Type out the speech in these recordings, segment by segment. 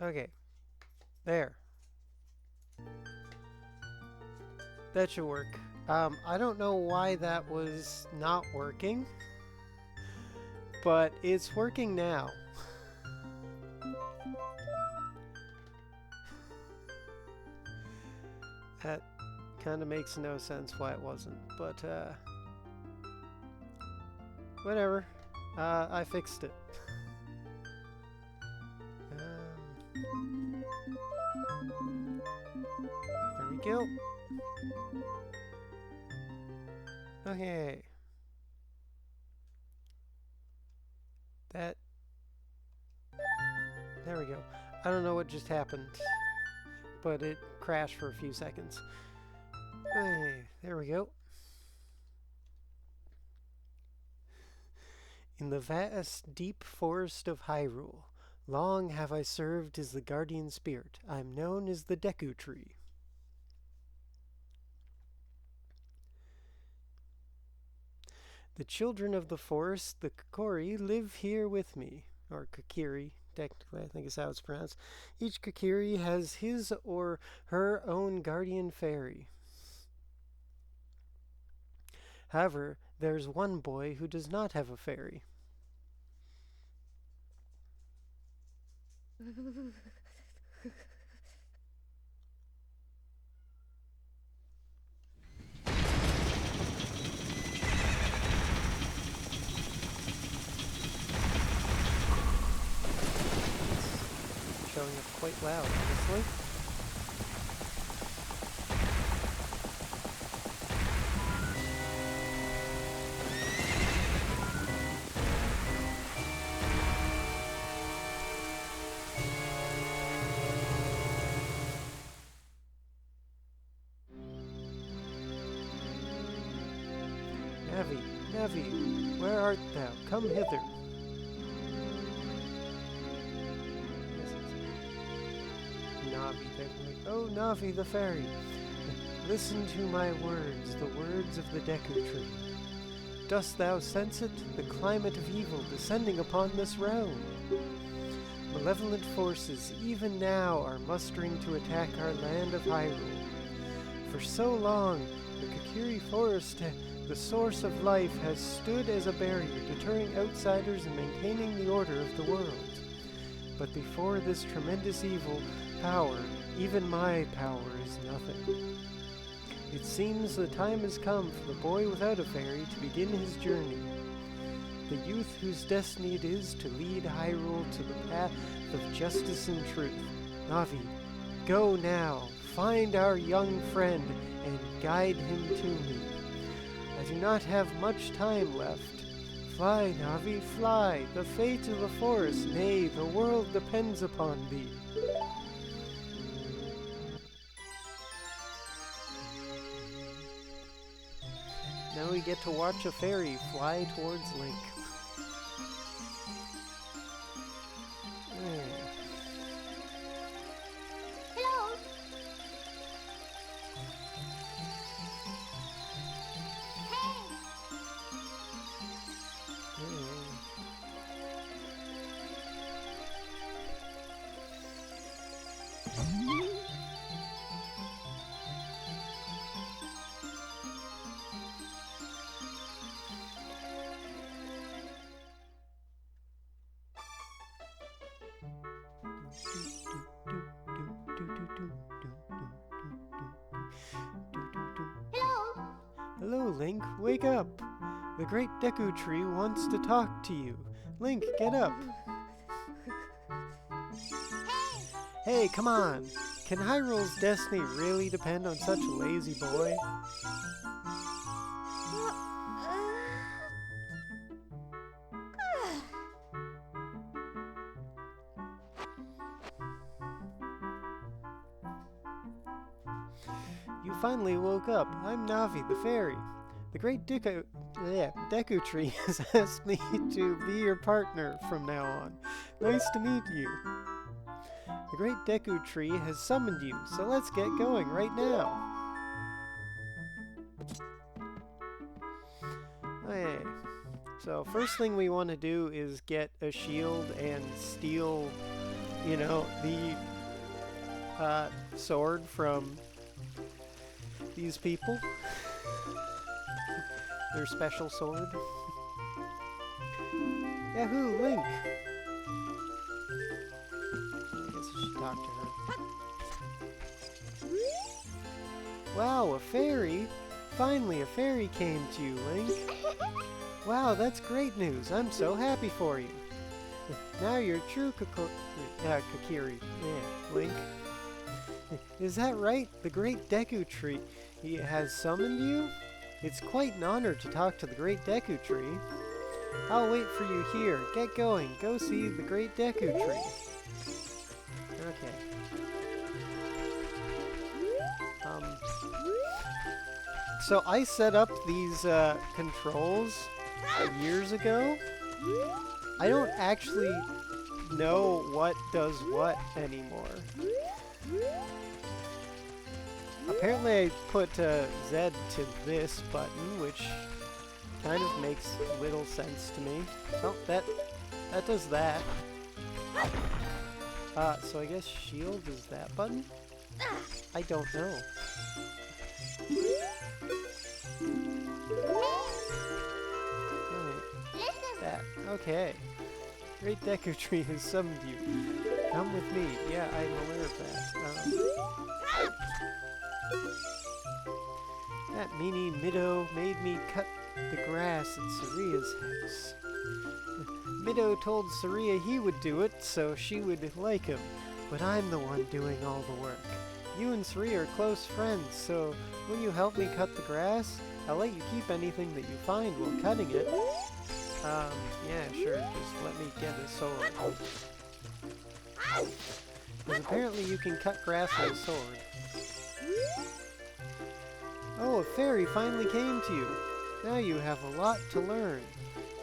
Okay, there. That should work. I don't know why that was not working, but it's working now. That kind of makes no sense why it wasn't, but whatever. I fixed it. There we go. Okay. That. There we go. I don't know what just happened, but it crashed for a few seconds. Hey, there we go. In the vast, deep forest of Hyrule, long have I served as the guardian spirit. I am known as the Deku Tree. The children of the forest, the Kokiri, live here with me. Or Kokiri, technically, I think is how it's pronounced. Each Kokiri has his or her own guardian fairy. However, there's one boy who does not have a fairy. Showing up quite loud, honestly. Navi, Navi, where art thou? Come hither. Yes, it's Navi, technically. Oh, Navi the fairy, listen to my words, the words of the Deku Tree. Dost thou sense it, the climate of evil descending upon this realm? Malevolent forces even now are mustering to attack our land of Hyrule. For so long, the Kokiri Forest, the source of life, has stood as a barrier deterring outsiders and maintaining the order of the world. But before this tremendous evil power, even my power is nothing. It seems the time has come for the boy without a fairy to begin his journey. The youth whose destiny it is to lead Hyrule to the path of justice and truth. Navi, go now, find our young friend, and guide him to me. I do not have much time left. Fly, Navi, fly. The fate of the forest, nay, the world depends upon thee. Now we get to watch a fairy fly towards Link. Hello. Hello. Hello, Link. Wake up. The great Deku Tree wants to talk to you. Link, get up. Hey, come on. Can Hyrule's destiny really depend on such a lazy boy? You finally woke up. I'm Navi, the fairy. The great Deku Tree has asked me to be your partner from now on. Nice to meet you. The great Deku Tree has summoned you, so let's get going right now. Okay. So first thing we want to do is get a shield and steal You know, the sword from these people. Their special sword. Yahoo, Link! I guess I should talk to her. Wow, a fairy! Finally, a fairy came to you, Link. Wow, that's great news. I'm so happy for you. Now you're a true Kakiri. Yeah, Link. Is that right? The great Deku Tree he has summoned you? It's quite an honor to talk to the great Deku Tree. I'll wait for you here. Get going. Go see the great Deku Tree. Okay. So I set up these controls years ago. I don't actually know what does what anymore. Apparently I put Z to this button, which kind of makes little sense to me. Oh, that does that. So I guess shield is that button? I don't know. That. Okay. Great Deku Tree has summoned you. Come with me. Yeah, I'm aware of that. That meanie Mido made me cut the grass at Saria's house. Mido told Saria he would do it so she would like him, but I'm the one doing all the work. You and Saria are close friends, so when you help me cut the grass, I'll let you keep anything that you find while cutting it. Yeah, sure, just let me get a sword. Because apparently you can cut grass with a sword. Oh, a fairy finally came to you. Now you have a lot to learn.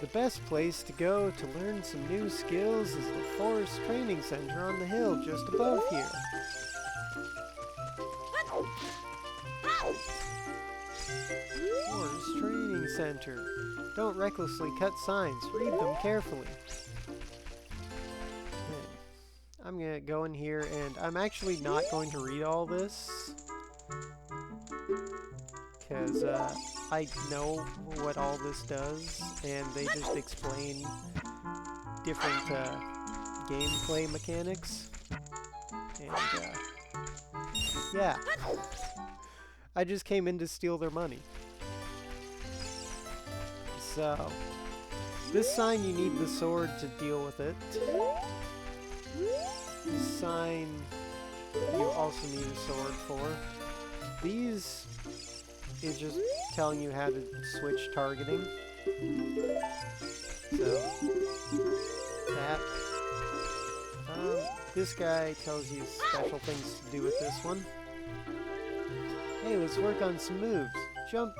The best place to go to learn some new skills is the Forest Training Center on the hill just above here. Forest Training Center. Don't recklessly cut signs. Read them carefully. I'm gonna go in here and I'm actually not going to read all this. Because I know what all this does, and they just explain different gameplay mechanics. And yeah, I just came in to steal their money. So, this sign you need the sword to deal with it. This sign you also need a sword for. These is just telling you how to switch targeting. So, that. This guy tells you special things to do with this one. Hey, let's work on some moves. To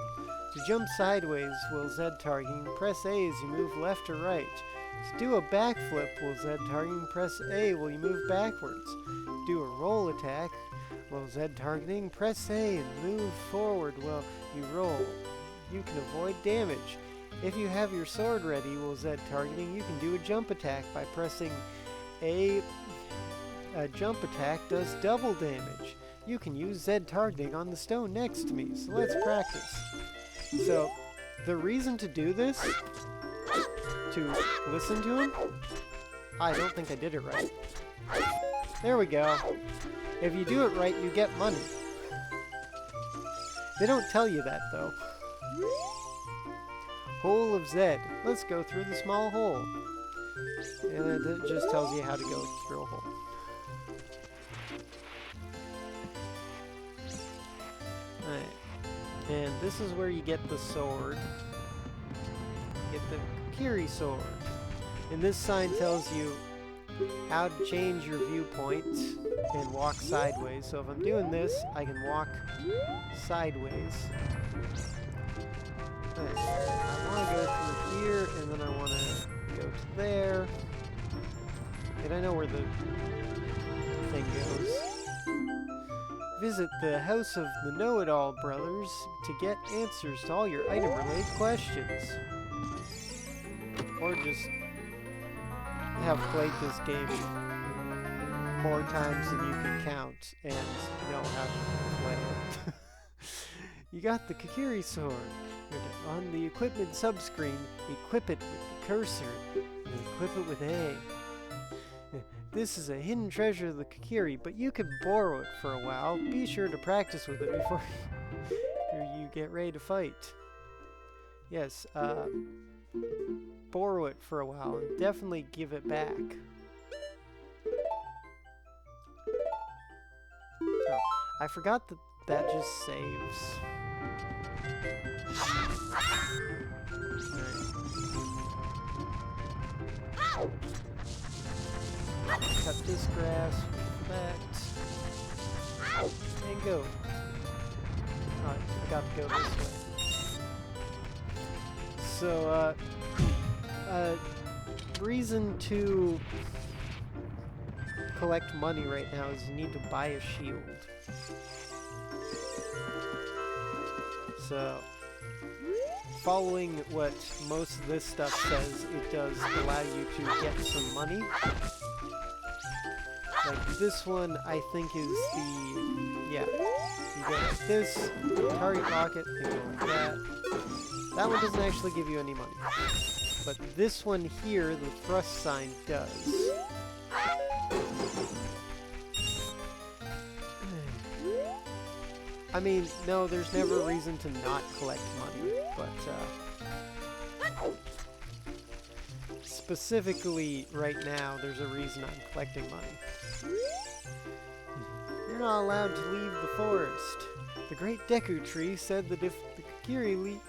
jump sideways while Z targeting, press A as you move left or right. To do a backflip while Z targeting, press A while you move backwards. Do a roll attack while Z targeting, press A and move forward while you roll. You can avoid damage. If you have your sword ready while Z targeting, you can do a jump attack by pressing A. A jump attack does double damage. You can use Z targeting on the stone next to me, so let's practice. So, the reason to do this, to listen to him, I don't think I did it right. There we go. If you do it right, you get money. They don't tell you that, though. Hole of Z. Let's go through the small hole. And it just tells you how to go through a hole. Alright. And this is where you get the sword. Get the Kiri sword. And this sign tells you how to change your viewpoint and walk sideways. So if I'm doing this, I can walk sideways. Right. I want to go through here, and then I want to go to there. And I know where the thing goes. Visit the house of the Know-It-All Brothers to get answers to all your item-related questions. Or just have played this game more times than you can count and know how to play it. You got the Kakiri sword. And on the equipment subscreen, equip it with the cursor and equip it with A. This is a hidden treasure of the Kakiri, but you can borrow it for a while. Be sure to practice with it before you get ready to fight. Yes, borrow it for a while and definitely give it back. Oh, I forgot that that just saves. Right. Cut this grass, that, and go. Alright, I got to go this way. So, reason to collect money right now is you need to buy a shield. So, following what most of this stuff says, it does allow you to get some money. Like this one, I think is the, yeah, you go like this, target rocket, you go like that. That one doesn't actually give you any money. But this one here, the thrust sign, does. I mean, no, there's never a reason to not collect money, but, specifically right now, there's a reason I'm collecting money. You're not allowed to leave the forest. The great Deku Tree said that if a Kakiri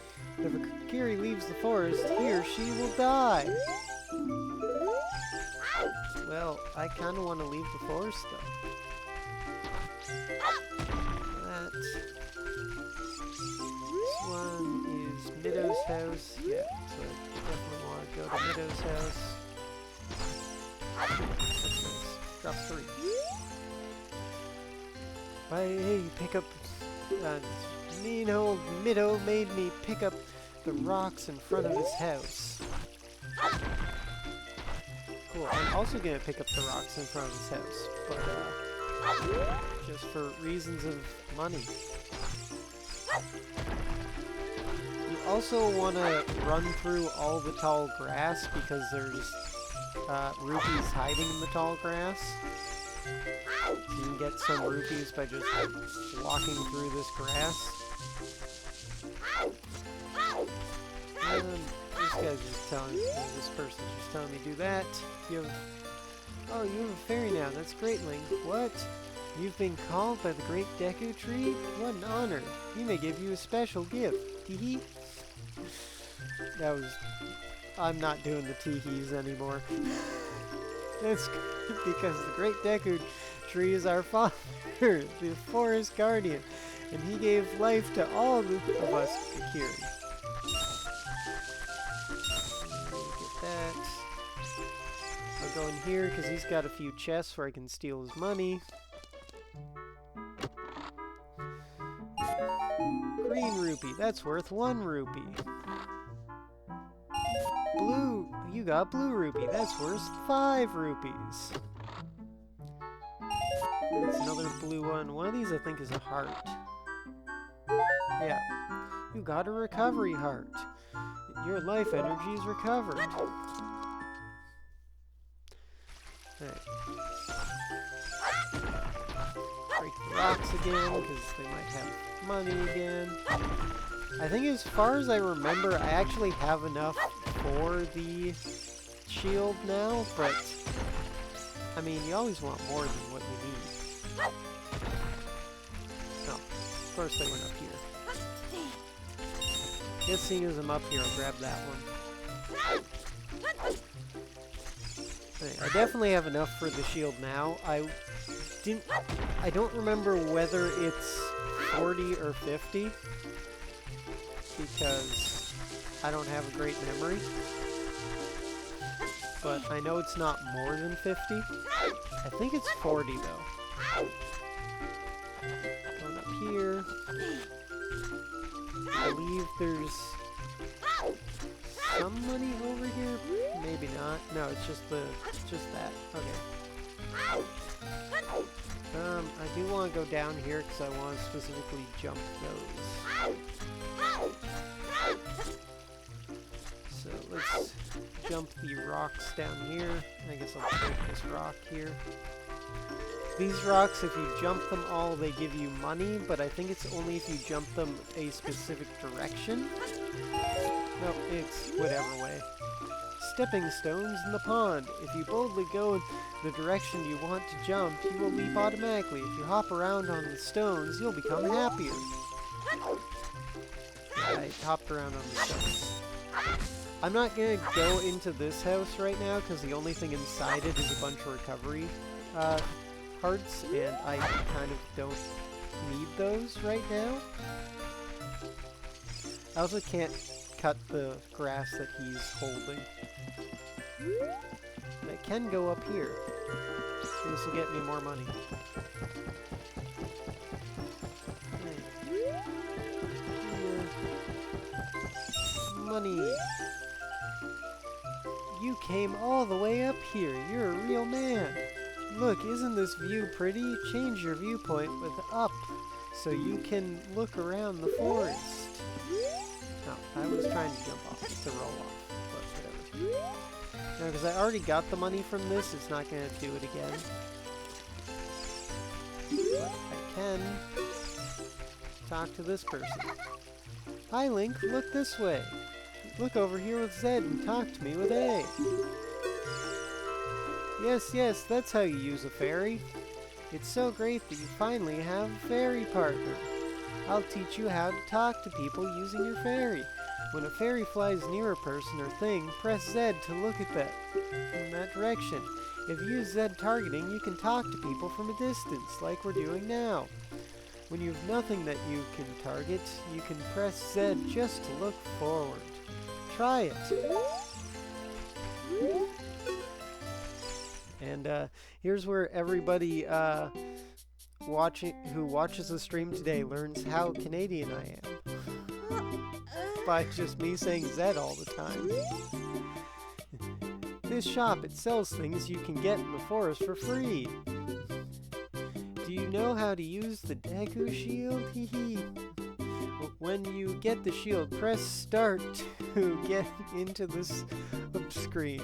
leaves the forest, he or she will die. Well, I kind of want to leave the forest, though. This one is Midow's house. Yeah, so I definitely want to go to Midow's house. That's nice. Drop 3. Why, hey, pick up... mean old Midow made me pick up the rocks in front of his house. Cool, I'm also gonna pick up the rocks in front of his house, but, just for reasons of money. You also want to run through all the tall grass because there's rupees hiding in the tall grass. So you can get some rupees by just walking through this grass. This guy's just telling me, this person's just telling me do that. Oh, you have a fairy now. That's great, Link. What? You've been called by the great Deku Tree? What an honor. He may give you a special gift. Teehee. That was... I'm not doing the teehees anymore. That's because the great Deku Tree is our father, the forest guardian, and he gave life to all of us Kakiri. Get that. I'll go in here because he's got a few chests where I can steal his money. Green rupee, that's worth 1 rupee. Blue, you got blue rupee, that's worth 5 rupees. That's another blue one. One of these I think is a heart. Yeah. You got a recovery heart. Your life energy is recovered. Alright. Break the rocks again, because they might have money again. I think as far as I remember, I actually have enough for the shield now, but I mean, you always want more than what you need. Oh, of course they went up here. Guess seeing as I'm up here, I'll grab that one. Okay, I definitely have enough for the shield now. I don't remember whether it's 40 or 50 because I don't have a great memory. But I know it's not more than 50. I think it's 40 though. Going up here. I believe there's some money over here. Maybe not. No, it's just that. Okay. I do want to go down here because I want to specifically jump those. So let's jump the rocks down here. I guess I'll take this rock here. These rocks, if you jump them all, they give you money, but I think it's only if you jump them a specific direction. No, it's whatever way. Stepping stones in the pond. If you boldly go in the direction you want to jump, you will leap automatically. If you hop around on the stones, you'll become happier. I hopped around on the stones. I'm not going to go into this house right now because the only thing inside it is a bunch of recovery hearts, and I kind of don't need those right now. I also can't cut the grass that he's holding. I can go up here. This will get me more money. Money! You came all the way up here. You're a real man. Look, isn't this view pretty? Change your viewpoint with up so you can look around the forest. No, I was trying to jump off, to roll off, but whatever. Now, because I already got the money from this, it's not going to do it again. But I can talk to this person. Hi, Link, look this way. Look over here with Z and talk to me with A. Yes, yes, that's how you use a fairy. It's so great that you finally have a fairy partner. I'll teach you how to talk to people using your fairy. When a fairy flies near a person or thing, press Z to look at that in that direction. If you use Z targeting, you can talk to people from a distance, like we're doing now. When you have nothing that you can target, you can press Z just to look forward. Try it. And here's where everybody who watches the stream today learns how Canadian I am. By just me saying Z all the time. This shop, it sells things you can get in the forest for free. Do you know how to use the Deku shield? Hehe. When you get the shield, press start to get into this screen.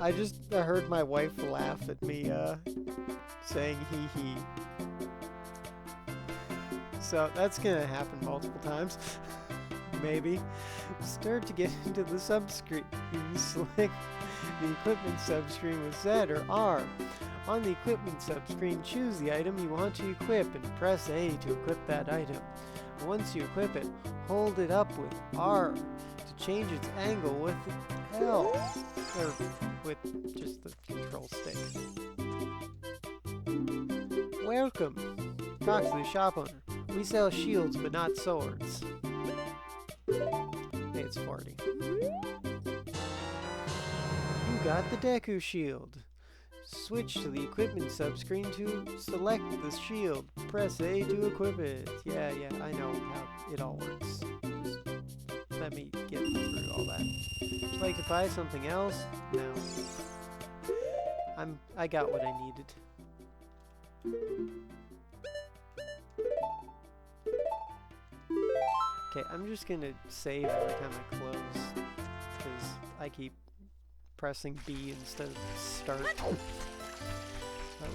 I just heard my wife laugh at me saying hee hee. So that's gonna happen multiple times. Maybe. Start to get into the subscreen. Select the equipment subscreen with Z or R. On the equipment subscreen, choose the item you want to equip and press A to equip that item. Once you equip it, hold it up with R to change its angle with L, or with just the control stick. Welcome! Talk to the shop owner. We sell shields but not swords. Hey, it's 40. You got the Deku shield. Switch to the equipment subscreen to select the shield. Press A to equip it. Yeah, I know how it all works. Just let me get through all that. Would you like to buy something else? No. I got what I needed. Okay, I'm just gonna save every time I close, because I keep pressing B instead of start.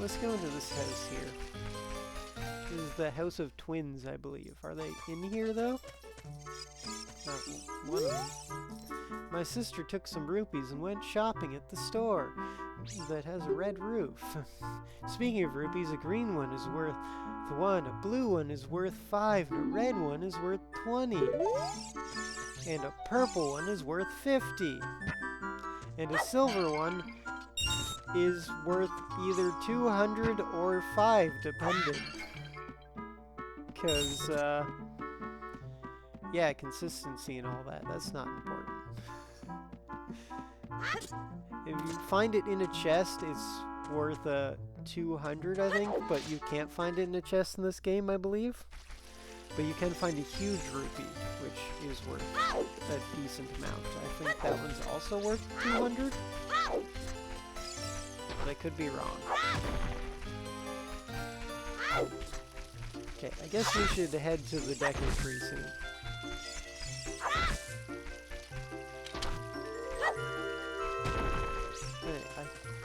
Let's go into this house here. This is the House of Twins, I believe. Are they in here, though? Not one of them. My sister took some rupees and went shopping at the store that has a red roof. Speaking of rupees, a green one is worth 1, a blue one is worth 5, and a red one is worth 20. And a purple one is worth 50. And a silver one is worth either 200 or 5, depending. Because, yeah, consistency and all that, that's not important. If you find it in a chest, it's worth 200, I think, but you can't find it in a chest in this game, I believe. But you can find a huge rupee, which is worth a decent amount. I think that one's also worth 200. but I could be wrong. Okay, I guess we should head to the Deku Tree soon.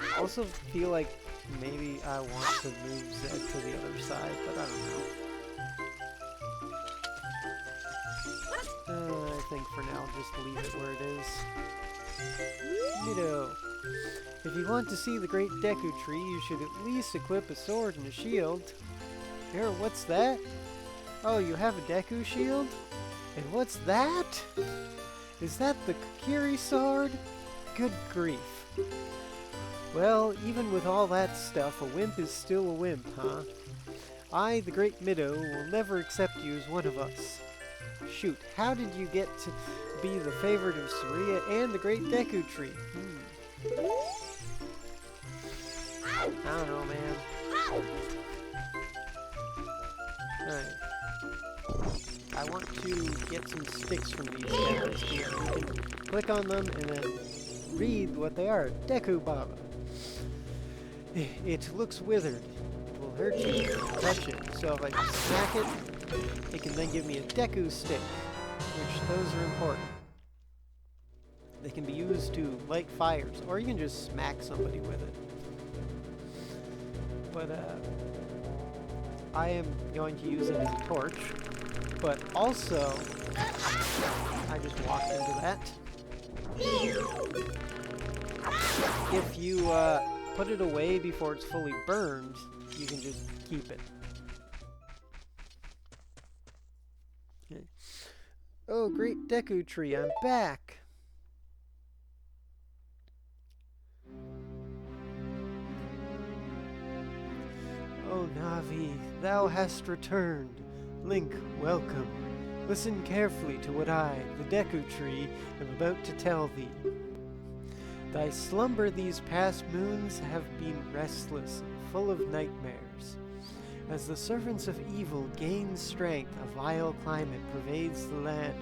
I also feel like maybe I want to move Zed to the other side, but I don't know. I think for now, just leave it where it is. Ditto. If you want to see the Great Deku Tree, you should at least equip a sword and a shield. Here, what's that? Oh, you have a Deku shield? And what's that? Is that the Kokiri sword? Good grief. Well, even with all that stuff, a wimp is still a wimp, huh? I, the Great Mido, will never accept you as one of us. Shoot, how did you get to be the favorite of Saria and the Great Deku Tree? I don't know, man. Alright. I want to get some sticks from these guys here. You can click on them and then read what they are. Deku Baba. It looks withered. It will hurt you if you touch it. So if I smack it, it can then give me a Deku stick, which those are important. They can be used to light fires, or you can just smack somebody with it. But I am going to use it as a torch, but also I just walked into that. If you put it away before it's fully burned, you can just keep it. Okay. Oh, Great Deku Tree, I'm back! Oh, Navi, thou hast returned. Link, welcome. Listen carefully to what I, the Deku Tree, am about to tell thee. Thy slumber these past moons have been restless and full of nightmares. As the servants of evil gain strength, a vile climate pervades the land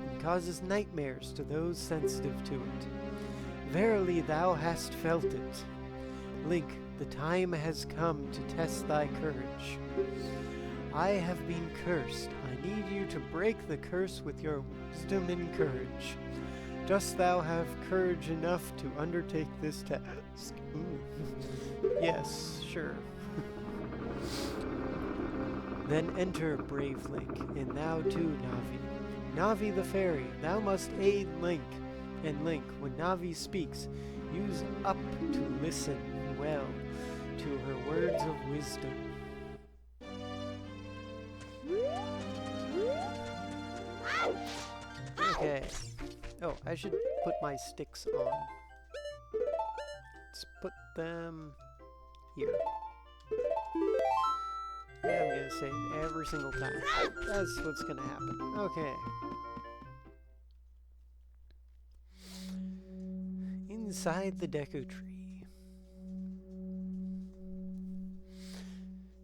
and causes nightmares to those sensitive to it. Verily thou hast felt it. Link, the time has come to test thy courage. I have been cursed. I need you to break the curse with your wisdom and courage. Dost thou have courage enough to undertake this task? Yes, sure. Then enter, brave Link, and thou too, Navi. Navi the fairy, thou must aid Link. And Link, when Navi speaks, use up to listen well to her words of wisdom. Okay. Oh, I should put my sticks on. Let's put them here. Yeah, I'm gonna save every single time. That's what's gonna happen. Okay. Inside the Deku Tree.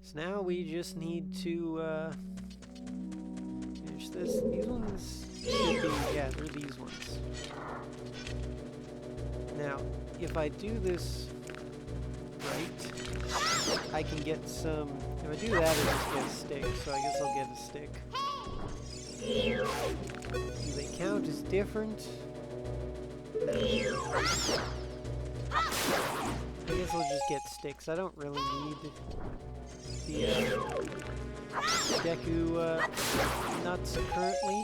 So now we just need to finish this. These ones should be, yeah, they're these ones. Now, if I do this right, I can get some. If I do that, I just get a stick. So I guess I'll get a stick. Do they count as different? No. I guess I'll just get sticks. I don't really need the Deku nuts currently.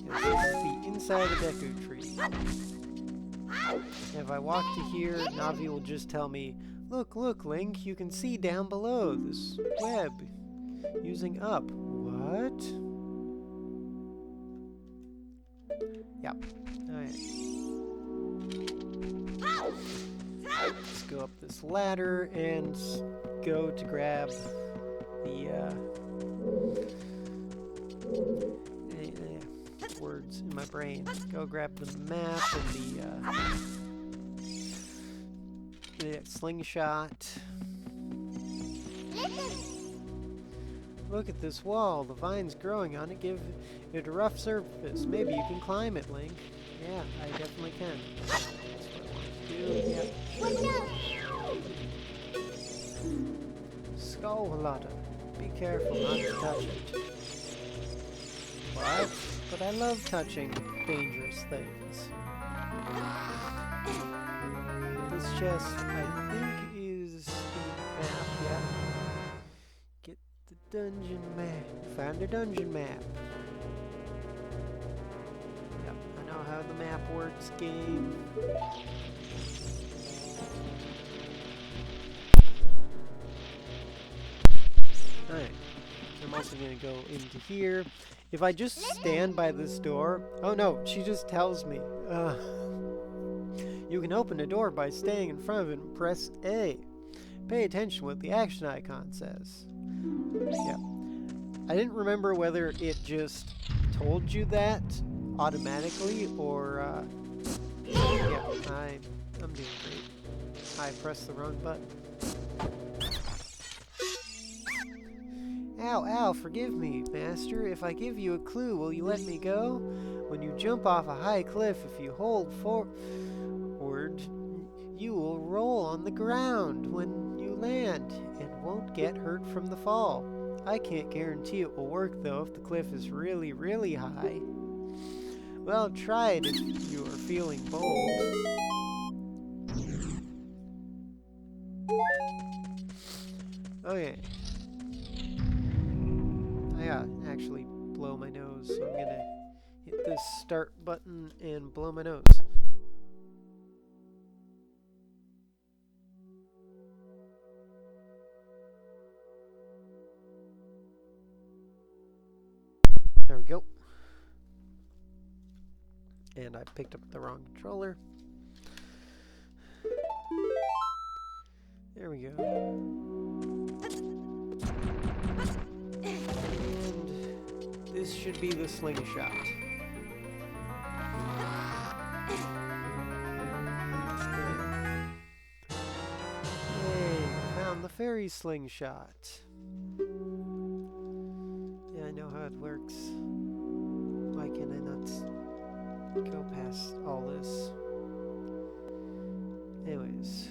This is the inside of the Deku Tree. If I walk to here, Navi will just tell me, look, Link, you can see down below this web using up. What? Yep. Alright. Let's go up this ladder and go to grab the words in my brain. Go grab the map and the slingshot. Look at this wall. The vines growing on it give it a rough surface. Maybe you can climb it, Link. Yeah, I definitely can. That's what I want to Yep. Watch out! Skull, be careful not to touch it. What? But I love touching dangerous things. This chest, I think, is the map, yeah. Get the dungeon map. Found a dungeon map. Yep, I know how the map works, game. Alright, I'm also going to go into here. If I just stand by this door... Oh no, she just tells me. You can open a door by staying in front of it and press A. Pay attention what the action icon says. Yeah. I didn't remember whether it just told you that automatically or... yeah, I'm doing great. I pressed the wrong button. Ow, ow, forgive me, master. If I give you a clue, will you let me go? When you jump off a high cliff, if you hold forward, you will roll on the ground when you land and won't get hurt from the fall. I can't guarantee it will work, though, if the cliff is really, really high. Well, try it if you are feeling bold. Okay. I actually blow my nose, so I'm gonna hit this start button and blow my nose. There we go. And I picked up the wrong controller. There we go. This should be the slingshot. Yay, found the fairy slingshot. Yeah, I know how it works. Why can I not go past all this? Anyways.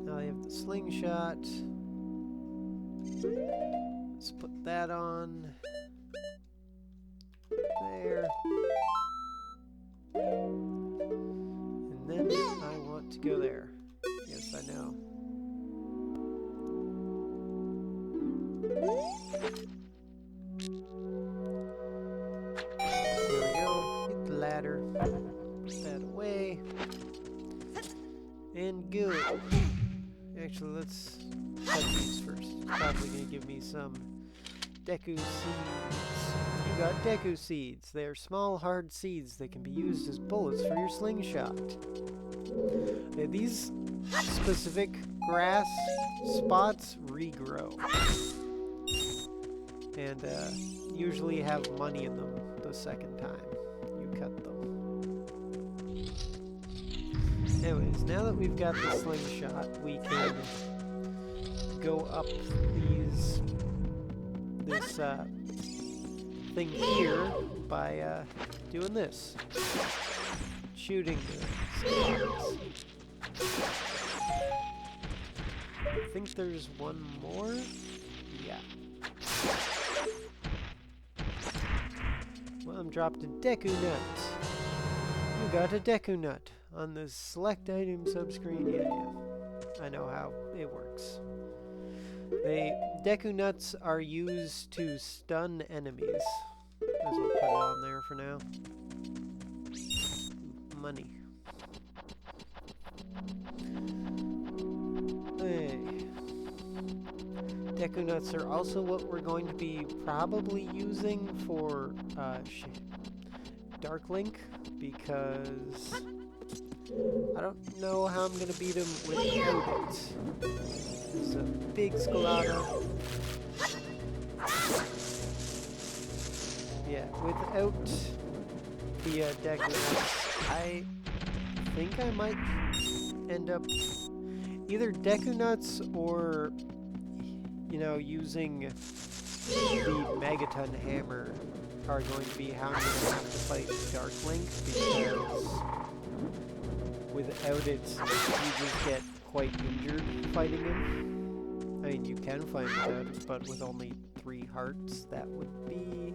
Now I have the slingshot. Let's put that on. There. And then I want to go there. Yes, I know. There we go. Hit the ladder. Put that away. And go. Actually, let's cut these first. It's probably going to give me some Deku seeds. You got Deku seeds. They are small, hard seeds that can be used as bullets for your slingshot. These specific grass spots regrow. And usually have money in them the second time you cut them. Anyways, now that we've got the slingshot, we can go up this thing here by doing this. Shooting the skeletons. I think there's one more? Yeah. Well, I'm dropped a Deku Nut. You got a Deku Nut on the select item subscreen. Yeah. I know how it works. Deku Nuts are used to stun enemies. Might as well put it on there for now. Money. Hey. Deku Nuts are also what we're going to be probably using for Dark Link, because I don't know how I'm going to beat him without it. There's a big Skelada. Yeah, without the Deku Nuts, I think I might end up either Deku Nuts or, you know, using the Megaton Hammer are going to be how I'm going to have to fight Dark Link, because without it, you just get quite injured fighting him. I mean, you can fight without it, but with only 3 hearts, that would be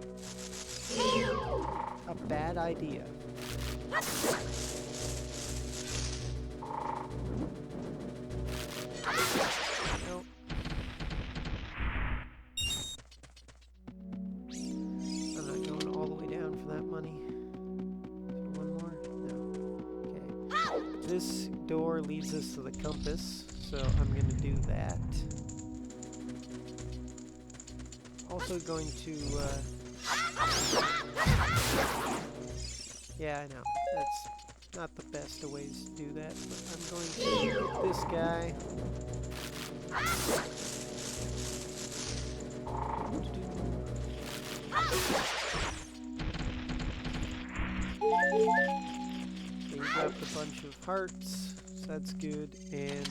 a bad idea. Nope. I'm not going all the way down for that money. Is there one more? No. Okay. This door leads us to the compass, so I'm going to do that. Also going to, yeah, I know. That's not the best of ways to do that, but I'm going to hit this guy. So we dropped a bunch of hearts, so that's good, and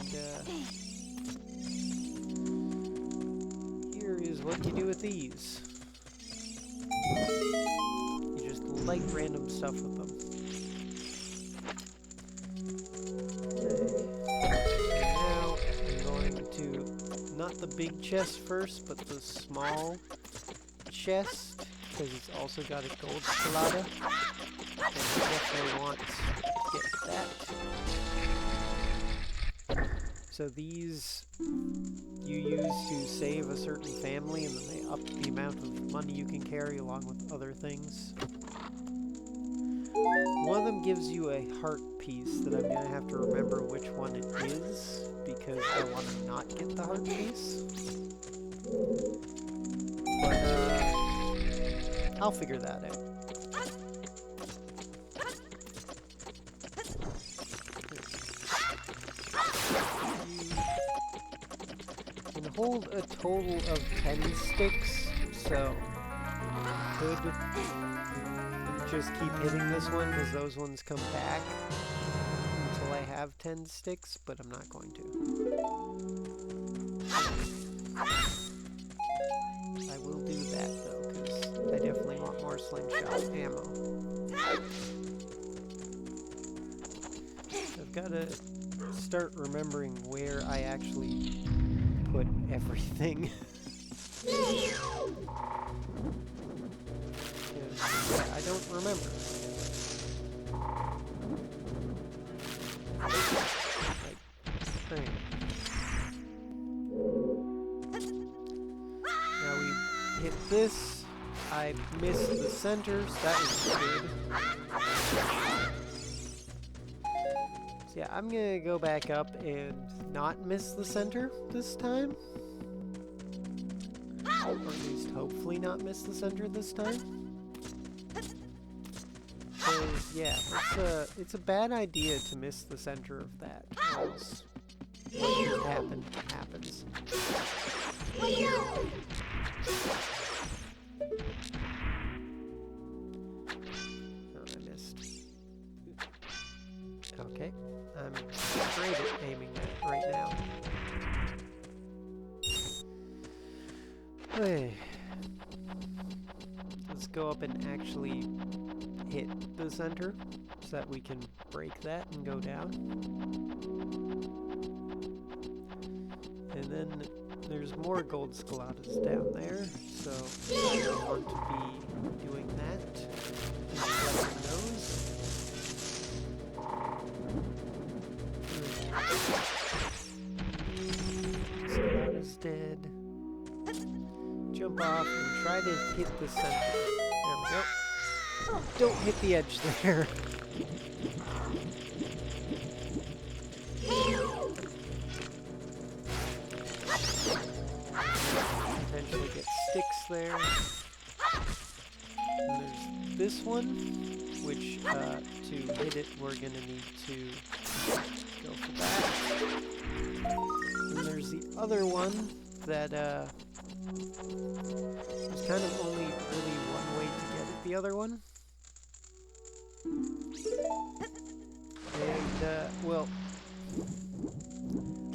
here is what you do with these. You just light random stuff with them. Okay. Now I'm going to, not the big chest first, but the small chest, because it's also got a gold colada. And I definitely want to get that. So these you use to save a certain family, and then they up the amount of money you can carry along with other things. One of them gives you a heart piece that I'm going to have to remember which one it is, because I want to not get the heart piece. But I'll figure that out. Hold a total of 10 sticks, so I could just keep hitting this one because those ones come back until I have 10 sticks, but I'm not going to. I will do that though, because I definitely want more slingshot ammo. I've got to start remembering where I actually put everything. I don't remember. Like, thing. Now we hit this. I missed the center, so that was good. So yeah, I'm gonna go back up and not miss the center this time. Or at least hopefully not miss the center this time. Because, yeah, it's a bad idea to miss the center of that. Else what just happened happens. Oh, I missed. Okay, I'm great at aiming that right now. Hey. Let's go up and actually hit the center so that we can break that and go down. And then there's more gold scalatas down there, so I want to be doing that and collecting those. Scalata's dead. Jump off and try to hit the center. There we go. Don't hit the edge there. Potentially get sticks there. And there's this one, which to hit it we're gonna need to go for that. And there's the other one that there's kind of only really one way to get at the other one. And, well,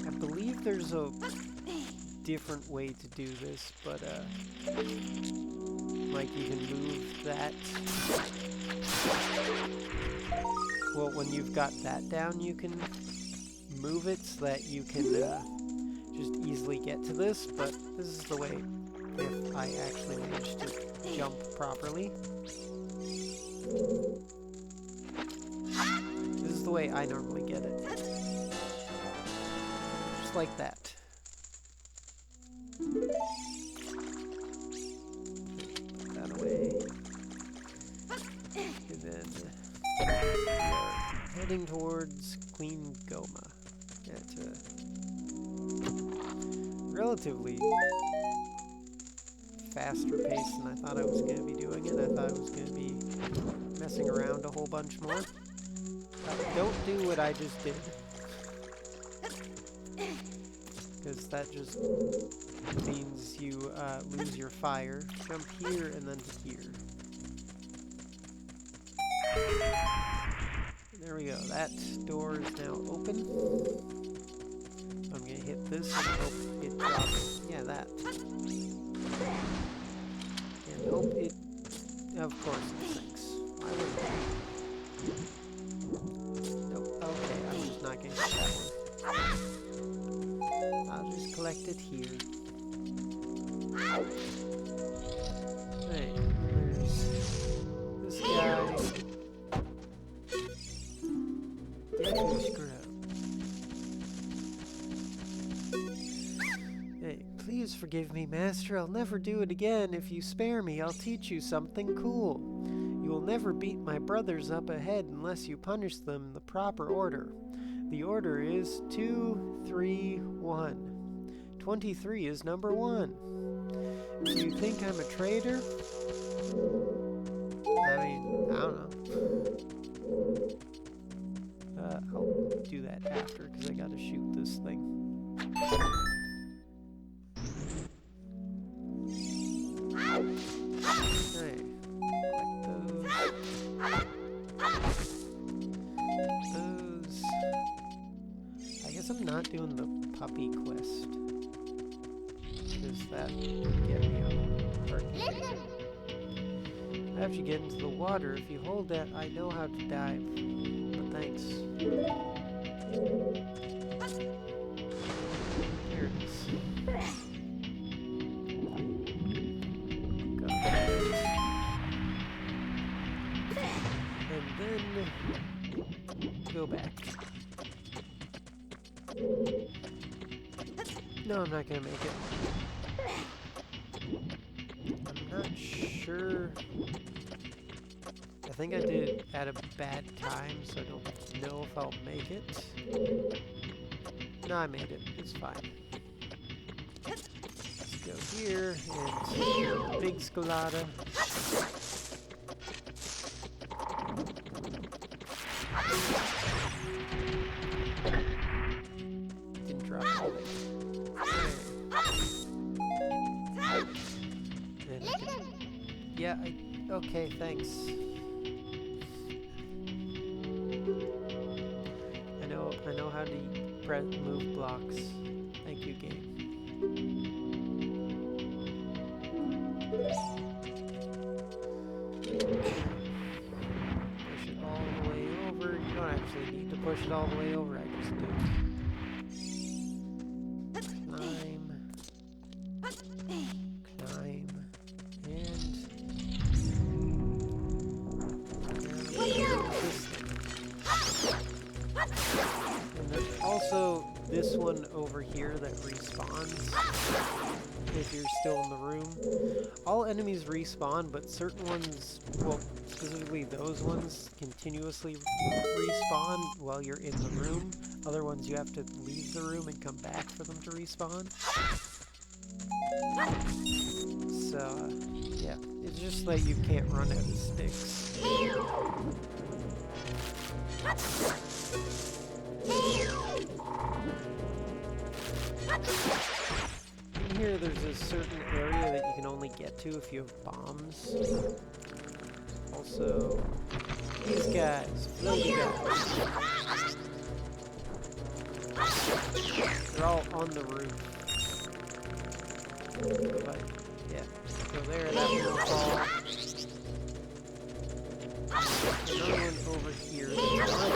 I believe there's a different way to do this, but, like, you can move that well, when you've got that down, you can move it so that you can just easily get to this, but this is the way if I actually manage to jump properly. This is the way I normally get it. Just like that. Put that away. And then we are heading towards Queen Goma at a relatively faster pace than I thought I was going to be doing it. I thought I was going to be messing around a whole bunch more. Don't do what I just did, because that just means you lose your fire. Jump here and then to here. There we go. That door is now open. I'm going to hit this and hope it drops. Yeah, that. And hope it... Of course it sinks. Why would it? Nope. Okay, I'm just not going to get that one. I'll just collect it here. Hey, there's this guy. Hey, please forgive me, Master. I'll never do it again. If you spare me, I'll teach you something cool. You will never beat my brothers up ahead unless you punish them in the proper order. The order is 2, 3, 1. 23 is number 1. Do you think I'm a traitor? I mean, I don't know. I'll do that after, because I gotta shoot this thing. Hey, those. I guess I'm not doing the puppy quest, because that would get me on parking. After you get into the water, if you hold that, I know how to dive. But thanks. There it is. Got that. And then go back. No, I'm not gonna make it. I'm not sure. I think I did it at a bad time, so I don't know if I'll make it. No, I made it. It's fine. Let's go here and big Scolata. Didn't drop anything. Yeah, okay, thanks. I know how to move blocks. Thank you, game. Push it all the way over. You don't actually need to push it all the way over, I just do. Climb. Climb. And there's also this one over here that respawns if you're still in the room. All enemies respawn, but certain ones, well, specifically those ones, continuously respawn while you're in the room. Other ones you have to leave the room and come back for them to respawn. So, yeah, it's just that you can't run out of sticks. In here, there's a certain area that you can only get to if you have bombs. Also, these guys, floaty guys. They're all on the roof. But, yeah, go there, that one will fall. Another one over here that's on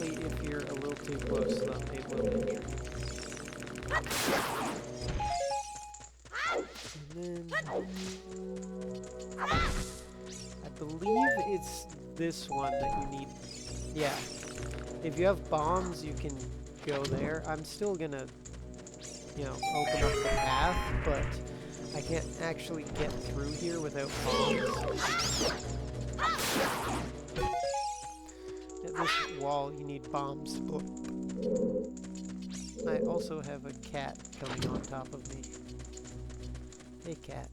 apparently if you're a little too close to them, they will injure you. And then I believe it's this one that you need. Yeah. If you have bombs, you can go there. I'm still gonna, you know, open up the path, but I can't actually get through here without bombs. At this wall, you need bombs. Oh. I also have a cat coming on top of me. Hey, cat.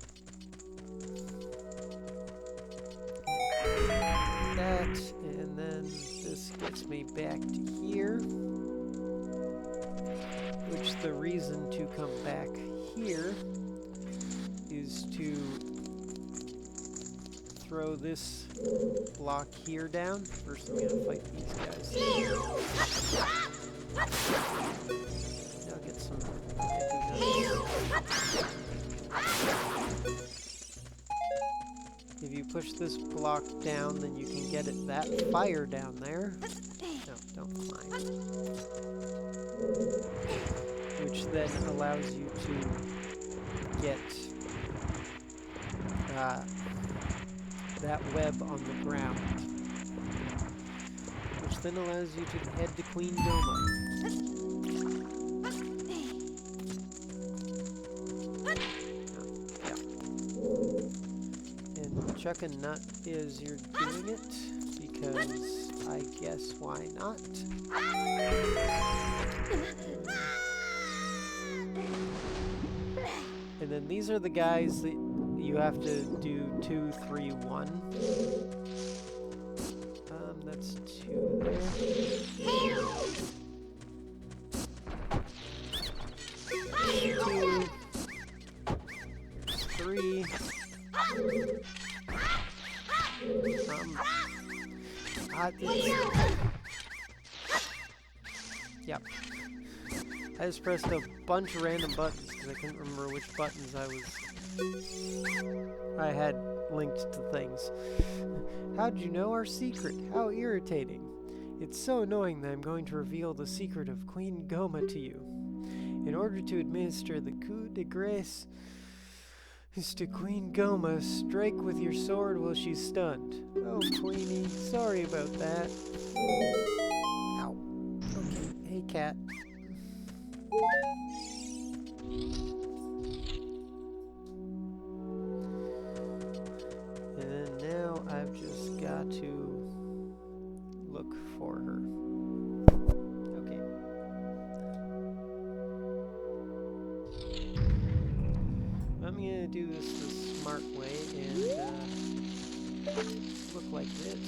That, and then this gets me back to here. Which the reason to come back here is to throw this block here down. First I'm gonna fight these guys. I'll get some If you push this block down, then you can get at that fire down there. No, don't climb. Which then allows you to get that web on the ground. Which then allows you to head to Queen Goma. Chuck a nut is you're doing it, because I guess why not? And then these are the guys that you have to do 2, 3, 1. That's 2 there. 2, 3. Yep. I just pressed a bunch of random buttons because I couldn't remember which buttons I had linked to things. How'd you know our secret? How irritating. It's so annoying that I'm going to reveal the secret of Queen Goma to you. In order to administer the coup de grace is to Queen Goma, strike with your sword while she's stunned. Oh, Queenie, sorry about that. Ow. Okay, hey, cat. And then now I've just got to look for her. Okay. I'm gonna do this the smart way and look like this.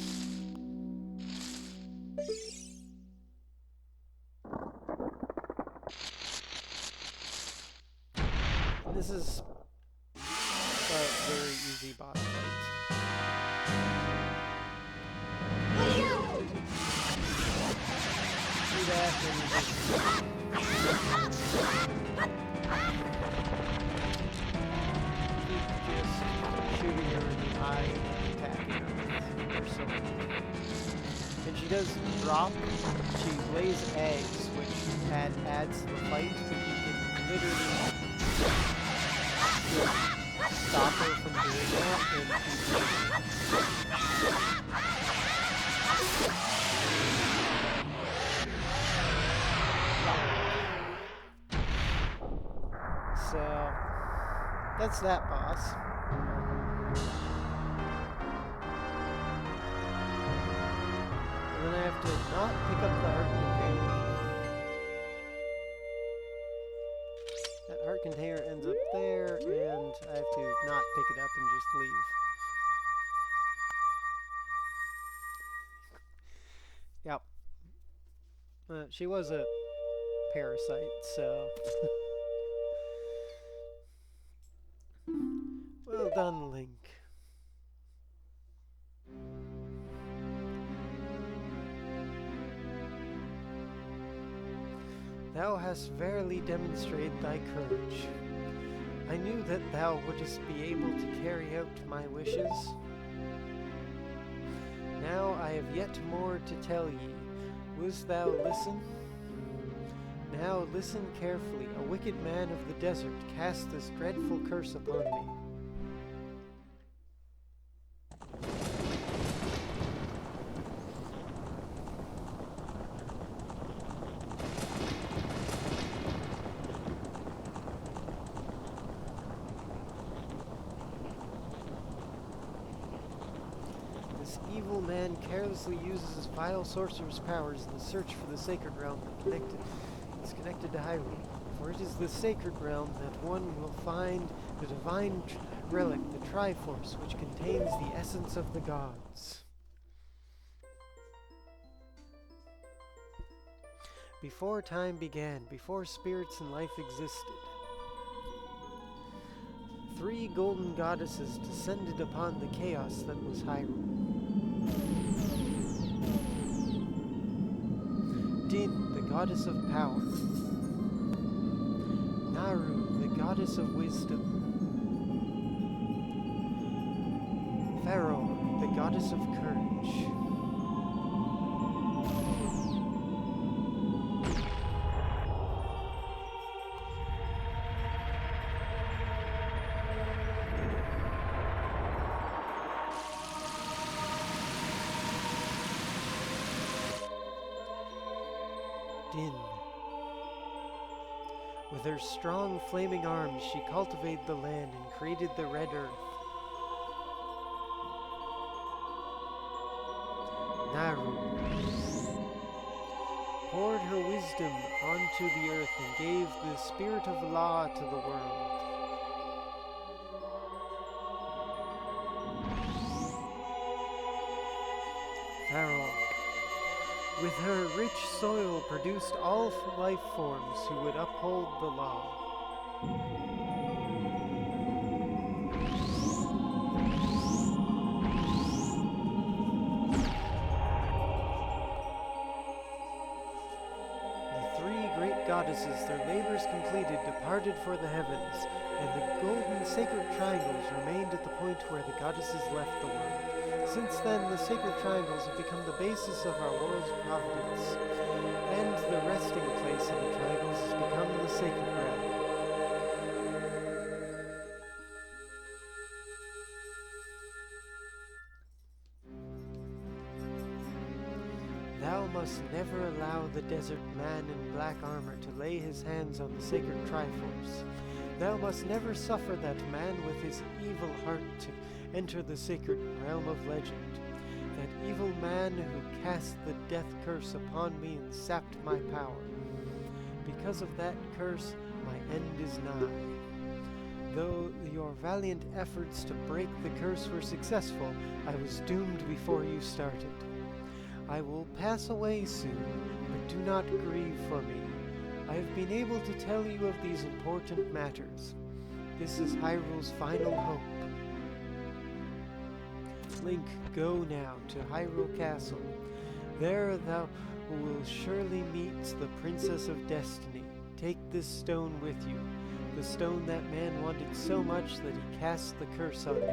And this is a very easy boss fight. Do that and just shooting her in the eye and attacking her with her sword. And she does drop, she lays eggs, which adds to the fight, but you can literally stop her from doing that and keep So that's that boss. And then I have to not pick up the heart container. That heart container ends up there, and I have to not pick it up and just leave. Yep. She was a parasite, so... Well done, Link. Thou hast verily demonstrated thy courage. I knew that thou wouldst be able to carry out my wishes. Now I have yet more to tell ye. Wouldst thou listen? Now listen carefully. A wicked man of the desert cast this dreadful curse upon me. This evil man carelessly uses his vile sorcerer's powers in the search for the sacred realm that is connected to Hyrule. For it is the sacred realm that one will find the divine relic, the Triforce, which contains the essence of the gods. Before time began, before spirits and life existed, 3 golden goddesses descended upon the chaos that was Hyrule. Din, the goddess of power. Naru, the goddess of wisdom. Pharaoh, the goddess of courage. Din. With her strong flaming arms, she cultivated the land and created the Red Earth. Naru poured her wisdom onto the earth and gave the spirit of law to the world. Pharaoh, with her rich soil, produced all life forms who would uphold the law. The 3 great goddesses, their labors completed, departed for the heavens, and the golden sacred triangles remained at the point where the goddesses left the world. Since then, the sacred triangles have become the basis of our world's providence, and the resting place of the triangles has become the sacred realm. Thou must never allow the desert man in black armor to lay his hands on the sacred Triforce. Thou must never suffer that man with his evil heart to enter the sacred realm of legend. That evil man who cast the death curse upon me and sapped my power. Because of that curse, my end is nigh. Though your valiant efforts to break the curse were successful, I was doomed before you started. I will pass away soon, but do not grieve for me. I have been able to tell you of these important matters. This is Hyrule's final hope. Link, go now to Hyrule Castle. There thou wilt surely meet the Princess of Destiny. Take this stone with you, the stone that man wanted so much that he cast the curse on me.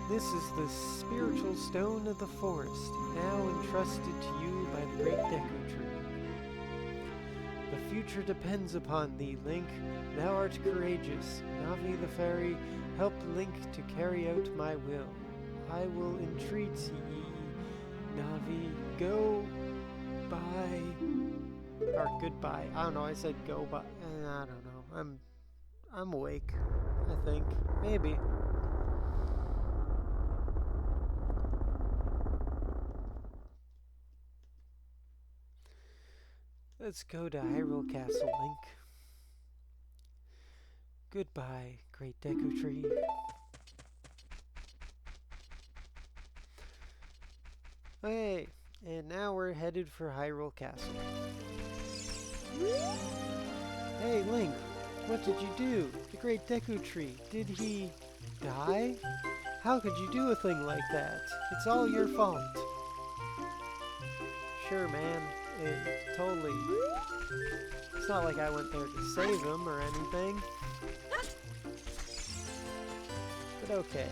This is the spiritual stone of the forest, now entrusted to you by the great Deku Tree. The future depends upon thee, Link. Thou art courageous. Navi the fairy, help Link to carry out my will. I will entreat ye, Navi, go by... or goodbye. I don't know, I said go by. I don't know. I'm awake, I think. Maybe. Let's go to Hyrule Castle, Link. Goodbye, great Deku Tree. Okay, and now we're headed for Hyrule Castle. Hey, Link, What did you do? The great Deku Tree. Did he die? How could you do a thing like that? It's all your fault. Sure, man. Totally. It's not like I went there to save him or anything. But okay.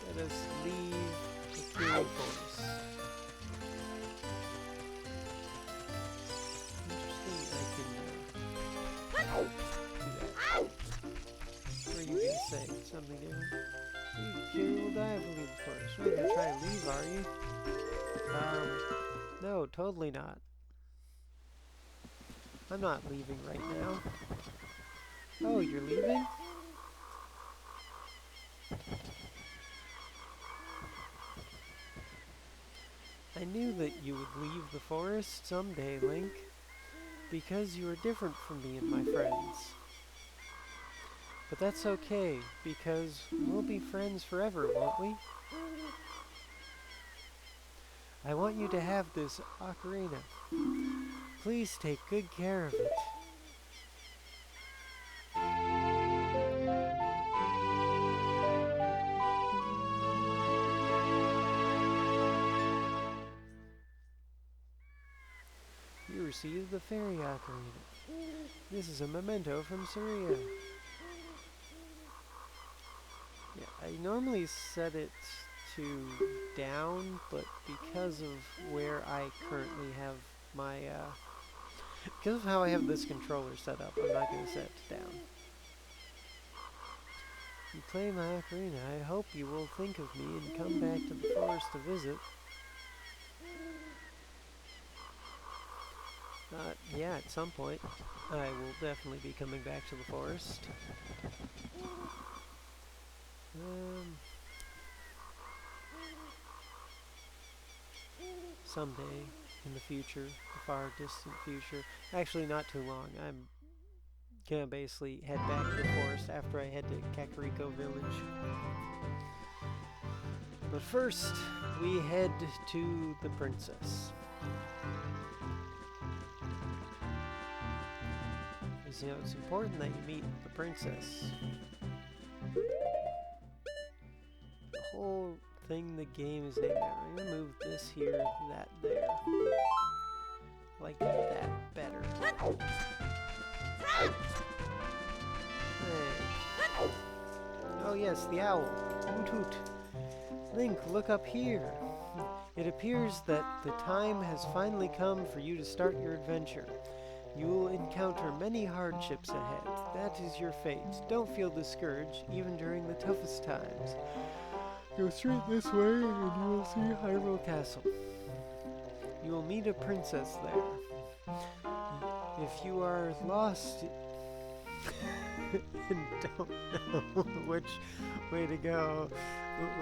Let us leave the Kiri Forest. What are you gonna say? Something different? You will die if we leave the forest. You're not gonna try and leave, are you? No, totally not. I'm not leaving right now. Oh, you're leaving? I knew that you would leave the forest someday, Link. Because you are different from me and my friends. But that's okay, because we'll be friends forever, won't we? I want you to have this ocarina. Please take good care of it. You received the fairy ocarina. This is a memento from Saria. Yeah, I normally set it to down, but because of where I currently have my, because of how I have this controller set up, I'm not going to set it to down. You claim my ocarina. I hope you will think of me and come back to the forest to visit. Yeah, at some point. I will definitely be coming back to the forest. Someday in the future, the far distant future. Actually, not too long. I'm gonna basically head back to the forest after I head to Kakariko Village. But first, we head to the princess. Because, you know, it's important that you meet the princess. The whole thing the game is named after. I'm gonna move this here, that there. I like that better. Hey. Oh yes, the owl. Hoot hoot. Link, look up here. It appears that the time has finally come for you to start your adventure. You will encounter many hardships ahead. That is your fate. Don't feel discouraged, even during the toughest times. Go straight this way and you will see Hyrule Castle. You will meet a princess there. If you are lost and don't know which way to go,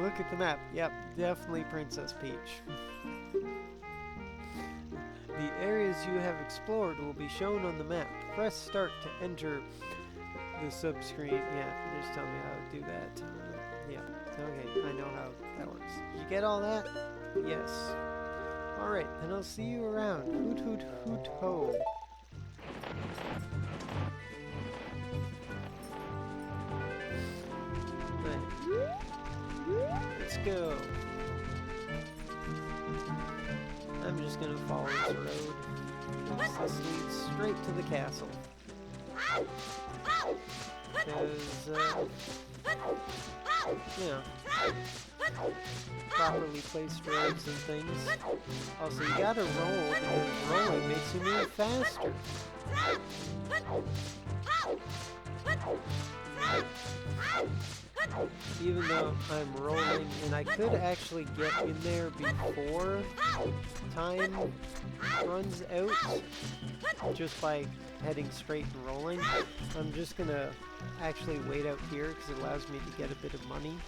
look at the map. Yep, definitely Princess Peach. The areas you have explored will be shown on the map. Press start to enter the subscreen. Yeah, just tell me how to do that. Yeah, okay, I know how that works. Did you get all that? Yes. Alright, then I'll see you around. Hoot hoot hoot ho. Right. Let's go. I'm just gonna follow this road, because this leads straight to the castle. Because, you know, properly placed roads and things. Also, you gotta roll, because rolling makes you move faster. Even though I'm rolling, and I could actually get in there before time runs out, just by heading straight and rolling. I'm just gonna actually wait out here, because it allows me to get a bit of money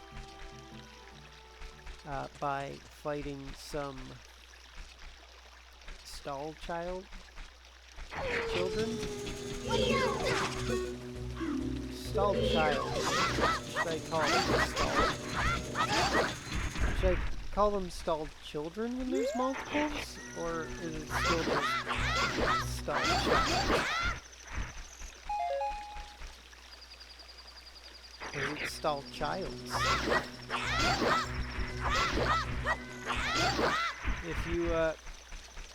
by fighting some stall children. Stalled child. Should I call them stalled? Should I call them stalled children when there's multiples? Or is it still just stalled child? just all childs. If you,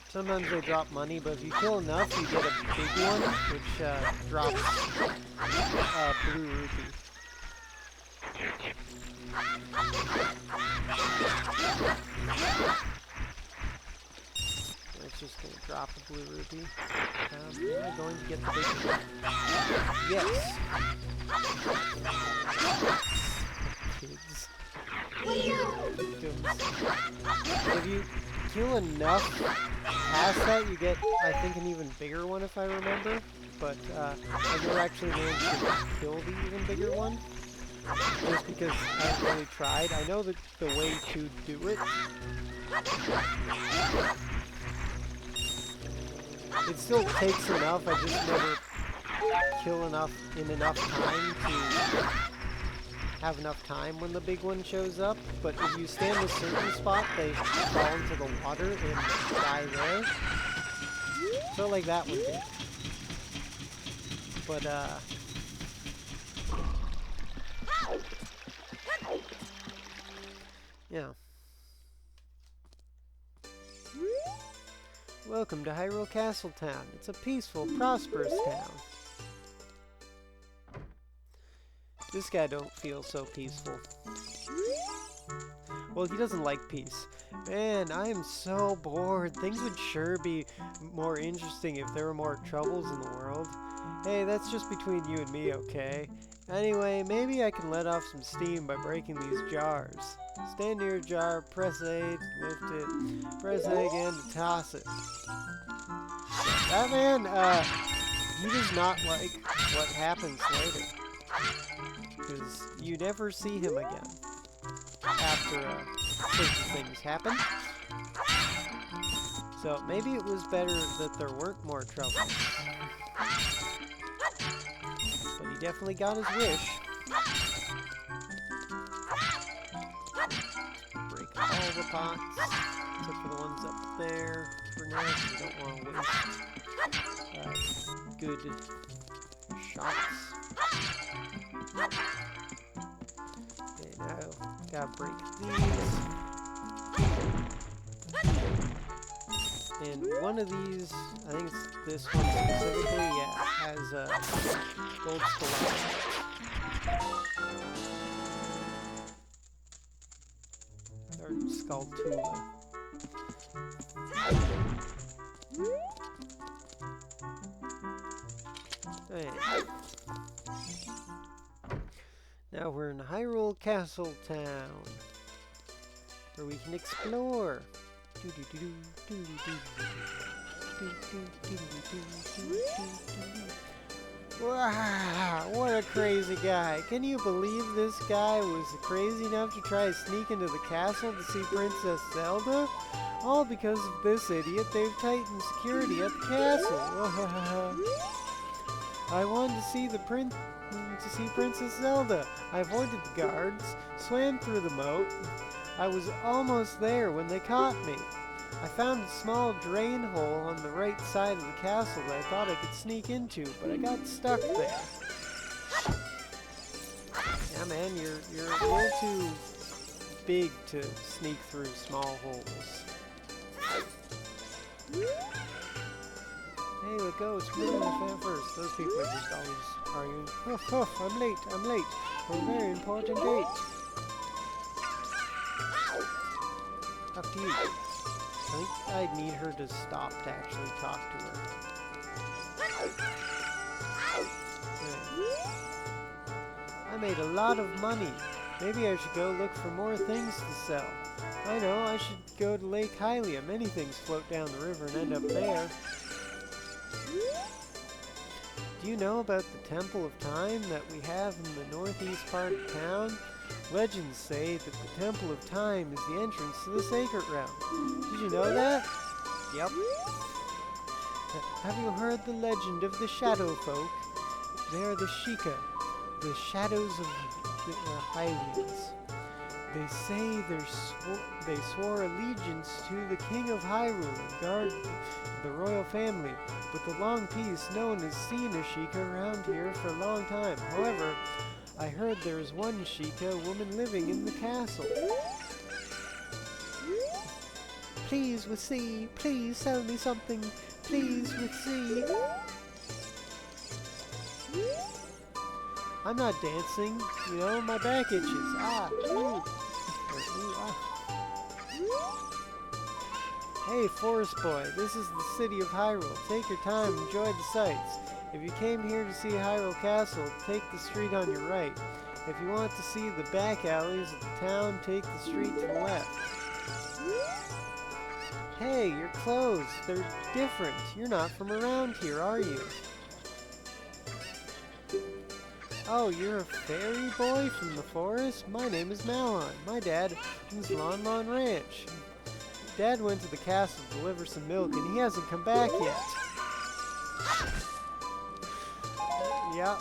sometimes they drop money, but if you kill enough, you get a big one, which, drops, blue rupee. It's just gonna drop a blue rupee. Am I going to get the big one? Yes! Kids. If you kill enough past that, you get, I think, an even bigger one if I remember. But I never actually managed to kill the even bigger one. Just because I haven't really tried. I know the way to do it. It still takes enough, I just never kill enough in enough time to have enough time when the big one shows up. But if you stand a certain spot, they fall into the water and die there. So like that one did. But yeah. Welcome to Hyrule Castle Town. It's a peaceful, prosperous town. This guy don't feel so peaceful. Well, he doesn't like peace. Man, I am so bored. Things would sure be more interesting if there were more troubles in the world. Hey, that's just between you and me, okay? Anyway, maybe I can let off some steam by breaking these jars. Stand near a jar, press A to lift it, press A again to toss it. That man, he does not like what happens later. Because you never see him again after certain things happen. So maybe it was better that there weren't more troubles. But he definitely got his wish. Break all the pots, except for the ones up there for now. We don't want to waste good shots. Okay, now gotta break these. And one of these, I think it's this one specifically, yeah, has a gold stalactite. Or Skulltula. Hey. Now we're in Hyrule Castle Town, where we can explore. Wow, what a crazy guy. Can you believe this guy was crazy enough to try to sneak into the castle to see Princess Zelda? All because of this idiot. They've tightened security at the castle. I wanted to see Princess Zelda. I avoided the guards, swam through the moat. I was almost there when they caught me. I found a small drain hole on the right side of the castle that I thought I could sneak into, but I got stuck there. Yeah, man, you're a little too big to sneak through small holes. Hey, let go, it's me and the fan first. Those people are just always arguing. Huff, huff, I'm late. For a very important date. Talk to you. I think I need her to stop to actually talk to her. Yeah. I made a lot of money. Maybe I should go look for more things to sell. I know, I should go to Lake Hylia. Many things float down the river and end up there. Do you know about the Temple of Time that we have in the northeast part of town? Legends say that the Temple of Time is the entrance to the Sacred Realm. Did you know that? Yep. Have you heard the legend of the Shadow Folk? They are the Sheikah, the shadows of the Hylians. They say they swore allegiance to the King of Hyrule and guard the royal family, but the long peace, no one has seen a Sheikah around here for a long time. However, I heard there is one Sheikah woman living in the castle. Please with C, please sell me something. Please with C. I'm not dancing, you know, my back itches. Ah, ooh. Ooh, ah. Hey, Forest Boy, this is the city of Hyrule. Take your time, enjoy the sights. If you came here to see Hyrule Castle, take the street on your right. If you want to see the back alleys of the town, take the street to the left. Hey, your clothes, they're different. You're not from around here, are you? Oh, you're a fairy boy from the forest? My name is Malon. My dad owns Lon Lon Ranch. Dad went to the castle to deliver some milk and he hasn't come back yet. Yeah,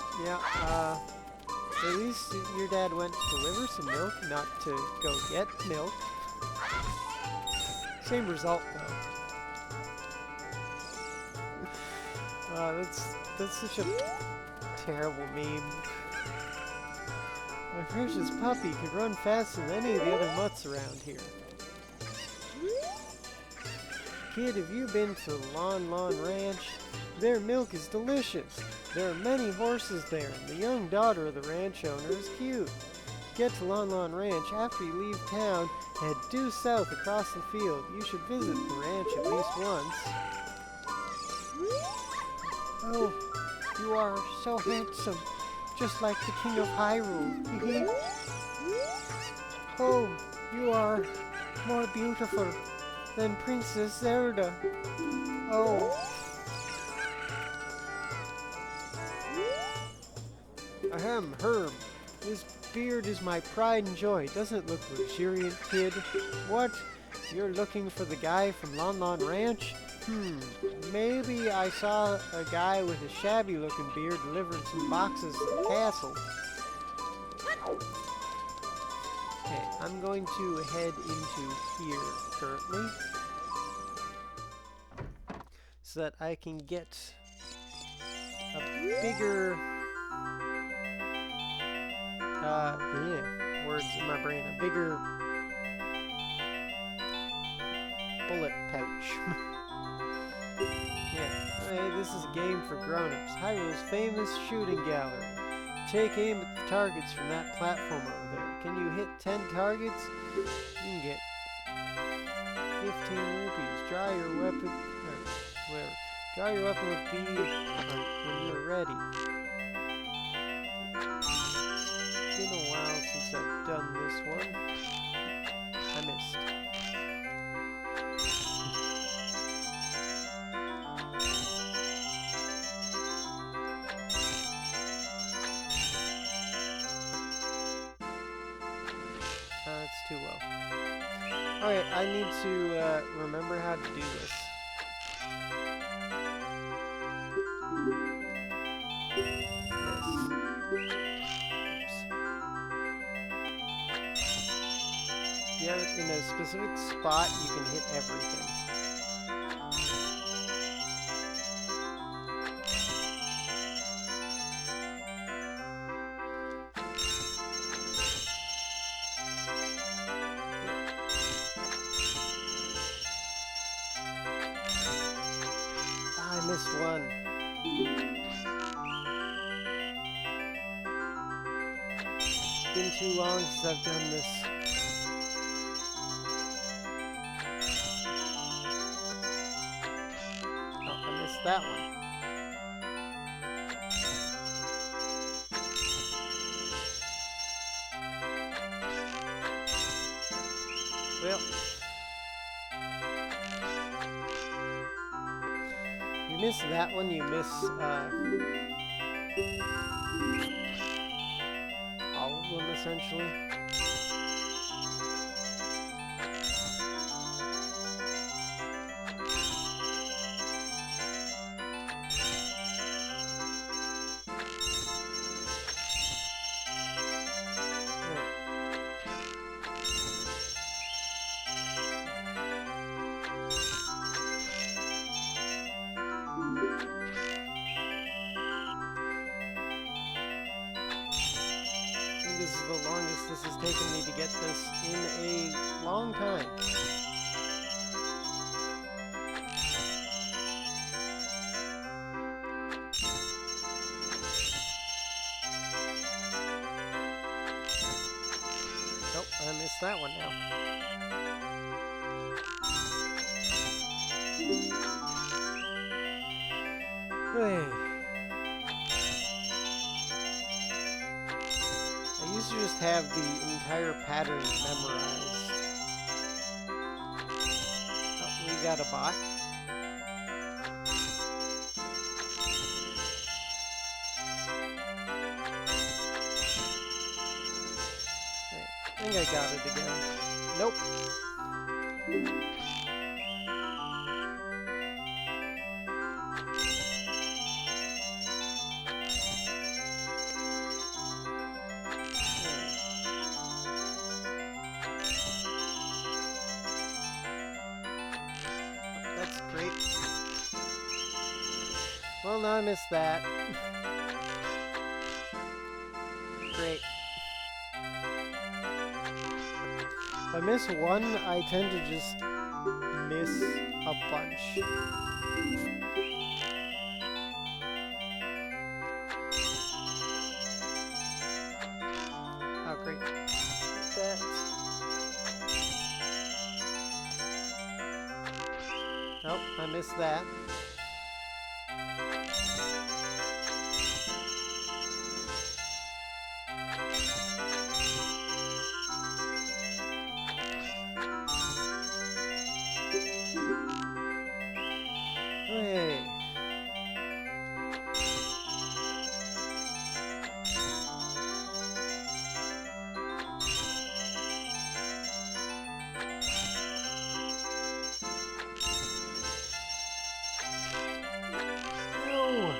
at least your dad went to deliver some milk, not to go get milk. Same result though. That's such a terrible meme. My precious puppy could run faster than any of the other mutts around here. Kid, have you been to Lon Lon Ranch? Their milk is delicious. There are many horses there, and the young daughter of the ranch owner is cute. Get to Lon Lon Ranch after you leave town, head due south across the field. You should visit the ranch at least once. Oh, you are so handsome, just like the King of Hyrule. Oh, you are more beautiful than Princess Zelda. Oh. Ahem, Herb. This beard is my pride and joy. Doesn't it look luxuriant, kid? What? You're looking for the guy from Lon Lon Ranch? Maybe I saw a guy with a shabby-looking beard delivering some boxes to the castle. Okay, I'm going to head into here currently, so that I can get a bigger, words in my brain, a bigger bullet pouch. Hey, this is a game for grown-ups. Hyrule's famous shooting gallery. Take aim at the targets from that platform over there. Can you hit 10 targets? You can get 15 rupees. Dry your weapon, whatever. Dry your weapon with B when you're ready. It's been a while since I've done this one. I missed. It's too low. Alright, I need to remember how to do this. Yeah, in a specific spot, you can hit everything. Ah, I missed one. It's been too long since I've done this. That one. Well, you miss that one, you miss all of them essentially. the longest this has taken me to get this in a long time. Nope, I missed that one now. Hey. I used to just have the entire pattern memorized. Oh, we got a bot. I think I got it again. Nope. That's great. Well, now I missed that. Great. If I miss one, I tend to just miss a bunch. Oh, great. That. Nope, I missed that. Hey. No.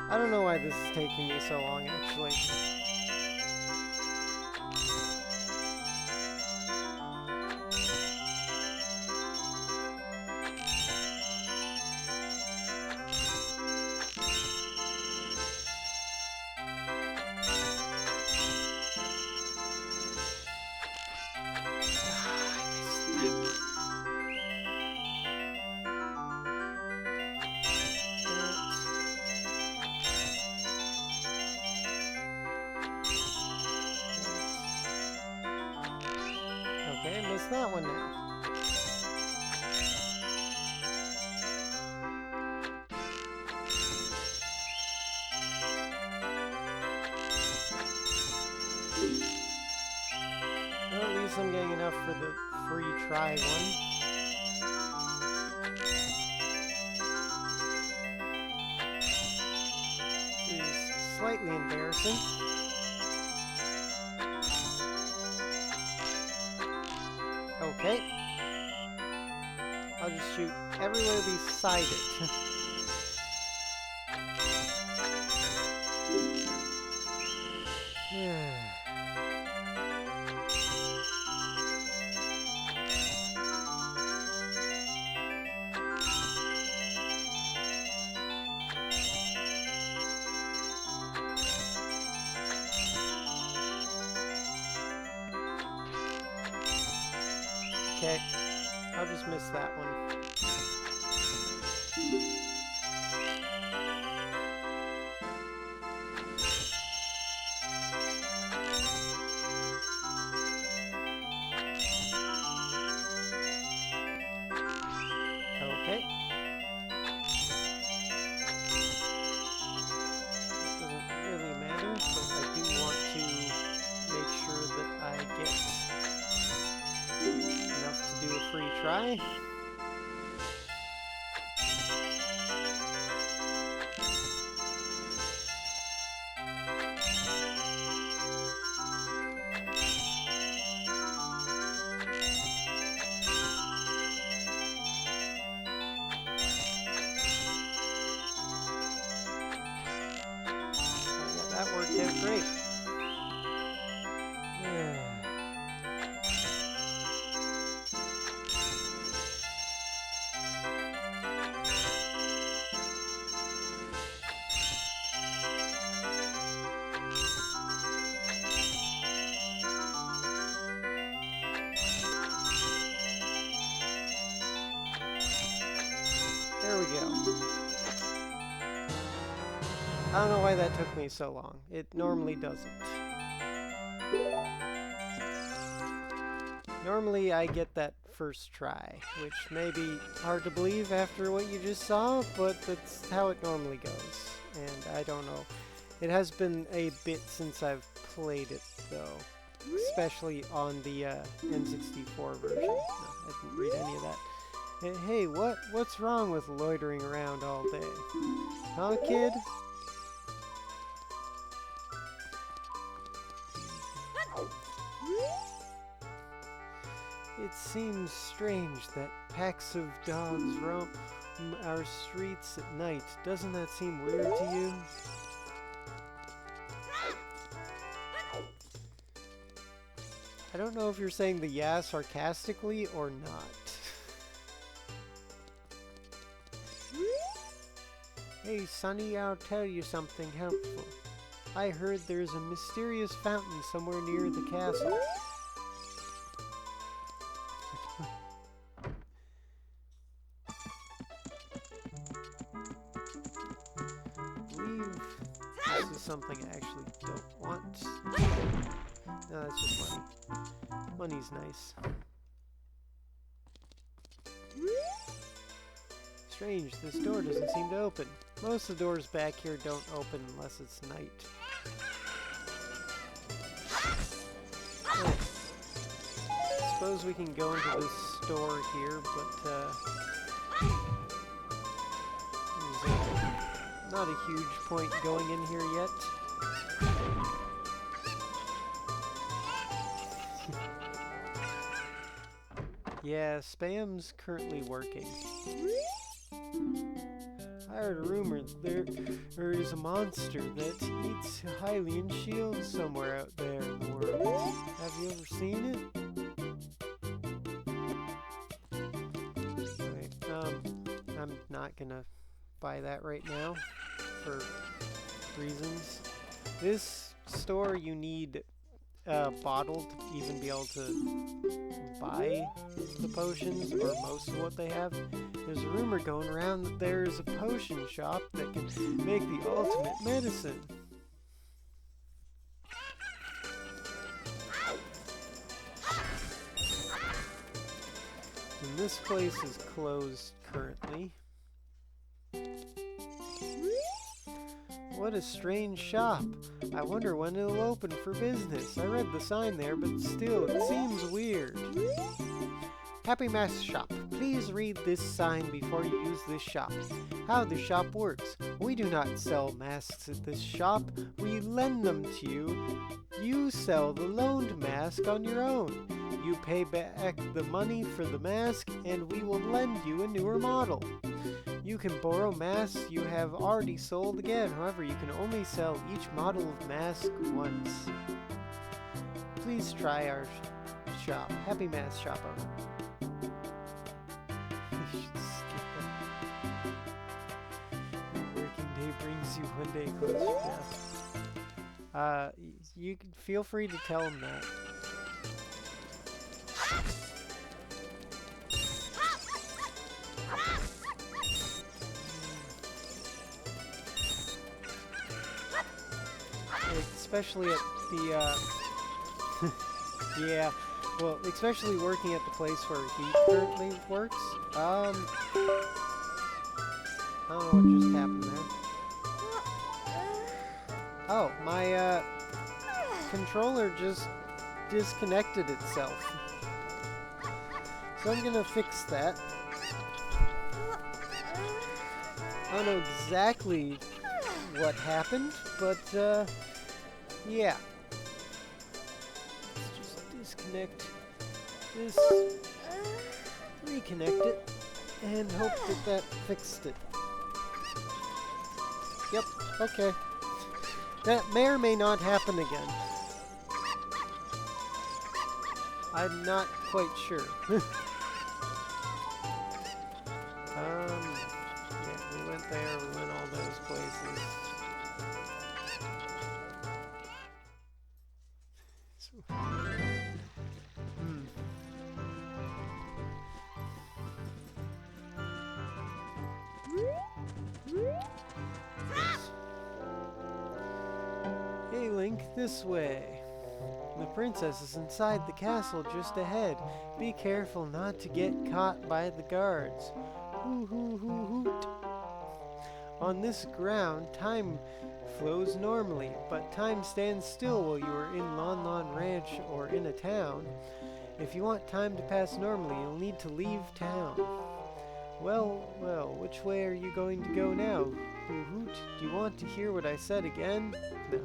I don't know why this is taking me so long, actually. Okay, I missed that one now. Well, at least I'm getting enough for the free try one. This is slightly embarrassing. Okay. I'll just shoot everywhere beside it. Okay, I'll just miss that one. Okay. This doesn't really matter, but I do want to make sure that I get enough to do a free try. Oh, yeah, that worked out great. I don't know why that took me so long. It normally doesn't. Normally I get that first try, which may be hard to believe after what you just saw, but that's how it normally goes. And I don't know. It has been a bit since I've played it, though. Especially on the N64 version. No, I didn't read any of that. Hey, what's wrong with loitering around all day? Huh, kid? It seems strange that packs of dogs roam our streets at night. Doesn't that seem weird to you? I don't know if you're saying the yeah sarcastically or not. Hey, Sonny, I'll tell you something helpful. I heard there's a mysterious fountain somewhere near the castle. I believe this is something I actually don't want. No, that's just money. Money's nice. Strange, this door doesn't seem to open. Most of the doors back here don't open unless it's night. Oh. Suppose we can go into this store here, but there's not a huge point going in here yet. Yeah, spam's currently working. I heard a rumor there is a monster that eats Hylian shields somewhere out there in the world. Have you ever seen it? Okay, I'm not gonna buy that right now for reasons. This store you need a bottle to even be able to buy the potions, or most of what they have. There's a rumor going around that there's a potion shop that can make the ultimate medicine. And this place is closed currently. What a strange shop. I wonder when it'll open for business. I read the sign there, but still, it seems weird. Happy Mask Shop. Please read this sign before you use this shop. How the shop works. We do not sell masks at this shop. We lend them to you. You sell the loaned mask on your own. You pay back the money for the mask, and we will lend you a newer model. You can borrow masks you have already sold again. However, you can only sell each model of mask once. Please try our shop. Happy Mask Shop owner. You should skip it. Working day brings you one day closer to death. You can feel free to tell him that. Especially at the, yeah, well, especially working at the place where he currently works. I don't know what just happened there. Oh, my, controller just disconnected itself. So I'm gonna fix that. I don't know exactly what happened, but, yeah. Let's just disconnect this, reconnect it, and hope that that fixed it. Yep, okay. That may or may not happen again. I'm not quite sure. Yeah, we went there, we went all those places. Hey, Link, this way. The princess is inside the castle just ahead. Be careful not to get caught by the guards. Hoo hoo hoo hoot. On this ground, time flows normally, but time stands still while you are in Lon Lon Ranch or in a town. If you want time to pass normally, you'll need to leave town. Well, well, which way are you going to go now? Hoo hoot, do you want to hear what I said again? No.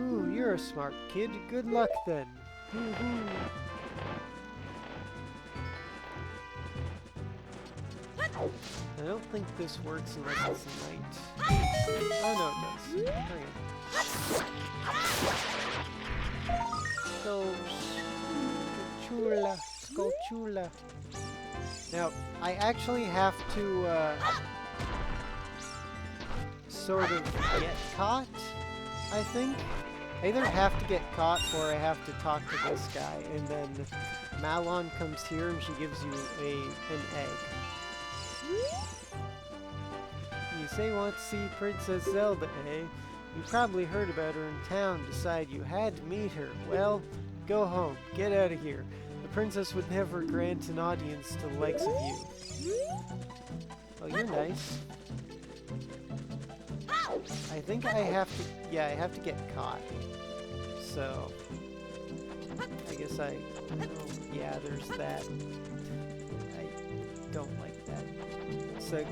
Ooh, you're a smart kid. Good luck then. Hoo hoo. I don't think this works unless it's night. Oh no, it does. Okay. Skulltula. Now, I actually have to sort of get caught, I think. I either have to get caught or I have to talk to this guy, and then Malon comes here and she gives you an egg. You say you want to see Princess Zelda, eh? You probably heard about her in town, decide you had to meet her. Well, go home. Get out of here. The princess would never grant an audience to the likes of you. Oh, you're nice. I think I have to, yeah, I have to get caught. So, I guess yeah, there's that. I don't like that. It's a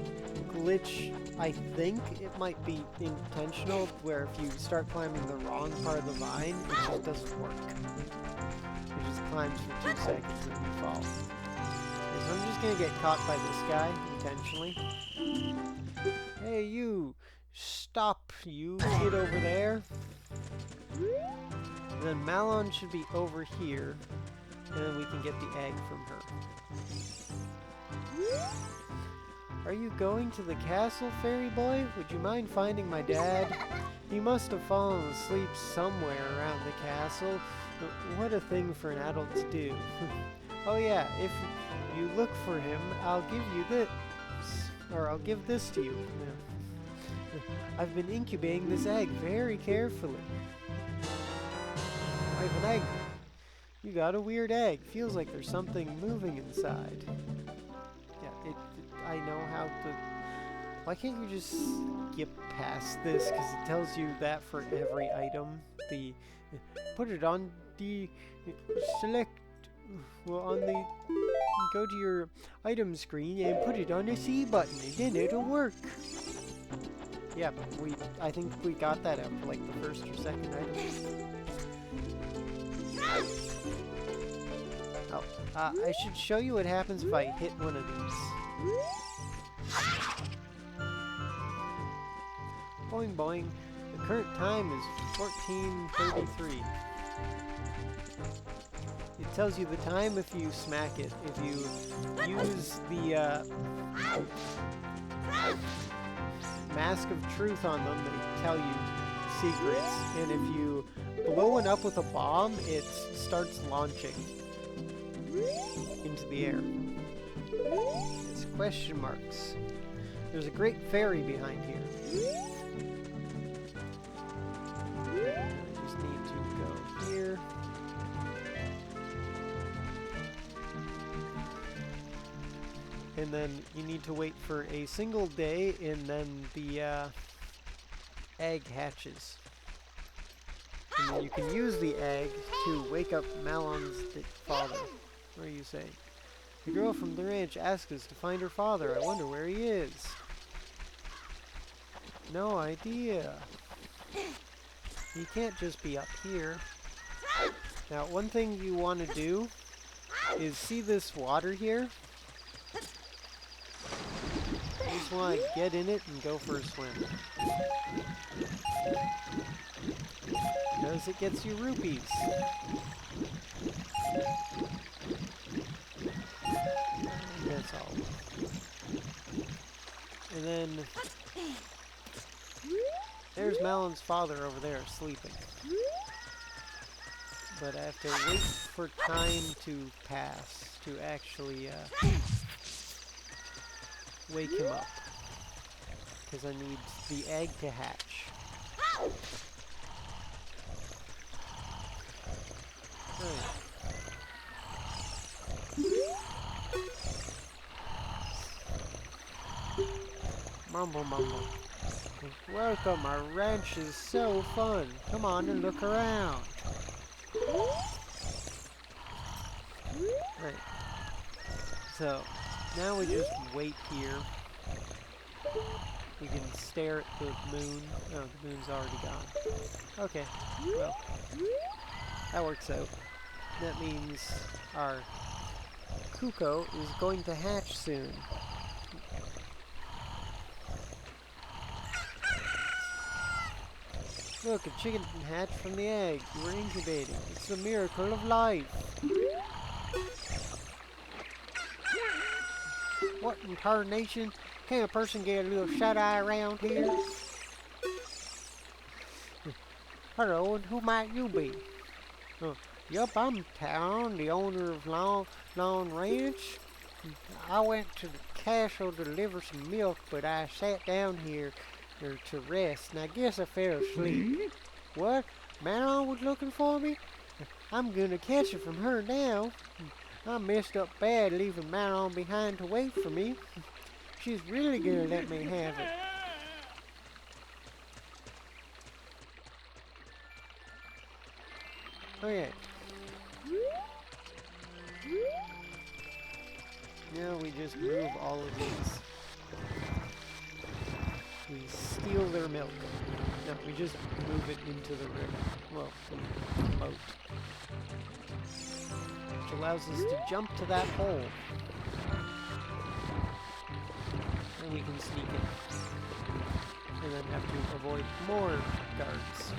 glitch. I think it might be intentional, where if you start climbing the wrong part of the vine, it just doesn't work. It just climbs for 2 seconds and you fall. Okay, so I'm just gonna get caught by this guy, intentionally. Hey, you! Stop, you! Get over there! And then Malon should be over here, and then we can get the egg from her. Are you going to the castle, fairy boy? Would you mind finding my dad? He must have fallen asleep somewhere around the castle. What a thing for an adult to do. Oh yeah, if you look for him, I'll give you this. Or I'll give this to you. I've been incubating this egg very carefully. I have an egg. You got a weird egg. Feels like there's something moving inside. Yeah, I know how to... Why can't you just skip past this? Because it tells you that for every item. Put it on the... Select... Well, on the... Go to your item screen and put it on the C button, and then it'll work. Yeah, I think we got that out for like the first or second item. Oh, I should show you what happens if I hit one of these. Boing boing. The current time is 14:33. It tells you the time if you smack it. If you use the Mask of Truth on them, they tell you secrets. And if you blow one up with a bomb, it starts launching into the air. It's question marks. There's a great fairy behind here. I just need to go here. And then you need to wait for a single day, and then the egg hatches. And then you can use the egg to wake up Malon's father. What are you saying? The girl from the ranch asked us to find her father. I wonder where he is. No idea. He can't just be up here. Now, one thing you want to do is see this water here? You just want to get in it and go for a swim. Because it gets you rupees. That's all. And then there's Malon's father over there sleeping. But I have to wait for time to pass to actually wake him up. Because I need the egg to hatch. Mumble mumble. Welcome, our ranch is so fun. Come on and look around. Right. So, now we just wait here. We can stare at the moon. Oh, the moon's already gone. Okay, well, that works out. That means our Kuko is going to hatch soon. Look, a chicken hatched from the egg. You were incubating. It's a miracle of life. What in tarnation? Can a person get a little shut-eye around here? Hello, and who might you be? Yup, I'm Town, the owner of Lawn Ranch. I went to the castle to deliver some milk, but I sat down here to rest, and I guess I fell asleep. What? Marilyn was looking for me? I'm gonna catch her from her now. I messed up bad leaving Marilyn behind to wait for me. She's really gonna let me have it. Okay. Now we just move all of these. We steal their milk. No, we just move it into the river. Well, the moat. Which allows us to jump to that hole. And we can sneak in. And then have to avoid more guards.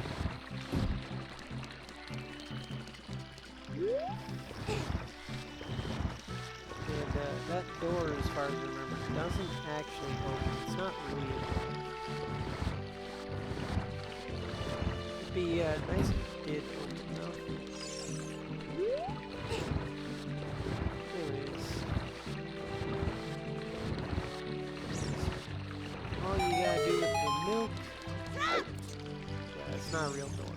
And that door, as far as I remember, doesn't actually open. It's not really a door. It'd be nice if it did open, though. Anyways. All you gotta do with the milk... Yeah, it's not a real door.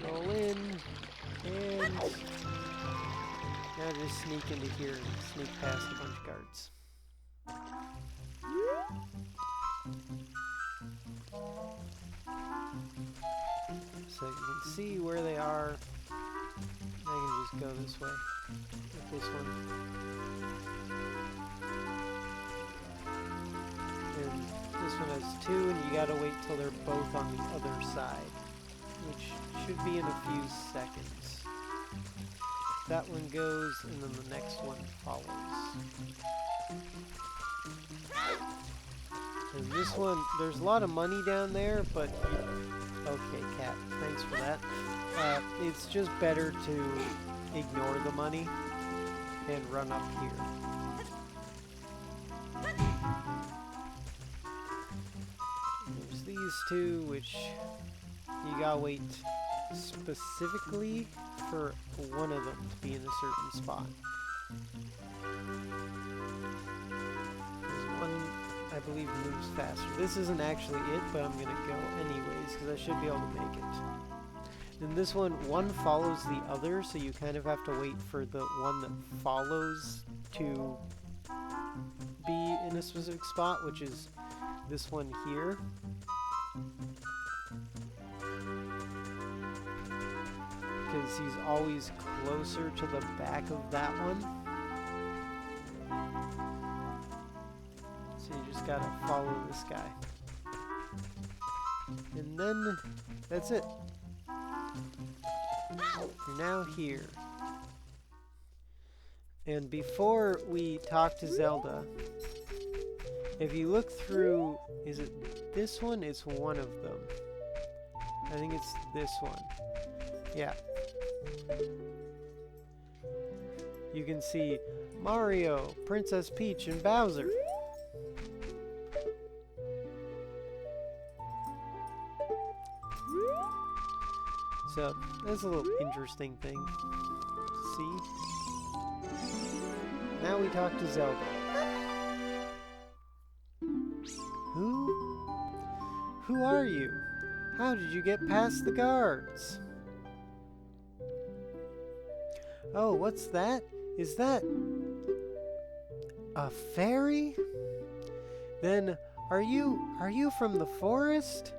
Go in, and now just sneak into here and sneak past a bunch of guards. So you can see where they are. I can just go this way with this one. And this one has two, and you gotta wait till they're both on the other side, which should be in a few seconds. That one goes, and then the next one follows. And this one, there's a lot of money down there, but okay, cat, thanks for that. It's just better to ignore the money and run up here. There's these two, which you gotta wait specifically for one of them to be in a certain spot. There's one, I believe, moves faster. This isn't actually it, but I'm gonna go anyways, because I should be able to make it. And this one follows the other, so you kind of have to wait for the one that follows to be in a specific spot, which is this one here. Because he's always closer to the back of that one. So you just gotta follow this guy. And then, that's it. You're now here. And before we talk to Zelda, if you look through, is it this one? It's one of them. I think it's this one. Yeah. You can see Mario, Princess Peach, and Bowser. So, that's a little interesting thing to see. Now we talk to Zelda. Who? Who are you? How did you get past the guards? Oh, what's that? Is that a fairy? Then are you from the forest?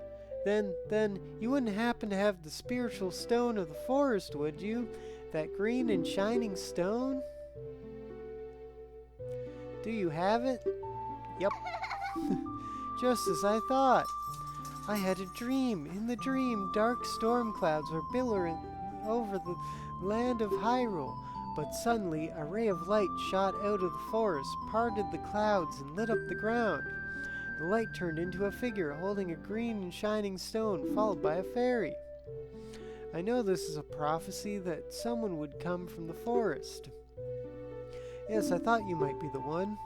Then you wouldn't happen to have the spiritual stone of the forest, would you? That green and shining stone? Do you have it? Yep. Just as I thought. I had a dream. In the dream, dark storm clouds were billowing over the land of Hyrule. But suddenly, a ray of light shot out of the forest, parted the clouds, and lit up the ground. The light turned into a figure holding a green and shining stone, followed by a fairy. I know this is a prophecy that someone would come from the forest. Yes, I thought you might be the one.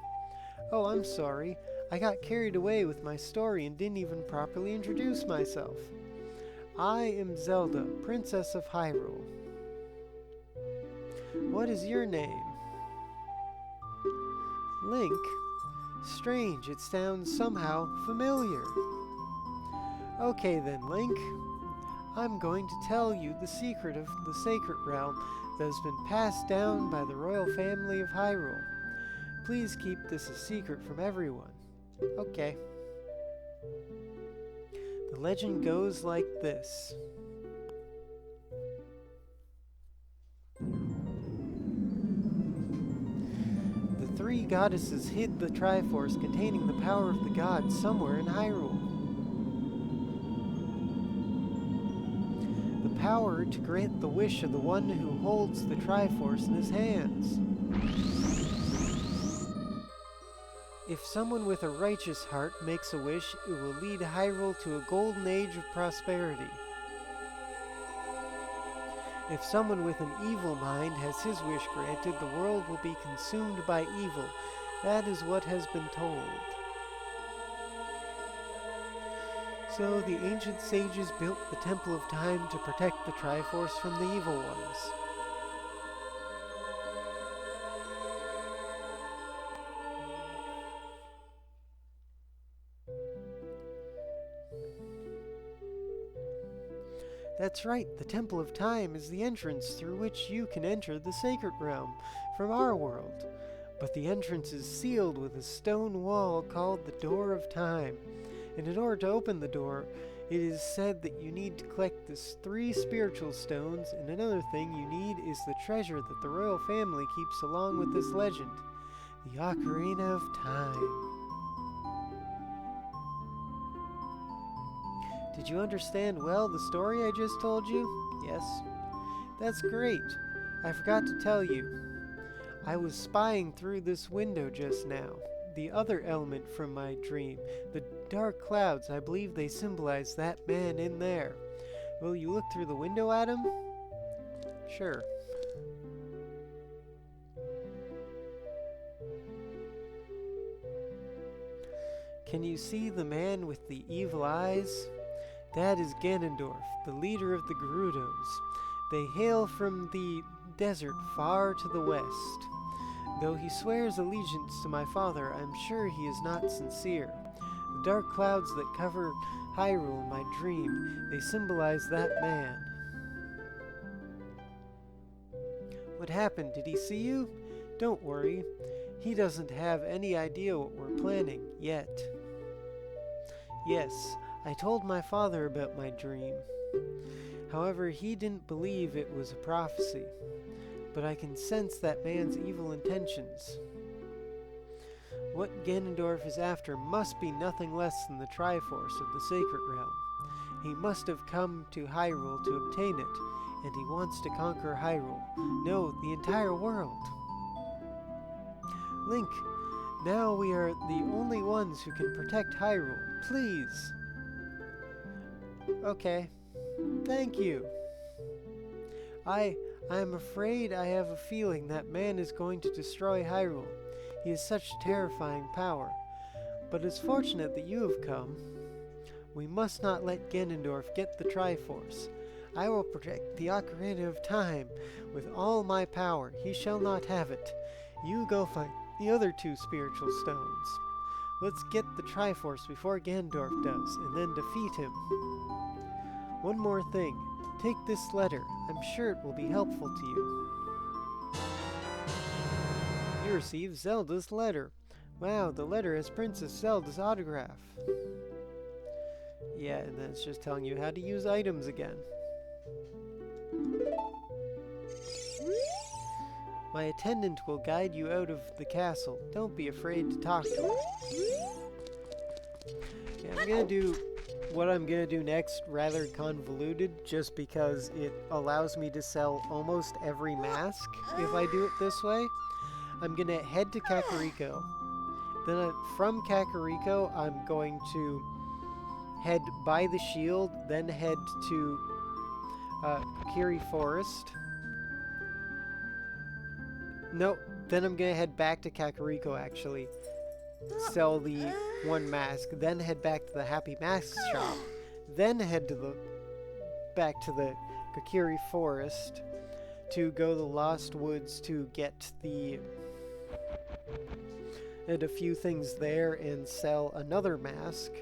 Oh, I'm sorry. I got carried away with my story and didn't even properly introduce myself. I am Zelda, Princess of Hyrule. What is your name? Link? Strange, it sounds somehow familiar. Okay then, Link. I'm going to tell you the secret of the Sacred Realm that has been passed down by the royal family of Hyrule. Please keep this a secret from everyone. Okay. The legend goes like this. The three goddesses hid the Triforce containing the power of the gods somewhere in Hyrule. The power to grant the wish of the one who holds the Triforce in his hands. If someone with a righteous heart makes a wish, it will lead Hyrule to a golden age of prosperity. If someone with an evil mind has his wish granted, the world will be consumed by evil. That is what has been told. So the ancient sages built the Temple of Time to protect the Triforce from the evil ones. That's right, the Temple of Time is the entrance through which you can enter the Sacred Realm from our world. But the entrance is sealed with a stone wall called the Door of Time. And in order to open the door, it is said that you need to collect the 3 spiritual stones, and another thing you need is the treasure that the royal family keeps along with this legend, the Ocarina of Time. Did you understand well the story I just told you? Yes. That's great. I forgot to tell you. I was spying through this window just now. The other element from my dream, the dark clouds, I believe they symbolize that man in there. Will you look through the window at him? Sure. Can you see the man with the evil eyes? That is Ganondorf, the leader of the Gerudos. They hail from the desert far to the west. Though he swears allegiance to my father, I'm sure he is not sincere. The dark clouds that cover Hyrule in my dream, they symbolize that man. What happened? Did he see you? Don't worry. He doesn't have any idea what we're planning, yet. Yes, I told my father about my dream. However, he didn't believe it was a prophecy. But I can sense that man's evil intentions. What Ganondorf is after must be nothing less than the Triforce of the Sacred Realm. He must have come to Hyrule to obtain it, and he wants to conquer Hyrule. No, the entire world. Link, now we are the only ones who can protect Hyrule. Please. Okay. Thank you. I'm afraid I have a feeling that man is going to destroy Hyrule. He has such terrifying power. But it's fortunate that you have come. We must not let Ganondorf get the Triforce. I will protect the Ocarina of Time with all my power. He shall not have it. You go find the other two spiritual stones. Let's get the Triforce before Gandorf does, and then defeat him. One more thing. Take this letter. I'm sure it will be helpful to you. You received Zelda's letter. Wow, the letter has Princess Zelda's autograph. Yeah, and then it's just telling you how to use items again. My attendant will guide you out of the castle. Don't be afraid to talk to her. Yeah, I'm gonna do what I'm gonna do next rather convoluted just because it allows me to sell almost every mask if I do it this way. I'm gonna head to Kakariko. Then from Kakariko, I'm going to head by the shield, then head to Kiri Forest. No, then I'm gonna head back to Kakariko actually. Sell the one mask, then head back to the Happy Mask shop, then head to back to the Kakiri Forest to go to the Lost Woods to get and a few things there and sell another mask,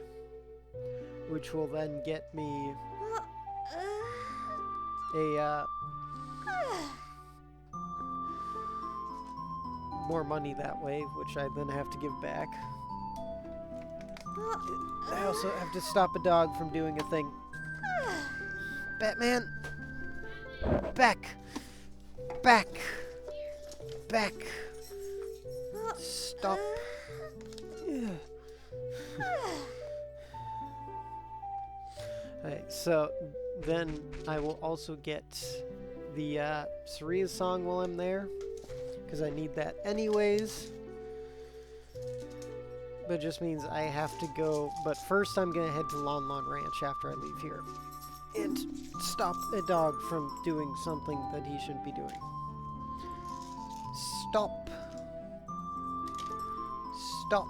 which will then get me a more money that way, which I then have to give back. I also have to stop a dog from doing a thing. Batman! Back! Back! Back! Stop. Alright, so then I will also get the Saria's song while I'm there, because I need that anyways. But it just means I have to go, but first I'm going to head to Lon Lon Ranch after I leave here. And stop a dog from doing something that he shouldn't be doing. Stop. Stop.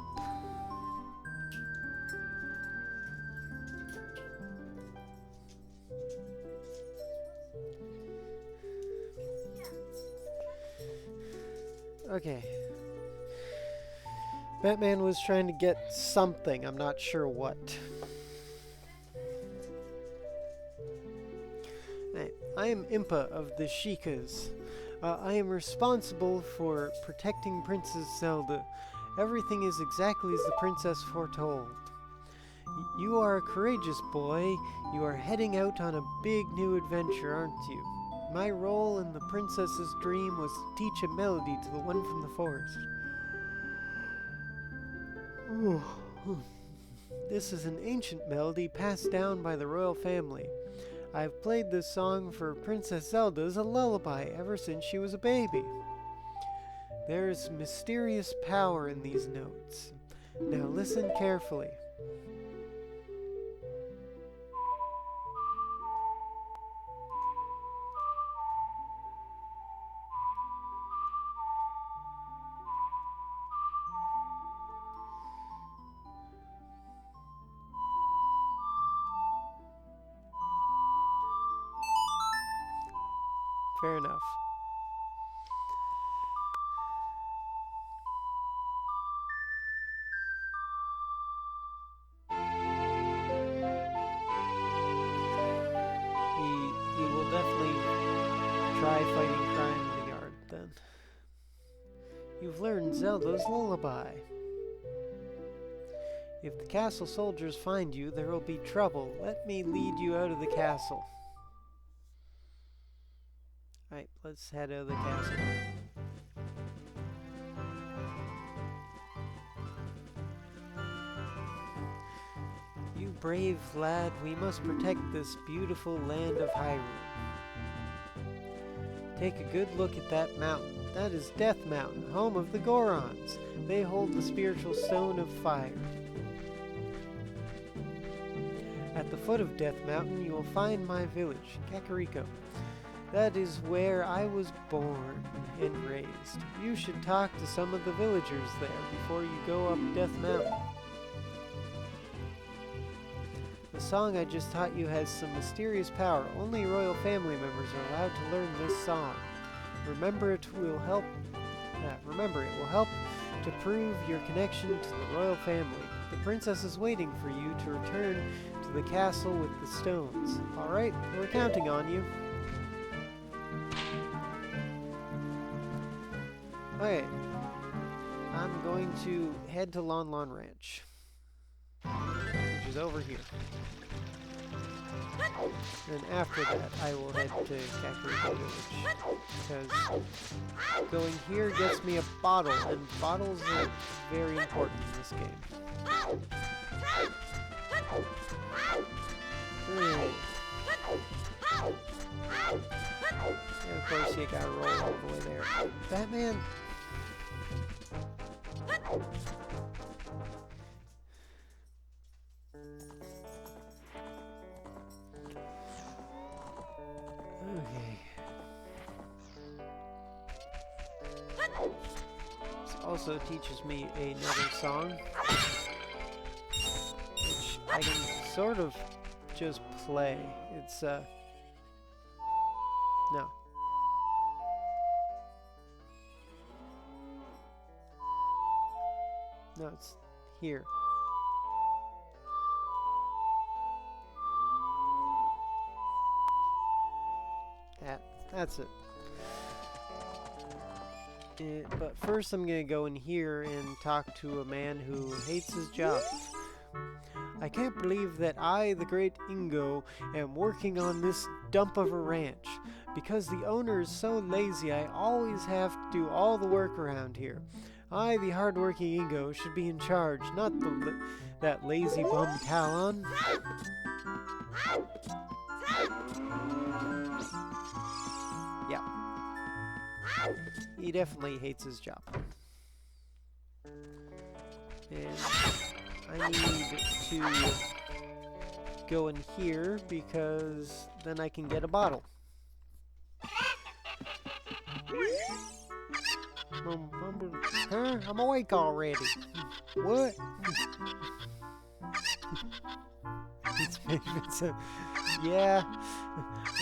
Okay. Batman was trying to get something, I'm not sure what. I am Impa of the Sheikahs. I am responsible for protecting Princess Zelda. Everything is exactly as the princess foretold. You are a courageous boy. You are heading out on a big new adventure, aren't you? My role in the princess's dream was to teach a melody to the one from the forest. This is an ancient melody passed down by the royal family. I've played this song for Princess Zelda as a lullaby ever since she was a baby. There is mysterious power in these notes. Now listen carefully. Fair enough. He will definitely try fighting crime in the yard then. You've learned Zelda's lullaby. If the castle soldiers find you, there will be trouble. Let me lead you out of the castle. Alright, let's head out of the castle. You brave lad, we must protect this beautiful land of Hyrule. Take a good look at that mountain. That is Death Mountain, home of the Gorons. They hold the spiritual stone of fire. At the foot of Death Mountain, you will find my village, Kakariko. That is where I was born and raised. You should talk to some of the villagers there before you go up Death Mountain. The song I just taught you has some mysterious power. Only royal family members are allowed to learn this song. Remember, it will help Remember, it will help to prove your connection to the royal family. The princess is waiting for you to return to the castle with the stones. Alright, we're counting on you. Okay, I'm going to head to Lon Lon Ranch, which is over here. And after that, I will head to Kakariko Village, because going here gets me a bottle, and bottles are very important in this game. Hey. And of course you gotta roll all the way there. Batman! Okay. This also teaches me another song, which I can sort of just play. It's, no. No, it's here. That's it. But first I'm gonna go in here and talk to a man who hates his job. I can't believe that I, the great Ingo, am working on this dump of a ranch. Because the owner is so lazy, I always have to do all the work around here. I, the hard-working Ingo, should be in charge, not that lazy bum Talon. Yeah. He definitely hates his job. And I need to go in here because then I can get a bottle. Huh? I'm awake already. What? Yeah.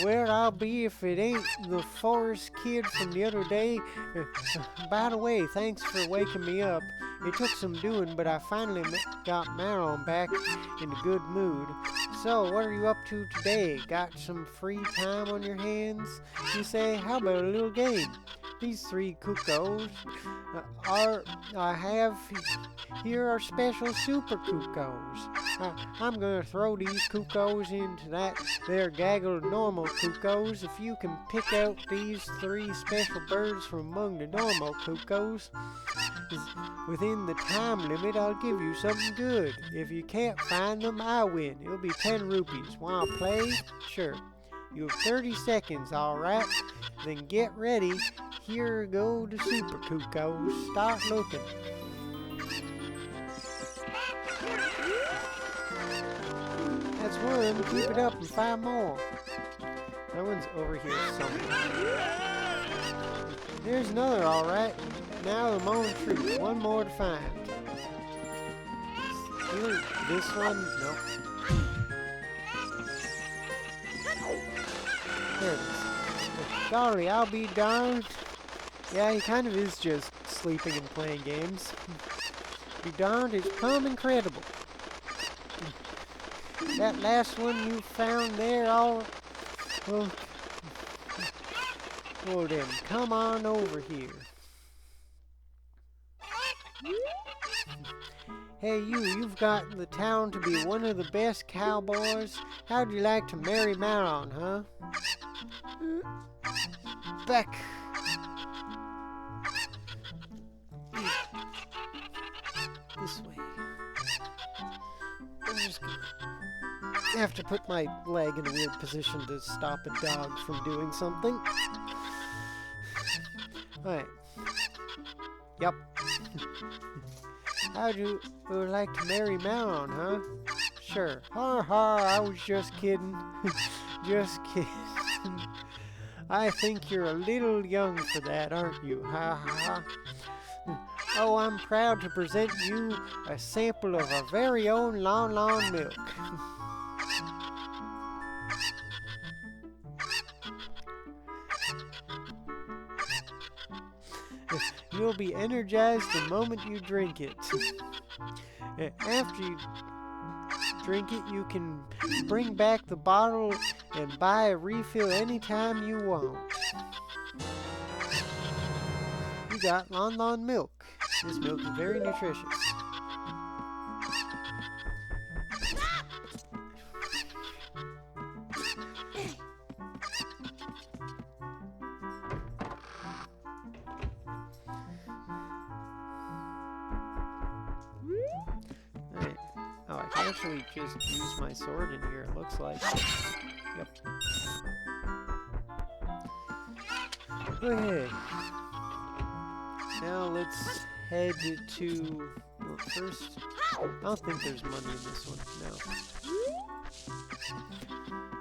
Where I'll be if it ain't the forest kid from the other day. By the way, thanks for waking me up. It took some doing, but I finally got Maron back in a good mood. So, what are you up to today? Got some free time on your hands? You say, how about a little game? These three cuckoos I have here are special super cuckoos. I'm gonna throw these cuckoos into that there gaggle of normal cuckoos. If you can pick out these three special birds from among the normal cuckoos within the time limit, I'll give you something good. If you can't find them, I win. It'll be 10 rupees. Wanna play? Sure. You have 30 seconds, alright? Then get ready. Here go the super cuckoos. Start looking. That's one. Keep it up and 5 more. That one's over here somewhere. There's another, alright. Now the moment of truth. One more to find. Either this one? Nope. There it is. Golly, I'll be darned. Yeah, he kind of is just sleeping and playing games. Be darned, it's plumb incredible. That last one you found there, all... Well, then, come on over here. Hey, you've got the town to be one of the best cowboys. How'd you like to marry Maron, huh? Back. This way. I'm just gonna have to put my leg in a weird position to stop a dog from doing something. Alright. Yep. How'd you like to marry Maron, huh? Sure. Ha ha, I was just kidding. Just kidding. I think you're a little young for that, aren't you? Ha ha. Oh, I'm proud to present you a sample of our very own Lon Lon milk. You'll be energized the moment you drink it. After you drink it, you can bring back the bottle and buy a refill anytime you want. You got Lon Lon milk. This milk is very nutritious. Alright. Oh, I can actually just use my sword in here, it looks like. Yep. Okay. Now let's head to... Well, first, I don't think there's money in this one. No.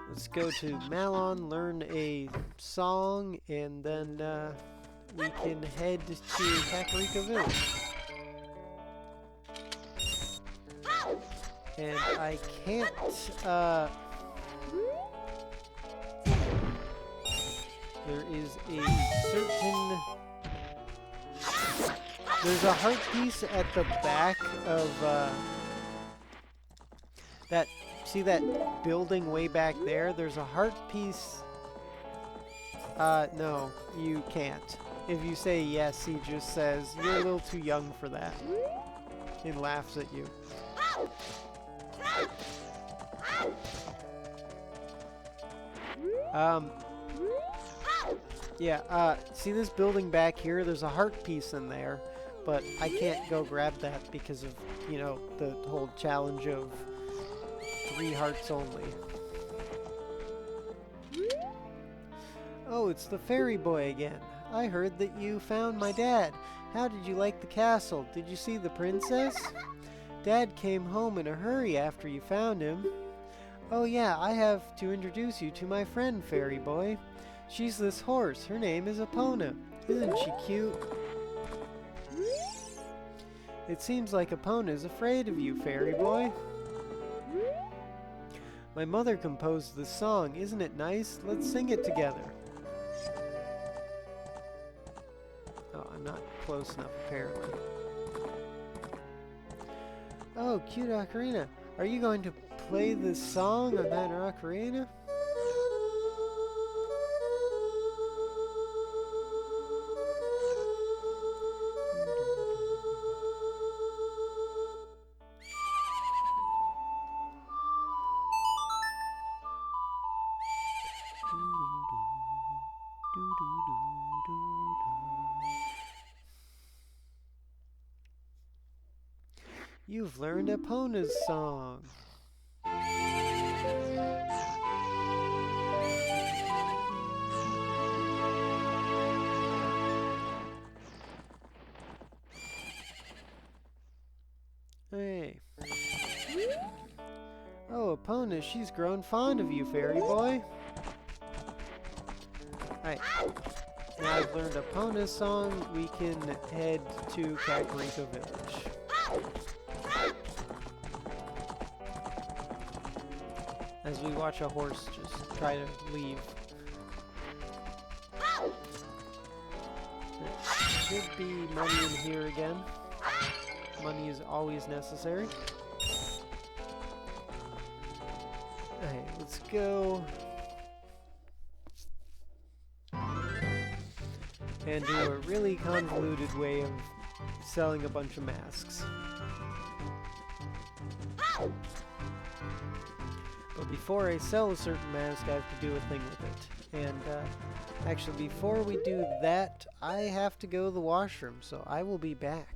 Let's go to Malon, learn a song, and then we can head to Kakariko Village. And I can't, there is a certain... There's a heart piece at the back of, that... See that building way back there? There's a heart piece... no, you can't. If you say yes, he just says, you're a little too young for that. He laughs at you. Yeah, see this building back here? There's a heart piece in there, but I can't go grab that because of, you know, the whole challenge of 3 hearts only. Oh, it's the fairy boy again. I heard that you found my dad. How did you like the castle? Did you see the princess? Dad came home in a hurry after you found him. Oh yeah, I have to introduce you to my friend, fairy boy. She's this horse. Her name is Epona. Isn't she cute? It seems like Epona's afraid of you, fairy boy. My mother composed this song. Isn't it nice? Let's sing it together. Oh, I'm not close enough, apparently. Oh, cute ocarina. Are you going to play this song on that ocarina? You've learned Epona's song. Hey. Oh, Epona, she's grown fond of you, fairy boy. Alright. Now I've learned Epona's song, we can head to Kakariko Village. As we watch a horse just try to leave. There should be money in here again. Money is always necessary. Okay, let's go and do a really convoluted way of selling a bunch of masks. But before I sell a certain mask, I have to do a thing with it. And actually, before we do that, I have to go to the washroom, so I will be back.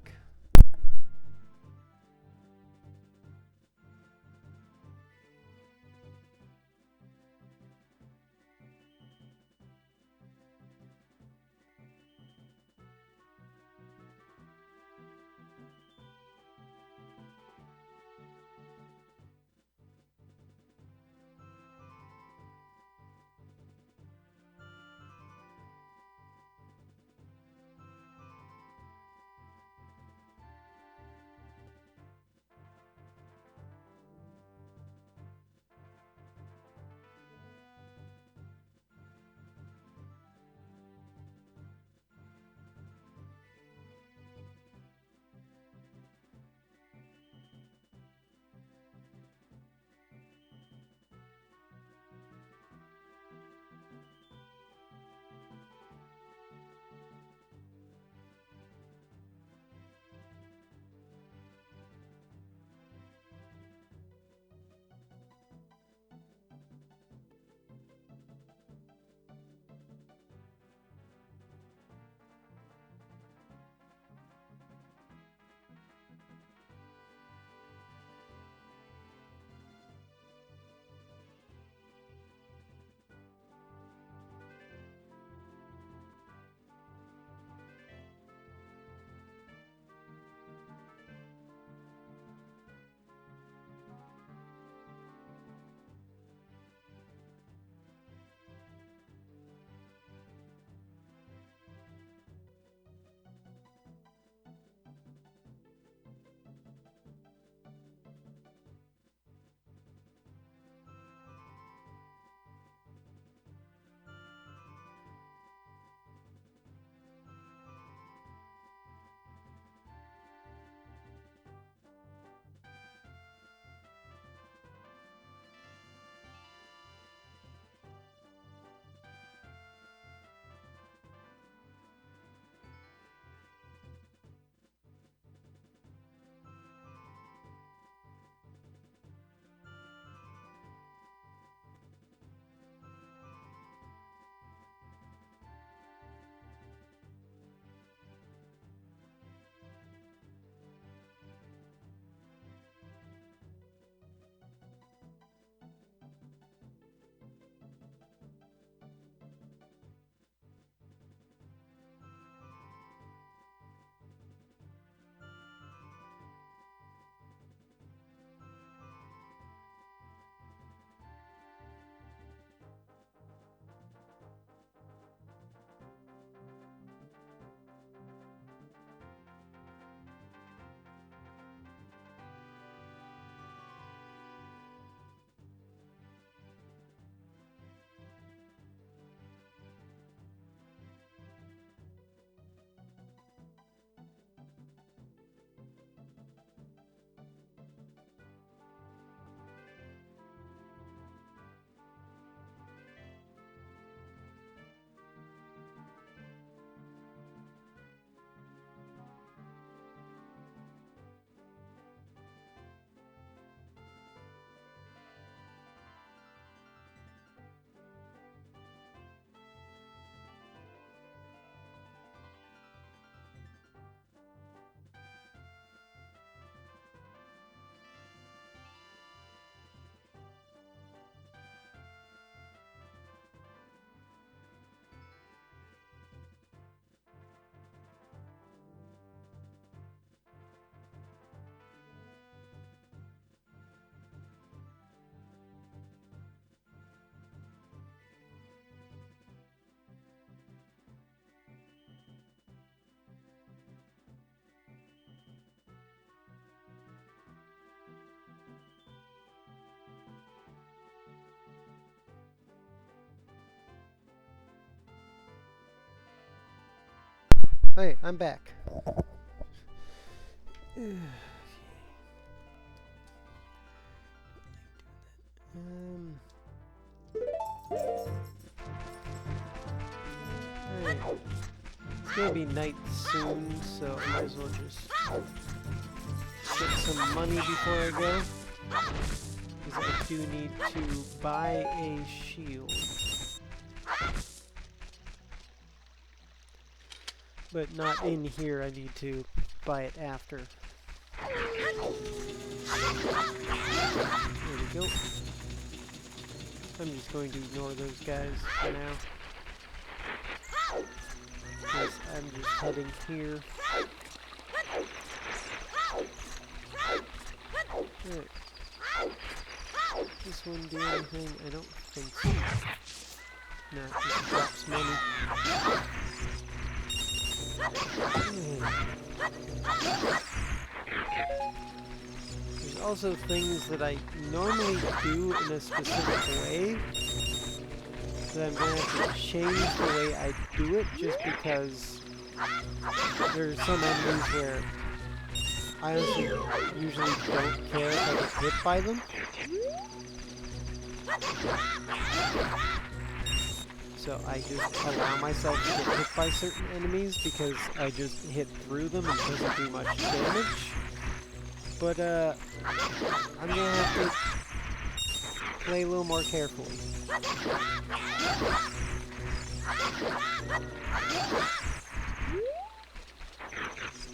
Hey, I'm back. Alright. It's gonna be night soon, so I might as well just get some money before I go. Because I do need to buy a shield. But not in here, I need to buy it after. There we go. I'm just going to ignore those guys for now. Because I'm just heading here. Alright. This one do anything? I don't think so. No, it just drops money. There's also things that I normally do in a specific way that I'm going to have to change the way I do it just because there's some enemies where I honestly usually don't care if I get hit by them. So I just allow myself to get hit by certain enemies because I just hit through them and it doesn't do much damage. But I'm gonna have to play a little more carefully.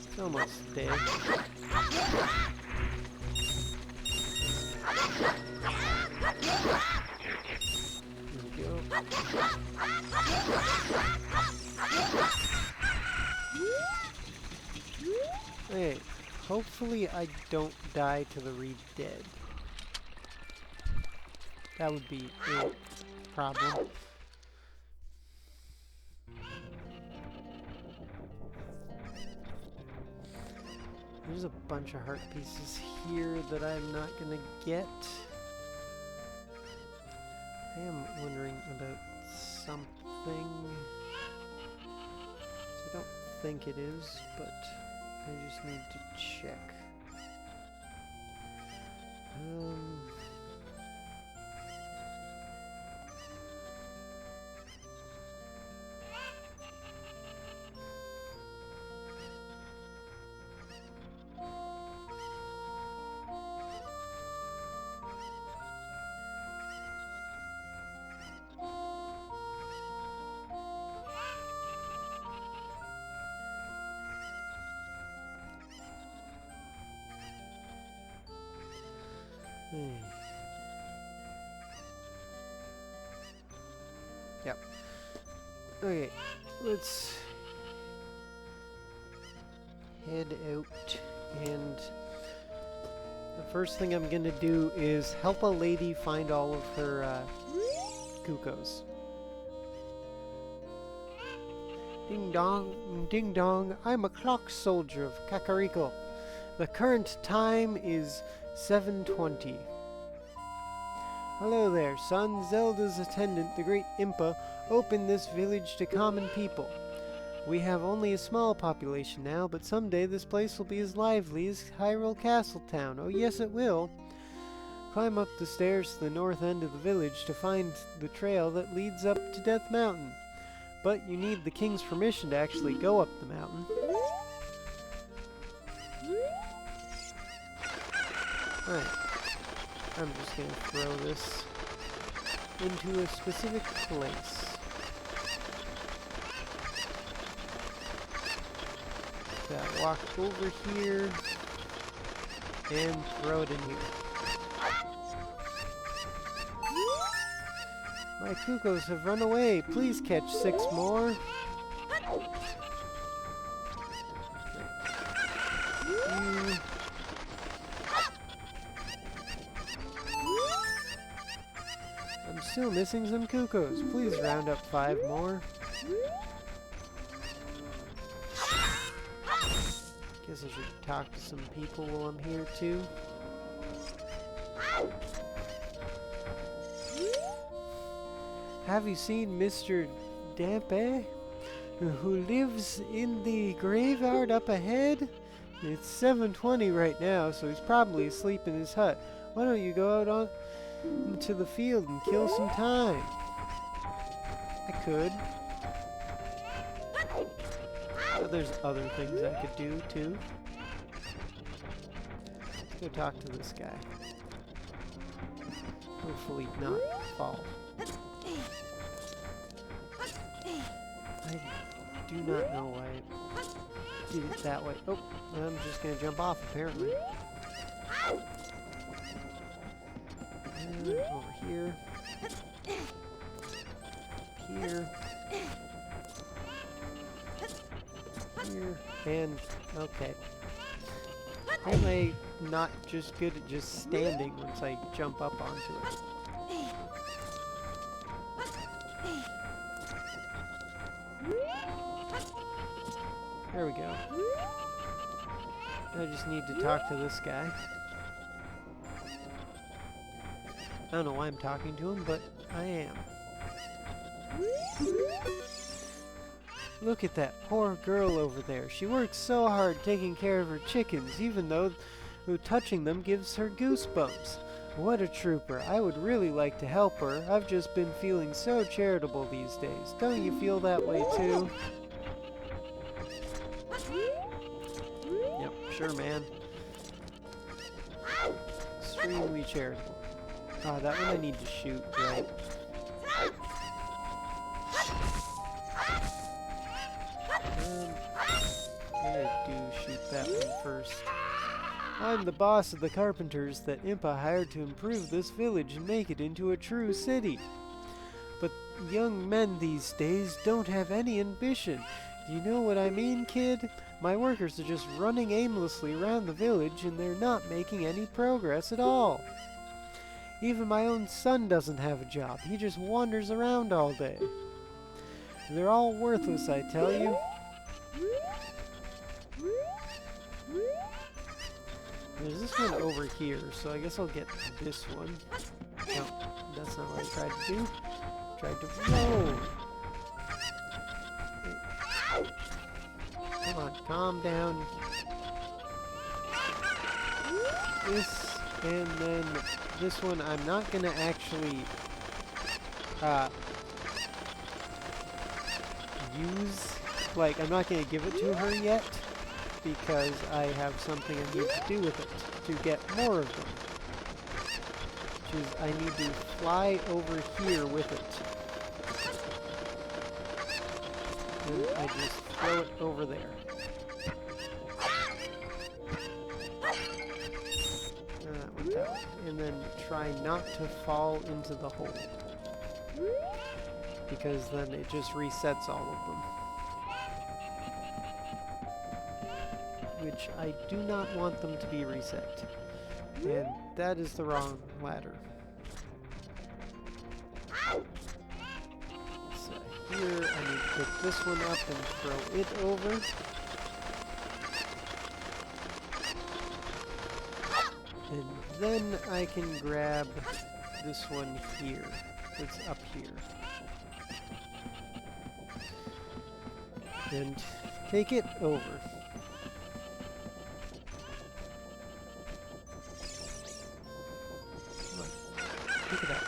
It's almost dead. Hey, hopefully I don't die to the Reed dead. That would be a problem. There's a bunch of heart pieces here that I'm not gonna get. I am wondering about something. I don't think it is, but I just need to check. Yep. Okay, let's head out, and the first thing I'm gonna do is help a lady find all of her cuckoos. Ding dong, I'm a clock soldier of Kakariko. The current time is 7:20. Hello there, son. Zelda's attendant, the great Impa, opened this village to common people. We have only a small population now, but someday this place will be as lively as Hyrule Castle Town. Oh yes, it will. Climb up the stairs to the north end of the village to find the trail that leads up to Death Mountain. But you need the king's permission to actually go up the mountain. Alright. I'm just going to throw this into a specific place. Walk over here and throw it in here. My cuckoos have run away. Please catch 6 more. I'm still missing some cuckoos. Please round up 5 more. Guess I should talk to some people while I'm here too. Have you seen Mr. Dampe? who lives in the graveyard up ahead. It's 7:20 right now, so he's probably asleep in his hut. Why don't you go out on into the field and kill some time? I could. But there's other things I could do too. Let's go talk to this guy. Hopefully not fall. I do not know why I did it that way. Oh, I'm just gonna jump off apparently. And over here. Here. Here. And okay. Am I not just good at just standing once I jump up onto it? There we go. I just need to talk to this guy. I don't know why I'm talking to him, but I am. Look at that poor girl over there. She works so hard taking care of her chickens, even though touching them gives her goosebumps. What a trooper. I would really like to help her. I've just been feeling so charitable these days. Don't you feel that way too? Yep, sure, man. Extremely charitable. Ah, that one I need to shoot, right? I do shoot that one first. I'm the boss of the carpenters that Impa hired to improve this village and make it into a true city. But young men these days don't have any ambition. Do you know what I mean, kid? My workers are just running aimlessly around the village and they're not making any progress at all. Even my own son doesn't have a job. He just wanders around all day. They're all worthless, I tell you. There's this one over here, so I guess I'll get this one. No, that's not what I tried to do. Tried to... Whoa! Come on, calm down. This, and then this one I'm not gonna actually use. Like, I'm not gonna give it to her yet, because I have something I need to do with it to get more of them. Which is, I need to fly over here with it. And I just throw it over there. That went that way. And then try not to fall into the hole. Because then it just resets all of them. Which I do not want them to be reset. And that is the wrong ladder. So here I need to pick this one up and throw it over. And then I can grab this one here. It's up here. And take it over. Look at that.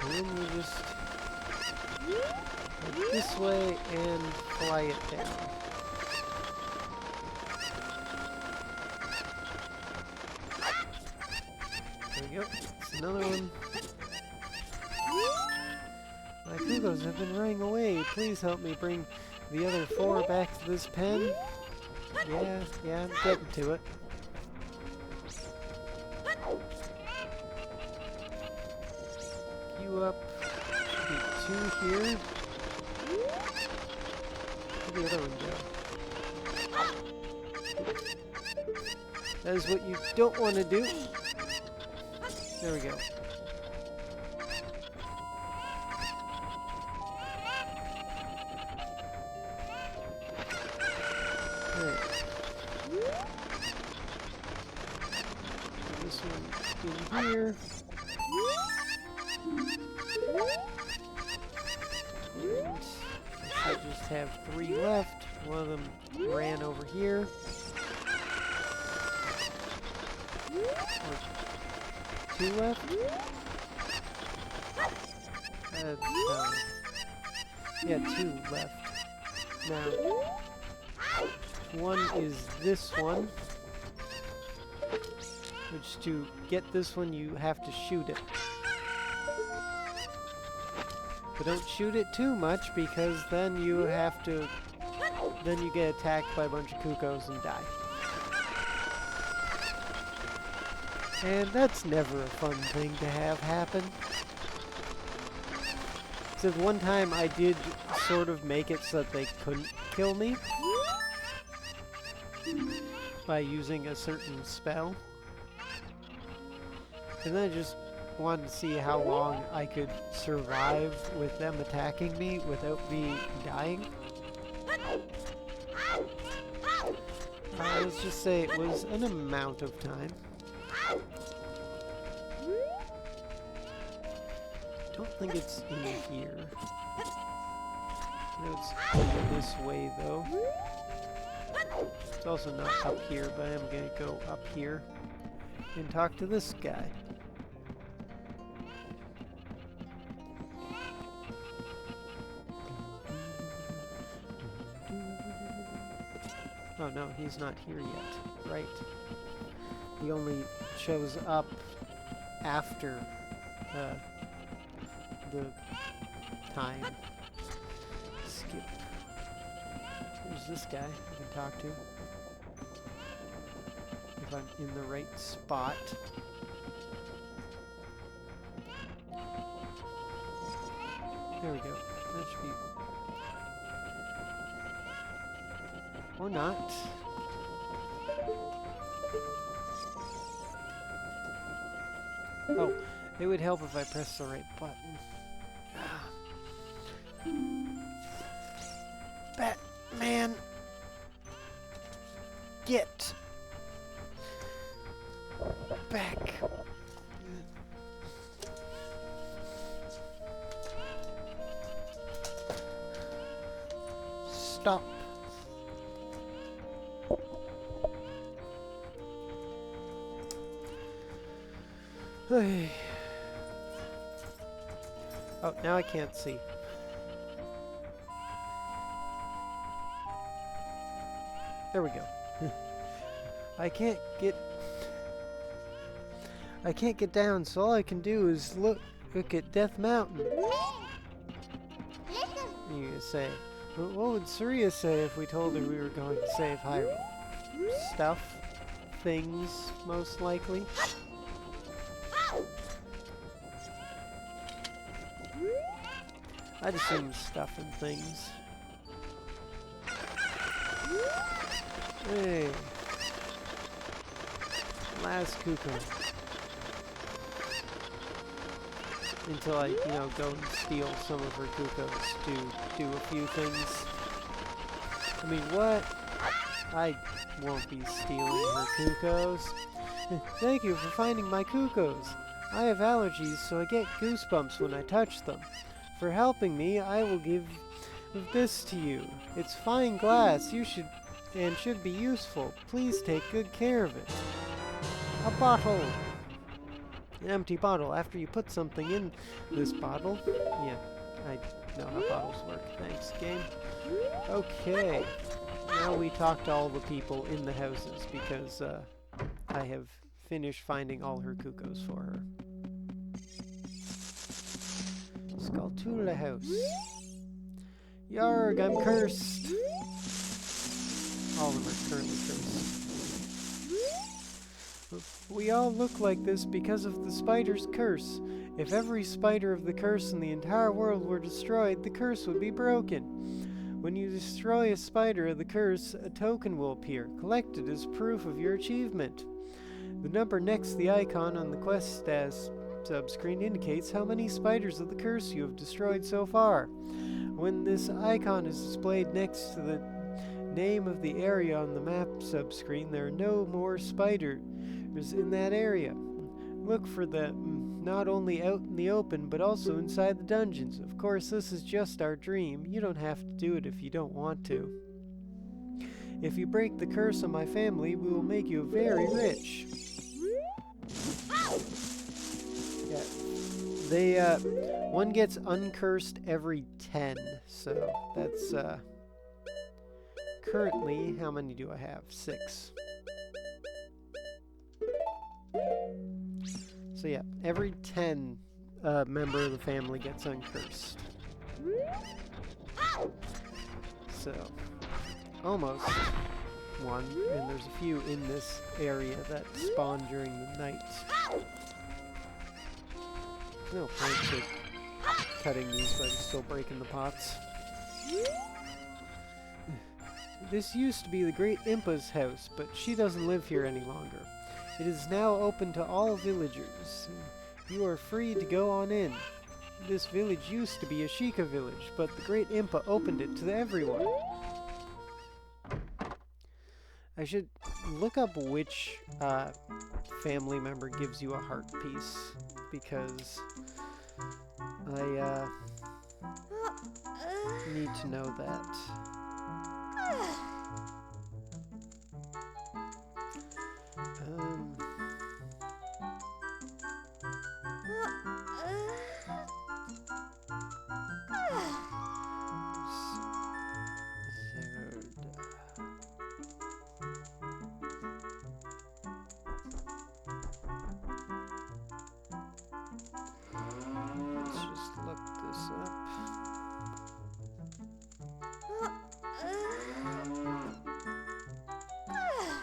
And then you just go this way and fly it down. There we go. It's another one. My kugos have been running away. Please help me bring the other 4 back to this pen. Yeah, I'm getting to it. You up. Should be 2 here. Where'd the other one go? That is what you don't want to do. There we go. This one in here. just have 3 left. One of them ran over here. Or 2 left? No. Yeah, 2 left. Now, one is this one. Which to get this one, you have to shoot it. But don't shoot it too much, because then you have to... Then you get attacked by a bunch of cuckoos and die. And that's never a fun thing to have happen. Except one time I did sort of make it so that they couldn't kill me. By using a certain spell. And then I just wanted to see how long I could survive with them attacking me without me dying. Let's just say it was an amount of time. Don't think it's in here. No, it's over this way though. It's also not up here, but I'm gonna go up here and talk to this guy. Oh no, he's not here yet. Right. He only shows up after the time. Skip. There's this guy I can talk to. If I'm in the right spot. There we go. That should be... Or not. Oh, it would help if I press the right button. Batman! Get back! Stop! Oh, now I can't see. There we go. I can't get down, so all I can do is look at Death Mountain. You say, what would Surya say if we told her we were going to save Hyrule? Stuff, things, most likely. I'd assume stuff and things. Hey. Last cuckoo. Until I, go and steal some of her cuckoos to do a few things. I mean, what? I won't be stealing her cuckoos. Thank you for finding my cuckoos. I have allergies, so I get goosebumps when I touch them. For helping me, I will give this to you. It's fine glass. You should be useful. Please take good care of it. A bottle. An empty bottle. After you put something in this bottle. Yeah, I know how bottles work. Thanks, game. Okay. Now we talk to all the people in the houses because I have finished finding all her cuckoos for her. Skulltula house. Yarg, I'm cursed. All of them are currently cursed. We all look like this because of the spider's curse. If every spider of the curse in the entire world were destroyed, the curse would be broken. When you destroy a spider of the curse, a token will appear, collected as proof of your achievement. The number next to the icon on the quest status subscreen indicates how many spiders of the curse you have destroyed so far. When this icon is displayed next to the name of the area on the map subscreen, there are no more spiders in that area. Look for the not only out in the open, but also inside the dungeons. Of course, this is just our dream. You don't have to do it if you don't want to. If you break the curse on my family, we will make you very rich. Yeah. They, one gets uncursed every 10, so that's, currently, how many do I have? 6. So yeah, every 10 member of the family gets uncursed. So, almost 1, and there's a few in this area that spawn during the night. No point to cutting these, but I'm still breaking the pots. This used to be the Great Impa's house, but she doesn't live here any longer. It is now open to all villagers. You are free to go on in. This village used to be a Sheikah village, but the Great Impa opened it to everyone. I should look up which family member gives you a heart piece, because I need to know that. Let's just look this up.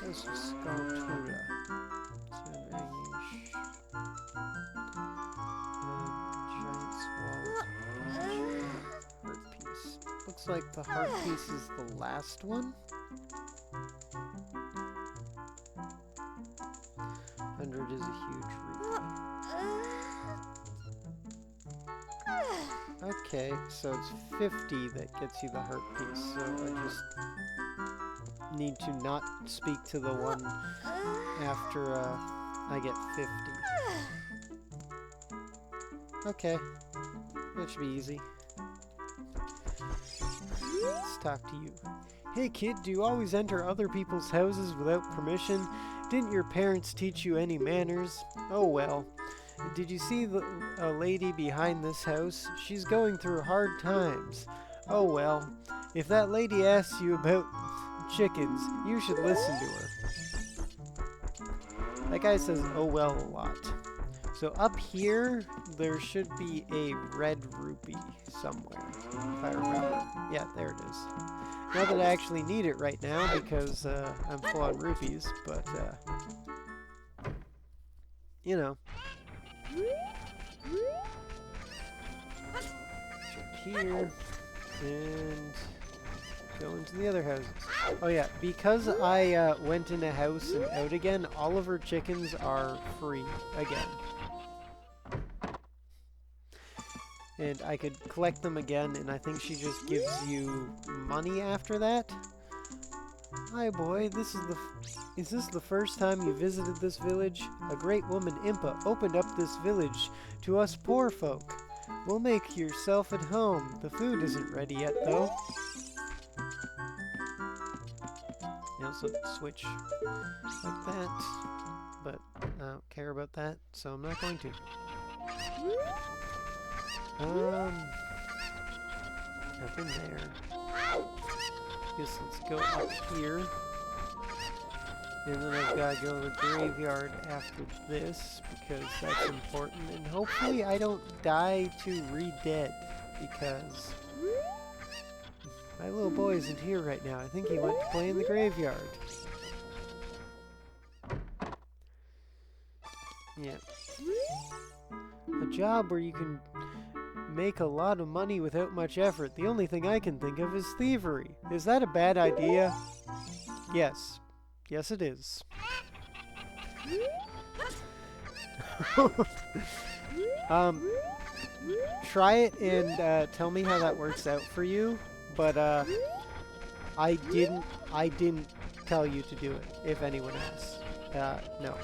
This is Sculptura. Giant swallow's heart piece. Looks like the heart piece is the last one. 100 is a huge rupee. Okay, so it's 50 that gets you the heart piece, so I just need to not speak to the one after I get 50. Okay, that should be easy. Let's talk to you. Hey kid, do you always enter other people's houses without permission? Didn't your parents teach you any manners? Oh well. Did you see a lady behind this house? She's going through hard times. Oh well. If that lady asks you about chickens, you should listen to her. That guy says oh well a lot. So up here, there should be a red rupee somewhere, if I remember. Yeah, there it is. Not that I actually need it right now because I'm full on rupees, but you know. Check here and go into the other houses. Oh yeah, because I went in a house and out again, all of her chickens are free again. And I could collect them again, and I think she just gives you money after that. Hi boy, is this the first time you visited this village? A great woman, Impa, opened up this village to us poor folk. We'll make yourself at home. The food isn't ready yet, though. You also switch like that, but I don't care about that, so I'm not going to. I've been there. Guess let's go up here. And then I've got to go to the graveyard after this, because that's important. And hopefully I don't die to re-dead, because my little boy isn't here right now. I think he went to play in the graveyard. Yeah. A job where you can make a lot of money without much effort. The only thing I can think of is thievery. Is that a bad idea? Yes. Yes, it is. Try it and tell me how that works out for you. But I didn't tell you to do it. If anyone asks, no.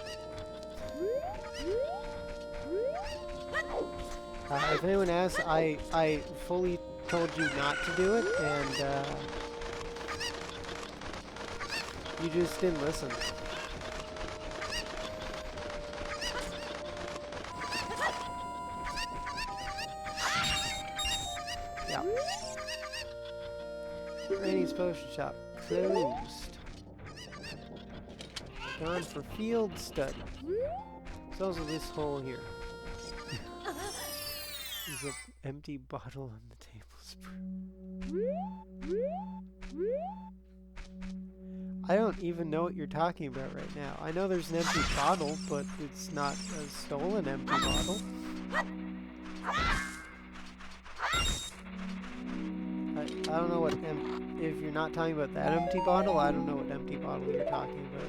If anyone asks, I fully told you not to do it, and you just didn't listen. Yeah. Granny's potion shop closed. Gone for field study. There's also this hole here. There's an empty bottle on the table. I don't even know what you're talking about right now. I know there's an empty bottle, but it's not a stolen empty bottle. I don't know what if you're not talking about that empty bottle, I don't know what empty bottle you're talking about.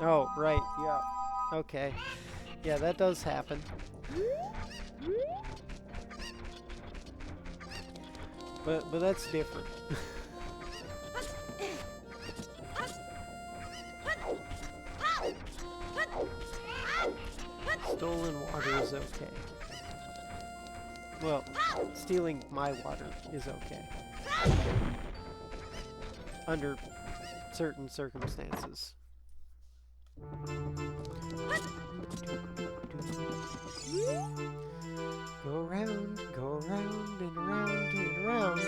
Oh, right, yeah. Okay. Yeah, that does happen. But that's different. Stolen water is okay. Well, stealing my water is okay. Under certain circumstances. Go round and round and round.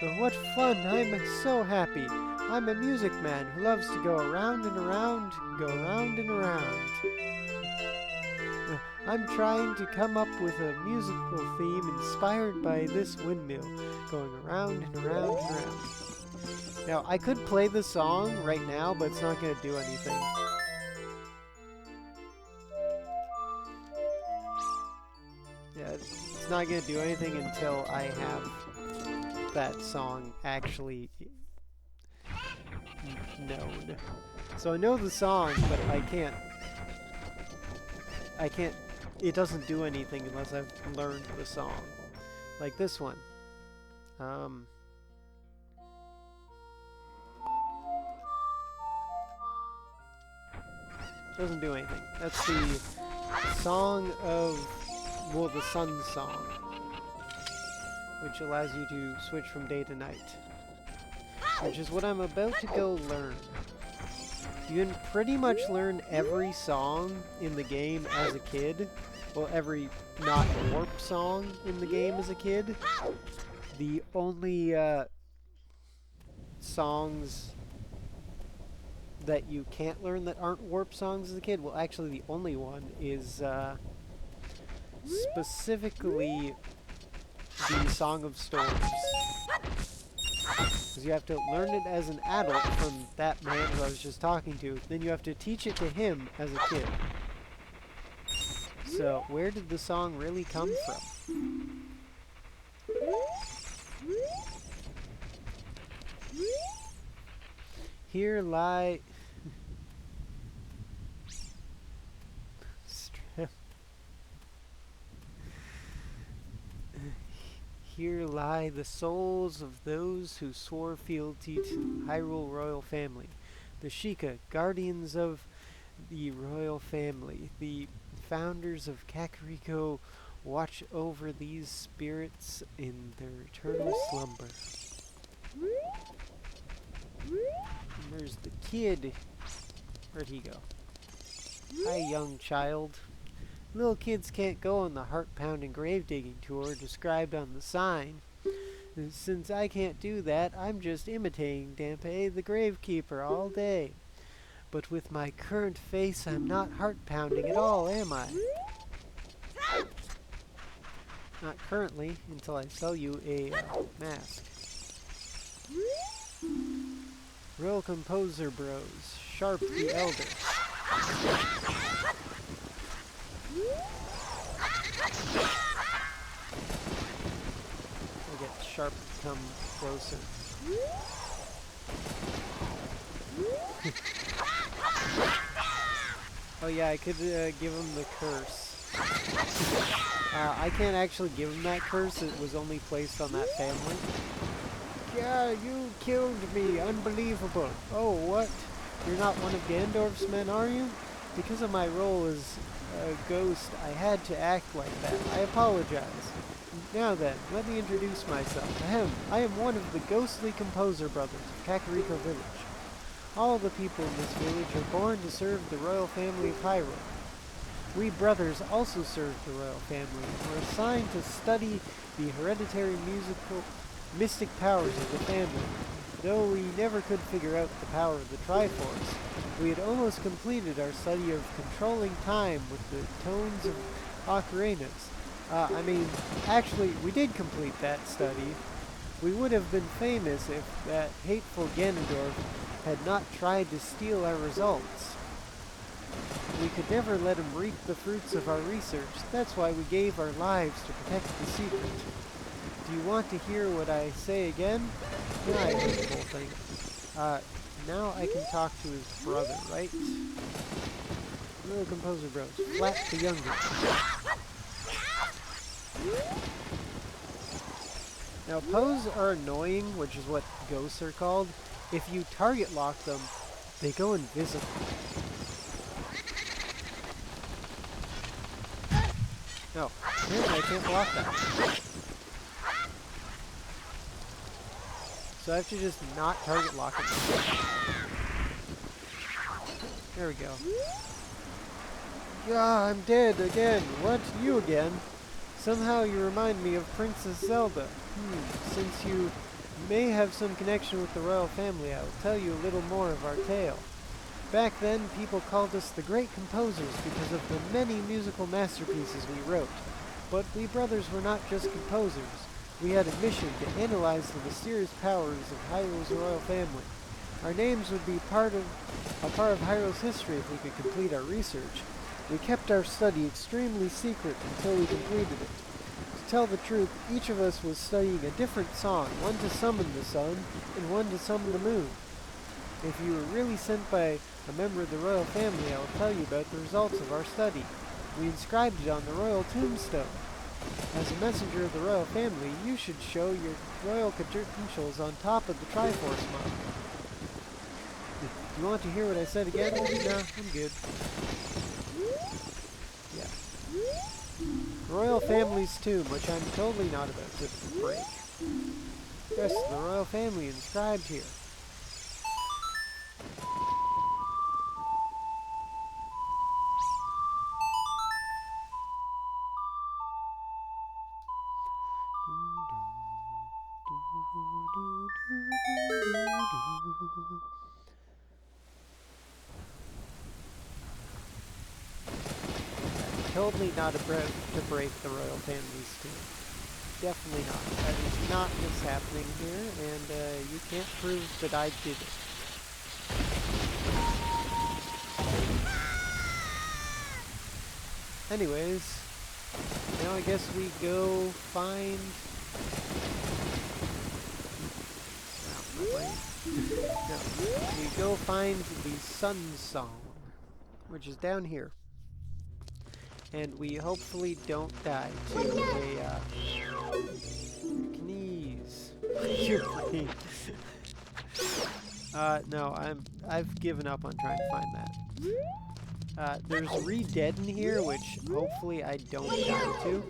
Oh, what fun! I'm so happy. I'm a music man who loves to go around and around, go round and around. I'm trying to come up with a musical theme inspired by this windmill, going around and around and around. Now, I could play the song right now, but it's not going to do anything. Yeah, it's not going to do anything until I have that song actually known. So I know the song, but I can't, it doesn't do anything unless I've learned the song. Like this one. Doesn't do anything. That's the song of, well, the sun song, which allows you to switch from day to night, which is what I'm about to go learn. You can pretty much learn every song in the game as a kid. Well, every not warp song in the game as a kid. The only songs that you can't learn that aren't warp songs as a kid, well, actually the only one is specifically the Song of Storms. Because you have to learn it as an adult from that man who I was just talking to, then you have to teach it to him as a kid. So, where did the song really come from? Here lie... Here lie the souls of those who swore fealty to the Hyrule royal family. The Sheikah, guardians of the royal family. The founders of Kakariko watch over these spirits in their eternal slumber. And there's the kid. Where'd he go? Hi, young child. Little kids can't go on the heart-pounding grave-digging tour described on the sign. And since I can't do that, I'm just imitating Dampé the Gravekeeper all day. But with my current face, I'm not heart-pounding at all, am I? Not currently, until I sell you a mask. Royal Composer Bros. Sharp the Elder. I get Sharp to come closer. Oh yeah, I could give him the curse. I can't actually give him that curse, it was only placed on that family. Yeah, you killed me, unbelievable. Oh, what? You're not one of Gandorf's men, are you? Because of my role as ghost, I had to act like that. I apologize. Now then, let me introduce myself. Ahem, I am one of the ghostly composer brothers of Kakariko Village. All the people in this village are born to serve the royal family of Hyrule. We brothers also serve the royal family and were assigned to study the hereditary mystic powers of the family. Though we never could figure out the power of the Triforce, we had almost completed our study of controlling time with the tones of ocarinas. Actually, we did complete that study. We would have been famous if that hateful Ganondorf had not tried to steal our results. We could never let him reap the fruits of our research. That's why we gave our lives to protect the secret. Do you want to hear what I say again? Yeah, I heard the whole thing. Now I can talk to his brother, right? Little composer bros. Flat the younger. Now, Poes are annoying, which is what ghosts are called. If you target lock them, they go invisible. No, apparently I can't block that. So I have to just not target lock it. There we go. Yeah, I'm dead again. What? You again? Somehow you remind me of Princess Zelda. Since you may have some connection with the royal family, I will tell you a little more of our tale. Back then, people called us the great composers because of the many musical masterpieces we wrote. But we brothers were not just composers. We had a mission to analyze the mysterious powers of Hyrule's royal family. Our names would be a part of Hyrule's history if we could complete our research. We kept our study extremely secret until we completed it. To tell the truth, each of us was studying a different song, one to summon the sun, and one to summon the moon. If you were really sent by a member of the royal family, I will tell you about the results of our study. We inscribed it on the royal tombstone. As a messenger of the royal family, you should show your royal credentials on top of the Triforce mark. Do you want to hear what I said again? No, I'm good. Yeah. Royal family's tomb, which I'm totally not about to break. Yes, the royal family inscribed here. Totally not about to break the royal family's tomb. Definitely not. That is not what's happening here, and you can't prove that I did it. Anyways, now I guess we go find... No, we go find the Sun Song, which is down here. And we hopefully don't die to a, knees. No, I've given up on trying to find that. There's Re-Dead in here, which hopefully I don't die to.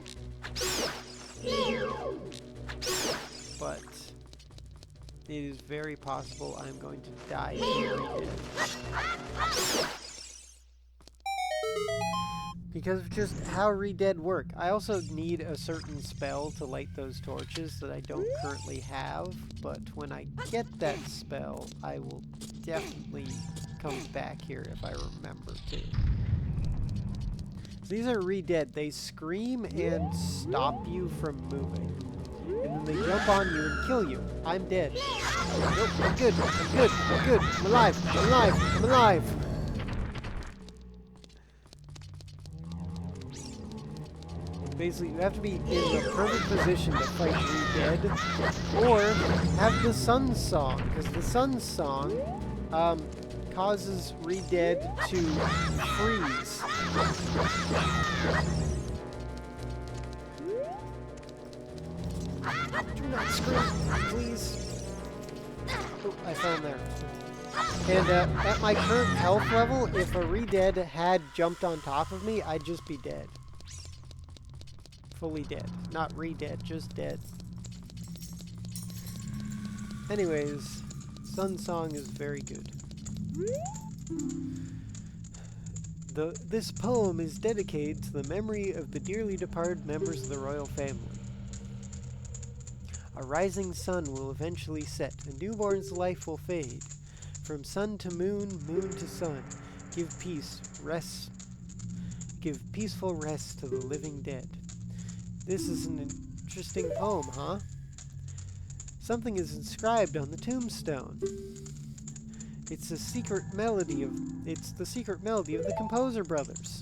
But it is very possible I'm going to die to Re-Dead. Because of just how Re-Dead work. I also need a certain spell to light those torches that I don't currently have, but when I get that spell, I will definitely come back here if I remember to. So these are Re-Dead. They scream and stop you from moving. And then they jump on you and kill you. I'm dead. Nope, I'm good. I'm good. I'm good. I'm alive. I'm alive. I'm alive. Basically, you have to be in the perfect position to fight Re-Dead, or have the Sun Song, because the Sun Song causes Re-Dead to freeze. Do not scream, please. Oh, I fell in there. And at my current health level, if a re-dead had jumped on top of me, I'd just be dead. Fully dead. Not re-dead, just dead. Anyways, Sun Song is very good. This poem is dedicated to the memory of the dearly departed members of the royal family. A rising sun will eventually set, a newborn's life will fade. From sun to moon, moon to sun, give peaceful rest to the living dead. This is an interesting poem, huh? Something is inscribed on the tombstone. It's the secret melody of the Composer Brothers.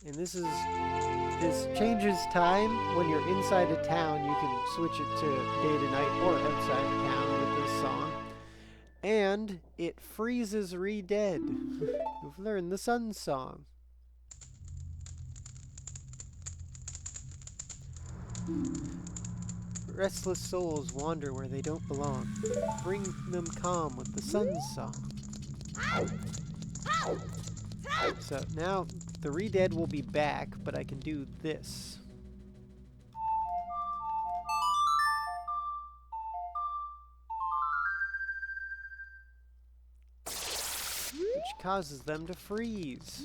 And this changes time. When you're inside a town, you can switch it to day to night or outside of town with this song. And it freezes re-dead. You've learned the Sun Song. Restless souls wander where they don't belong. Bring them calm with the Sun Song. So now the re-dead will be back, but I can do this. Which causes them to freeze.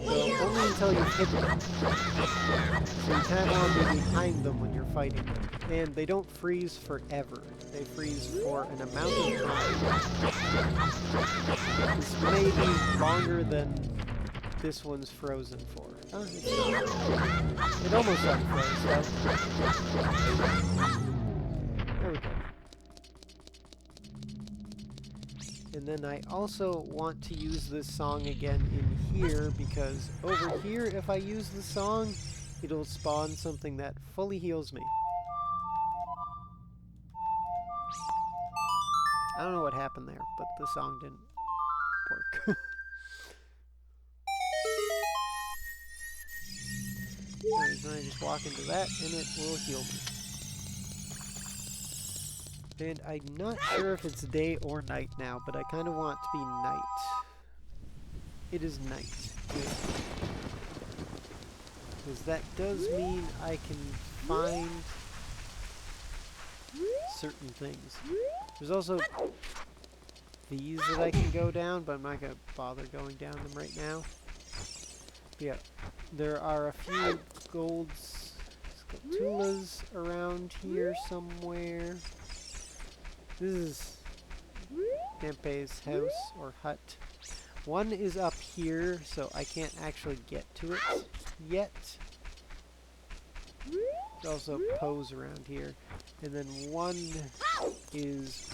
So only until you've hit them. So you can't want to be behind them when you're fighting them. And they don't freeze forever. They freeze for an amount of time. This may be longer than this one's frozen for. Oh, it's not. It almost unfroze though. There we go. And then I also want to use this song again in here, because over here, if I use the song, it'll spawn something that fully heals me. I don't know what happened there, but the song didn't work. Anyways, then I just walk into that, and it will heal me. And I'm not sure if it's day or night now, but I kind of want it to be night. It is night. Because that does mean I can find certain things. There's also these that I can go down, but I'm not going to bother going down them right now. But yeah, there are a few gold scutulas around here somewhere. This is Dempe's house, or hut. One is up here, so I can't actually get to it yet. There's also Poe's around here. And then one is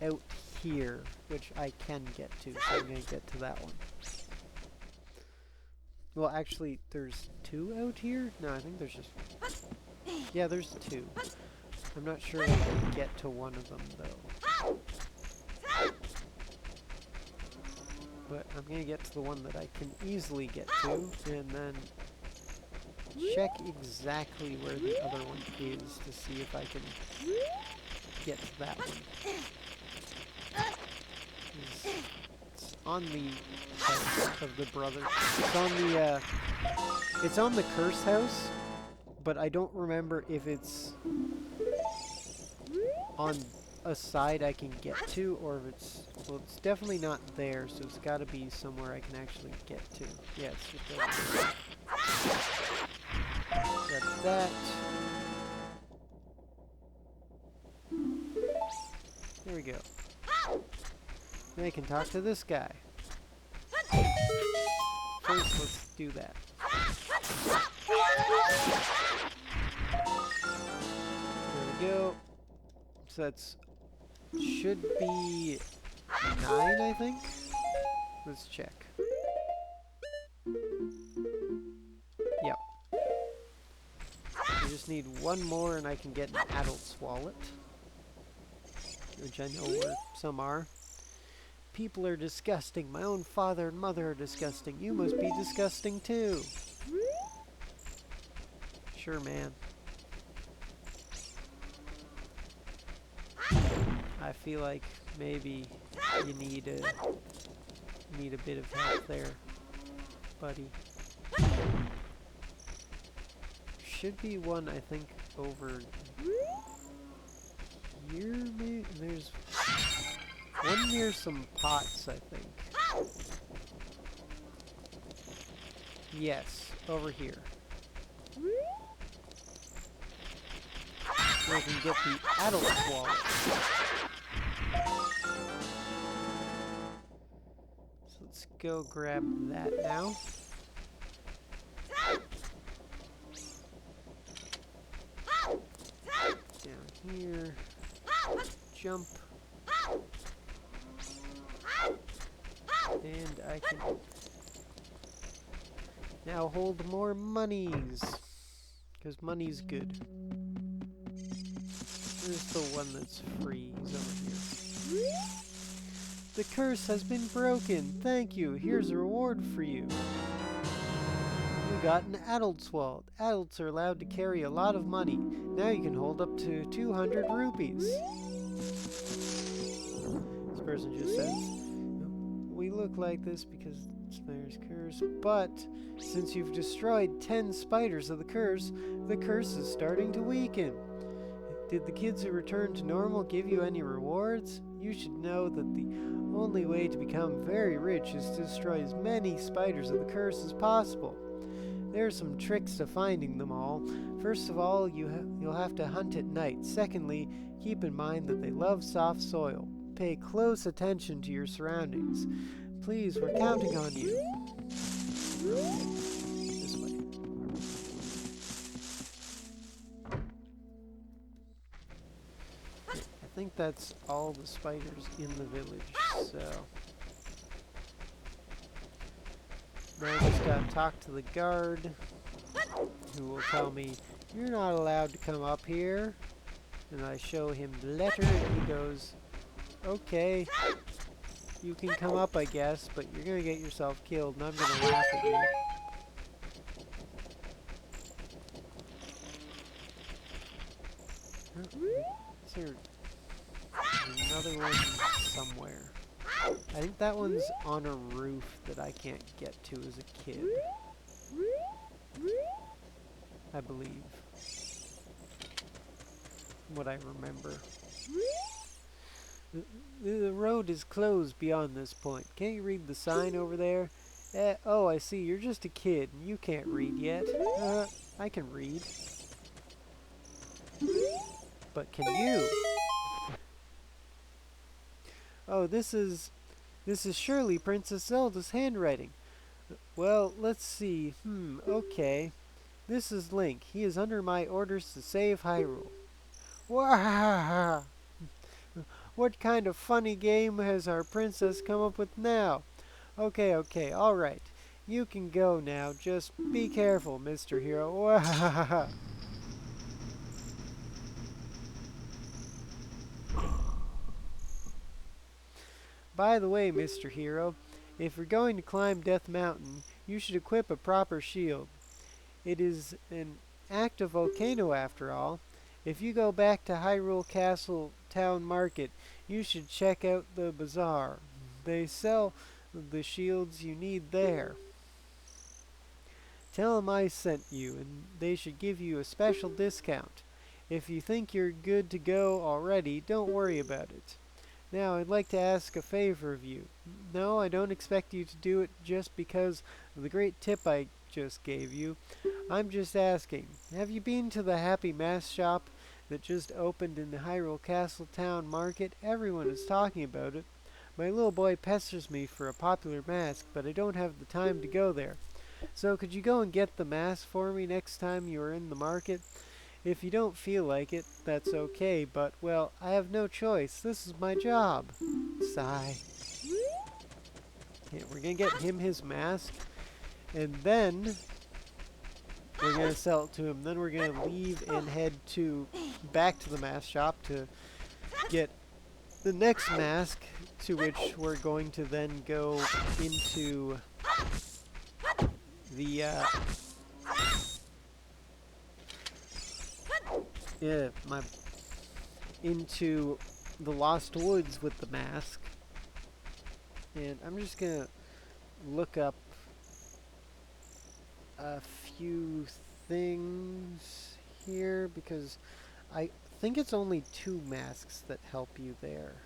out here, which I can get to, so I'm going to get to that one. Well, actually, there's two out here? No, I think there's just... Yeah, there's two. I'm not sure if I can get to one of them, though. But I'm going to get to the one that I can easily get to, and then check exactly where the other one is to see if I can get to that one. It's on the house of the brother. It's on the curse house, but I don't remember if it's on a side I can get to, or if it's... Well, it's definitely not there, so it's got to be somewhere I can actually get to. Yeah, it's just over there. Got that. There we go. Now I can talk to this guy. First, let's do that. There we go. So that's... should be 9, I think? Let's check. Yep. I just need one more and I can get an adult's wallet. which I know where some are. People are disgusting. My own father and mother are disgusting. You must be disgusting too. Sure, man. I feel like maybe you need a bit of help there, buddy. Should be one, I think, over here. Maybe there's one near some pots, I think. Yes, over here. So I can get the adult wallet. So let's go grab that now. Down here. Jump. And I can now hold more monies. Because money's good. Here's the one that's free. He's over here. The curse has been broken. Thank you. Here's a reward for you. You got an adult's wallet. Adults are allowed to carry a lot of money. Now you can hold up to 200 rupees. This person just says, we look like this because Spider's curse, but since you've destroyed 10 spiders of the curse is starting to weaken. Did the kids who returned to normal give you any rewards? You should know that the only way to become very rich is to destroy as many spiders of the curse as possible. There are some tricks to finding them all. First of all, you'll have to hunt at night. Secondly, keep in mind that they love soft soil. Pay close attention to your surroundings. Please, we're counting on you. This way. I think that's all the spiders in the village, so... Now I just gotta talk to the guard, who will tell me, you're not allowed to come up here. And I show him the letter, and he goes, okay, you can come up, I guess, but you're gonna get yourself killed, and I'm gonna laugh at you. Is there another one somewhere? I think that one's on a roof that I can't get to as a kid. I believe. What I remember. The road is closed beyond this point. Can't you read the sign over there? Oh, I see. You're just a kid and you can't read yet. I can read. But can you? Oh, this is surely Princess Zelda's handwriting. Well, let's see. Okay. This is Link. He is under my orders to save Hyrule. Wah! What kind of funny game has our princess come up with now? Okay, alright. You can go now. Just be careful, Mr. Hero. Wah! By the way, Mr. Hero, if you're going to climb Death Mountain, you should equip a proper shield. It is an active volcano after all. If you go back to Hyrule Castle Town Market, you should check out the bazaar. They sell the shields you need there. Tell them I sent you, and they should give you a special discount. If you think you're good to go already, don't worry about it. Now, I'd like to ask a favor of you. No, I don't expect you to do it just because of the great tip I just gave you. I'm just asking, have you been to the Happy Mask shop that just opened in the Hyrule Castle Town Market? Everyone is talking about it. My little boy pesters me for a popular mask, but I don't have the time to go there. So could you go and get the mask for me next time you are in the market? If you don't feel like it, that's okay, but, well, I have no choice. This is my job. Sigh. Yeah, we're gonna get him his mask, and then we're gonna sell it to him. Then we're gonna leave and head back to the mask shop to get The next mask, to which we're going to then go into the into the Lost Woods with the mask, and I'm just gonna look up a few things here because I think it's only 2 masks that help you there.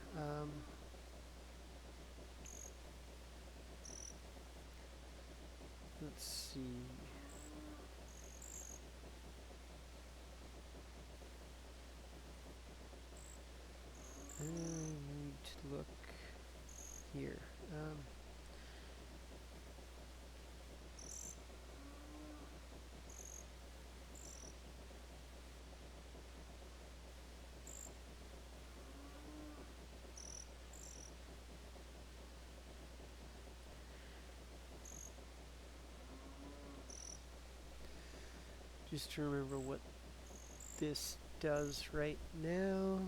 Let's see. I need to look here. Just to remember what this does right now.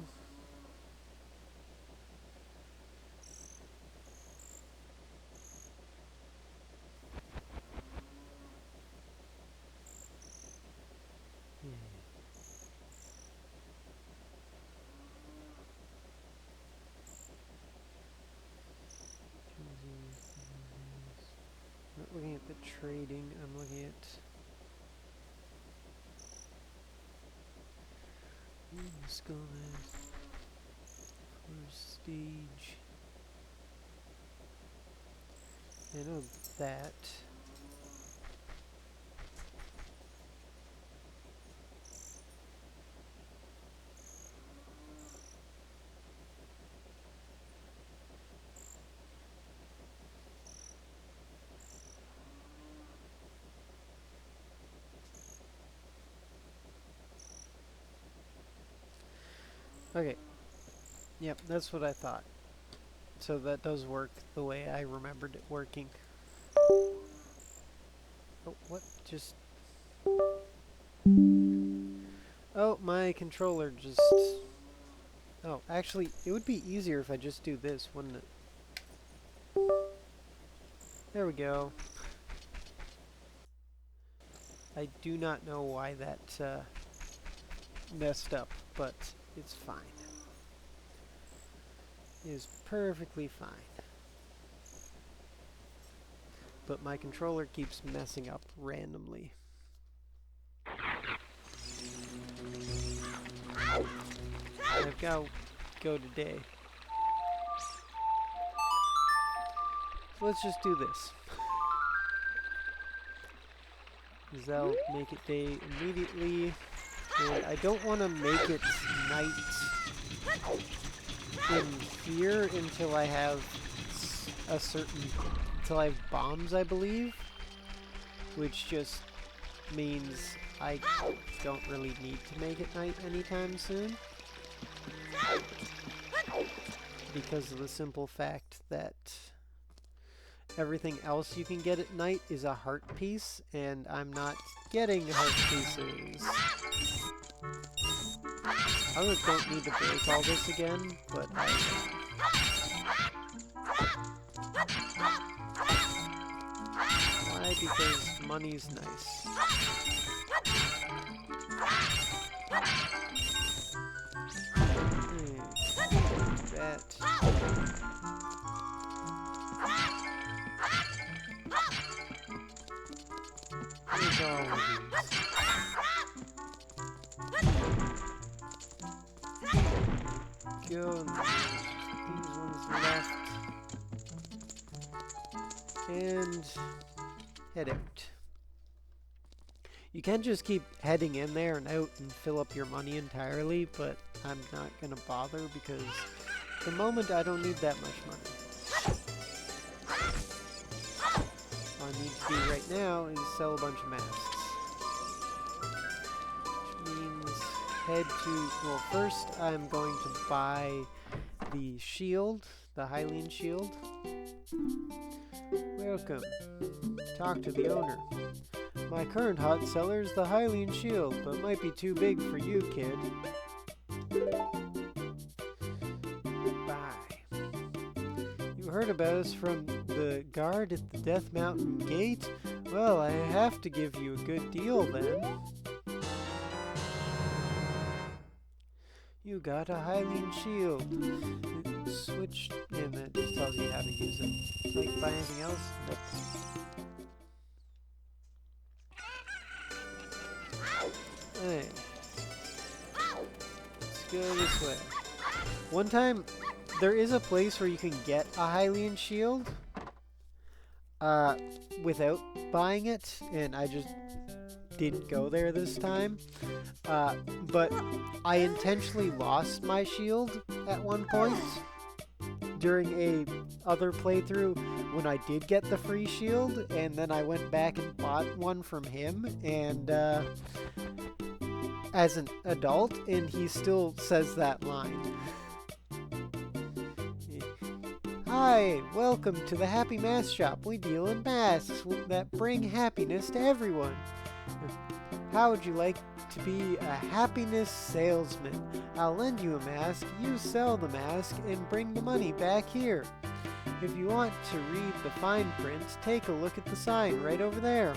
I'm not looking at the trading, I'm looking at Skull Mask, Prestige. I know that. Okay. Yep, that's what I thought. So that does work the way I remembered it working. Oh, what? Just... Oh, my controller just... Oh, actually, it would be easier if I just do this, wouldn't it? There we go. I do not know why that messed up, but it's fine. It is perfectly fine. But my controller keeps messing up randomly. I've got to go today. So let's just do this. Because that'll make it day immediately. And I don't want to make it night in here until I have a certain... until I have bombs, I believe. Which just means I don't really need to make it night anytime soon. Because of the simple fact that everything else you can get at night is a heart piece, and I'm not getting heart pieces. I don't need to break all this again, but why? Because money's nice. That. Here's all of these. Go, and these ones left. And head out. You can just keep heading in there and out and fill up your money entirely, but I'm not gonna bother because at the moment I don't need that much money. All I need to do right now is sell a bunch of masks. Which means head to, well, first I'm going to buy the shield, the Hylian shield. Welcome. Talk to the owner. My current hot seller is the Hylian shield, but might be too big for you, kid. Buy heard about us from the guard at the Death Mountain Gate? Well, I have to give you a good deal then. You got a Hylian shield. Switch, and that just tells you how to use it. So I can buy anything else? Nope. Hey. Let's go this way. One time, there is a place where you can get a Hylian shield without buying it, and I just didn't go there this time. But I intentionally lost my shield at one point during a other playthrough when I did get the free shield, and then I went back and bought one from him, and as an adult, and he still says that line. Hi, welcome to the Happy Mask Shop. We deal in masks that bring happiness to everyone. How would you like to be a happiness salesman? I'll lend you a mask, you sell the mask, and bring the money back here. If you want to read the fine print, take a look at the sign right over there.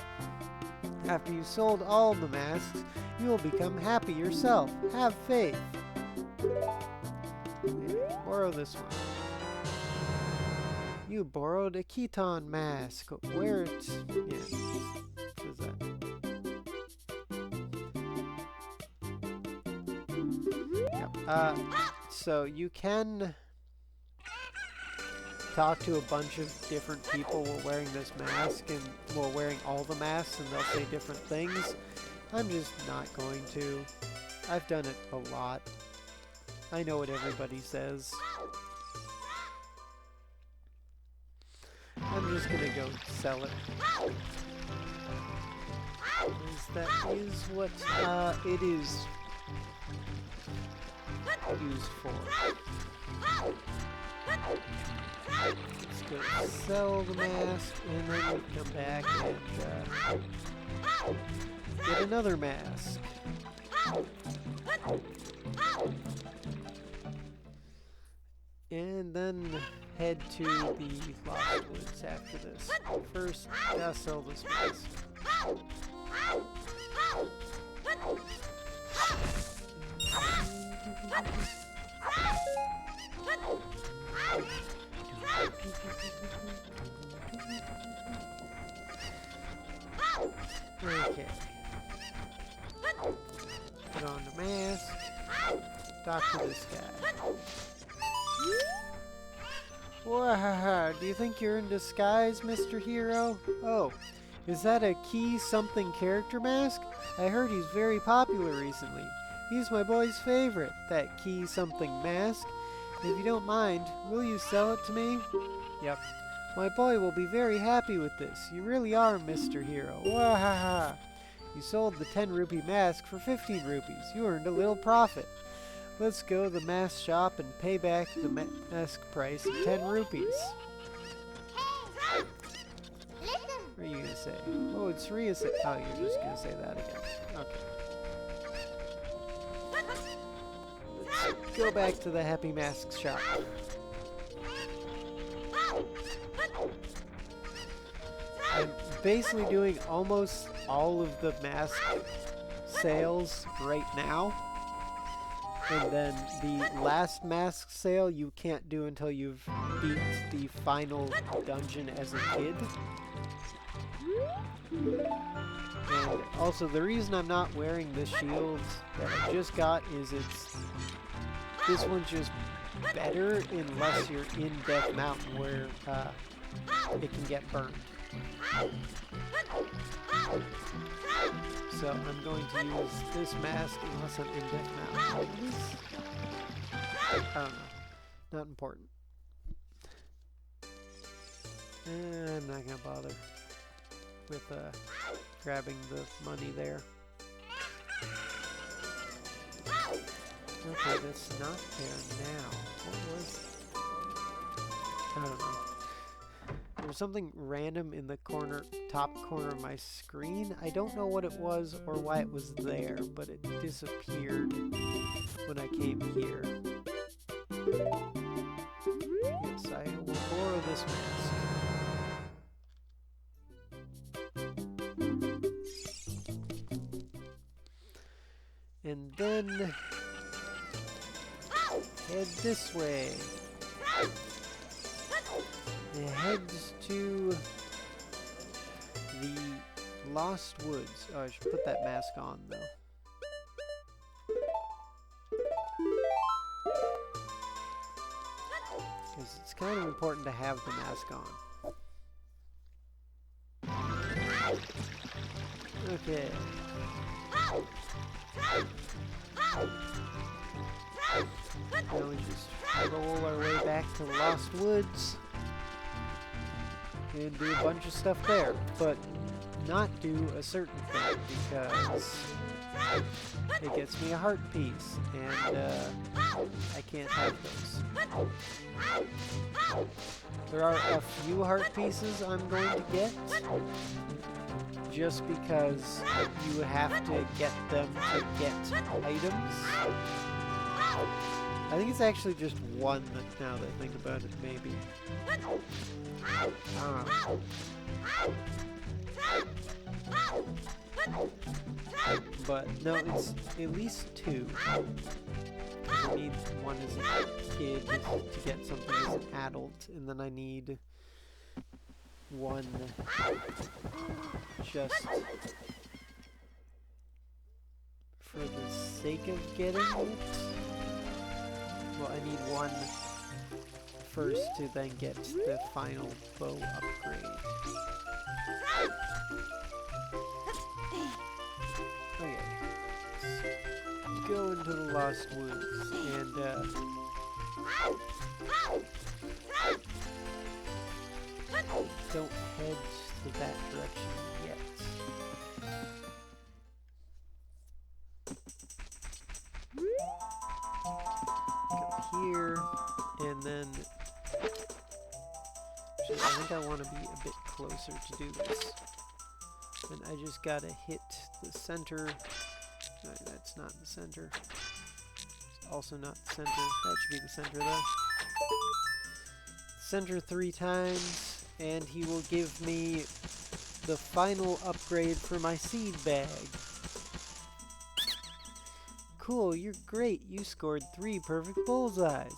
After you've sold all the masks, you will become happy yourself. Have faith. Yeah, borrow this one. You borrowed a Keton mask. Wear it. Yeah, says that. Yep. So you can talk to a bunch of different people while wearing this mask and while wearing all the masks, and they'll say different things. I'm just not going to. I've done it a lot. I know what everybody says. I'm just gonna go sell it. That is what it is used for. Let's go sell the mask, and then we come back and get another mask. And then head to the Lost Woods after this. First, gotta sell this mask. Okay. Put on the mask. Talk to this guy. Wow, do you think you're in disguise, Mr. Hero? Oh, is that a Key Something character mask? I heard he's very popular recently. He's my boy's favorite, that Key Something mask. If you don't mind, will you sell it to me? Yep. My boy will be very happy with this. You really are Mr. Hero. Wahaha. You sold the 10 rupee mask for 15 rupees. You earned a little profit. Let's go to the mask shop and pay back the mask price of 10 rupees. What are you going to say? Oh, it's Rhea say. Oh, you're just going to say that again. Okay. Let's go back to the Happy Mask shop. I'm basically doing almost all of the mask sales right now. And then the last mask sale you can't do until you've beat the final dungeon as a kid. And also the reason I'm not wearing the shield that I just got is this one's just better unless you're in Death Mountain where it can get burned. So I'm going to use this mask unless I'm in Death Mountain. I don't know. Not important. I'm not going to bother with grabbing the money there. Okay, that's not there now. What was it? I don't know. There was something random in the top corner of my screen. I don't know what it was or why it was there, but it disappeared when I came here. Yes, I will borrow this mask. And then head this way. It heads to the Lost Woods. Oh, I should put that mask on though. Because it's kind of important to have the mask on. Okay. Now we just roll our way back to the Lost Woods and do a bunch of stuff there, but not do a certain thing because it gets me a heart piece, and I can't have those. There are a few heart pieces I'm going to get, just because you have to get them to get items. I think it's actually just one that, now that I think about it, maybe. But no, it's at least two. I need one as a kid to get something as an adult, and then I need one just for the sake of getting it. Well, I need one first to then get the final bow upgrade. Okay, let's go into the Lost Woods and don't head to that direction yet. Go here, and then actually, I think I want to be a bit closer to do this. And I just gotta hit the center. No, that's not the center. It's also not the center. That should be the center though. Center 3 times, and he will give me the final upgrade for my seed bag. Cool, you're great. You scored 3 perfect bullseyes.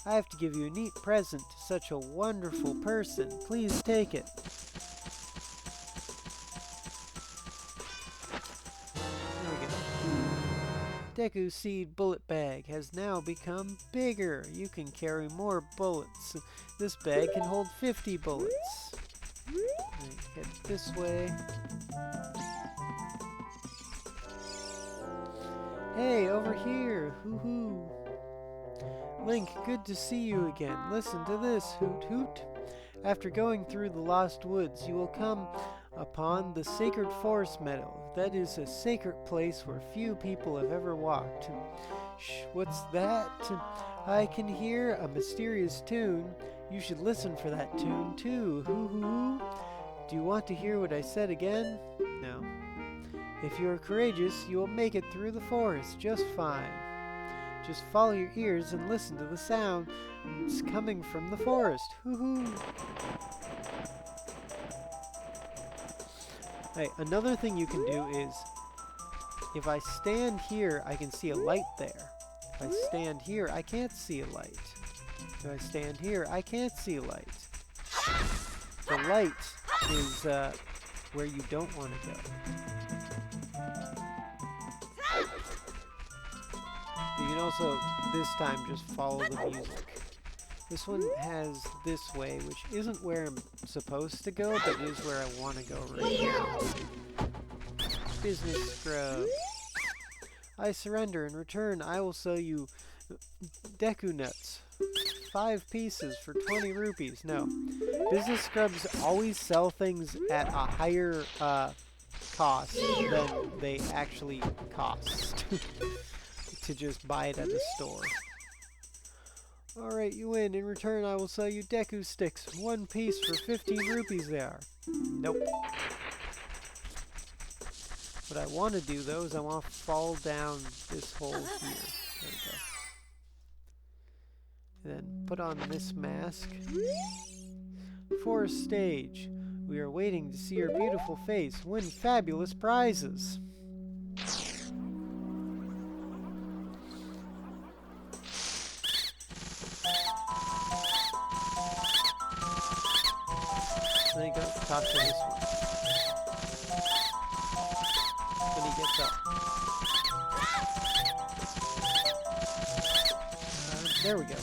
I have to give you a neat present to such a wonderful person. Please take it. Deku's seed bullet bag has now become bigger. You can carry more bullets. This bag can hold 50 bullets. Right, head this way. Hey, over here! Hoo-hoo! Link, good to see you again. Listen to this, hoot hoot. After going through the Lost Woods, you will come upon the Sacred Forest Meadow. That is a sacred place where few people have ever walked. Shh, what's that? I can hear a mysterious tune. You should listen for that tune too. Hoo hoo hoo. Do you want to hear what I said again? No. If you are courageous, you will make it through the forest just fine. Just follow your ears and listen to the sound. It's coming from the forest. Hoo hoo. Hey, another thing you can do is, if I stand here, I can see a light there. If I stand here, I can't see a light. If I stand here, I can't see a light. The light is where you don't want to go. You can also, this time, just follow the music. This one has this way, which isn't where I'm supposed to go, but is where I want to go right now. Business scrub. I surrender. In return, I will sell you Deku nuts. 5 pieces for 20 rupees. No. Business scrubs always sell things at a higher cost than they actually cost to just buy it at a store. Alright, you win. In return, I will sell you Deku sticks. 1 piece for 15 rupees they are. Nope. What I want to do, though, is I want to fall down this hole here. There we go. And then put on this mask. Forest stage. We are waiting to see your beautiful face win fabulous prizes. Then he goes to talk to this one. Then he gets up. There we go.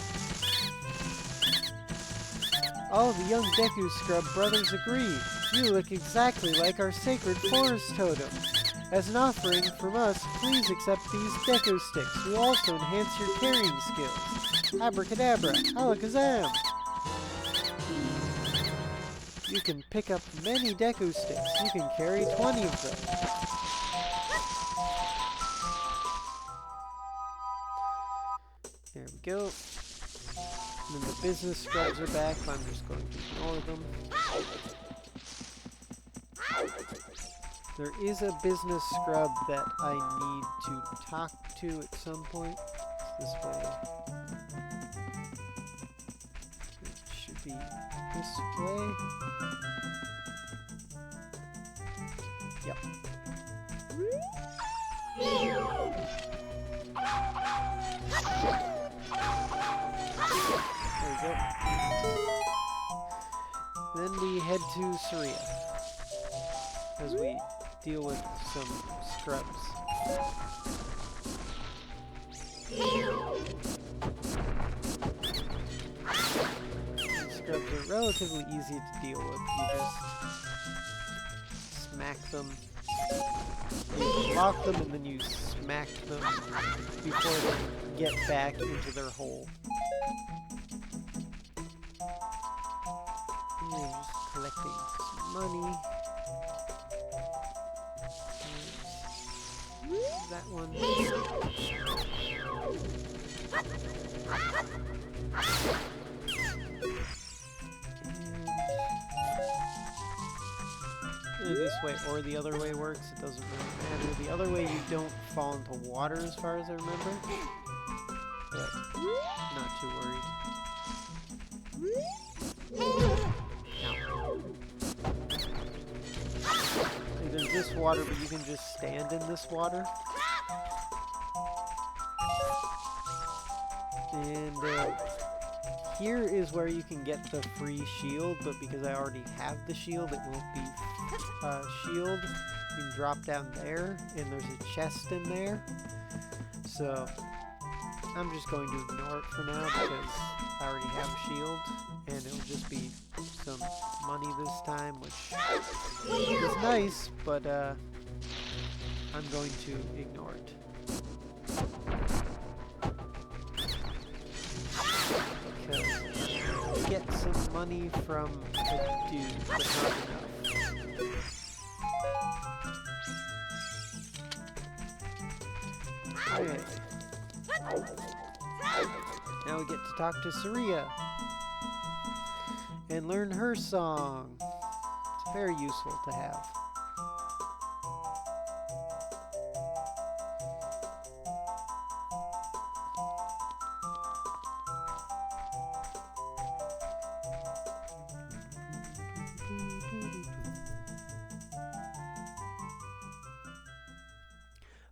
All the young Deku Scrub brothers agree. You look exactly like our sacred forest totem. As an offering from us, please accept these Deku sticks. Will also enhance your carrying skills. Abracadabra, alakazam! You can pick up many Deku sticks. You can carry 20 of them. There we go. And then the business scrubs are back, but I'm just going to ignore them. There is a business scrub that I need to talk to at some point. This way. It should be this way. Yep. There we go. Then we head to Saria as we deal with some scrubs. Scrubs are relatively easy to deal with. You just smack them. You lock them and then you smack them before they get back into their hole. And then just collecting some money. That one. This way or the other way works, it doesn't really matter. The other way you don't fall into water as far as I remember. But not too worried. No. There's this water, but you can just stand in this water. And here is where you can get the free shield, but because I already have the shield, it won't be shield. You can drop down there, and there's a chest in there. So I'm just going to ignore it for now because I already have a shield, and it'll just be some money this time, which is nice, but I'm going to ignore it. Because I get some money from a dude, but not enough. Okay. Now we get to talk to Saria and learn her song. It's very useful to have.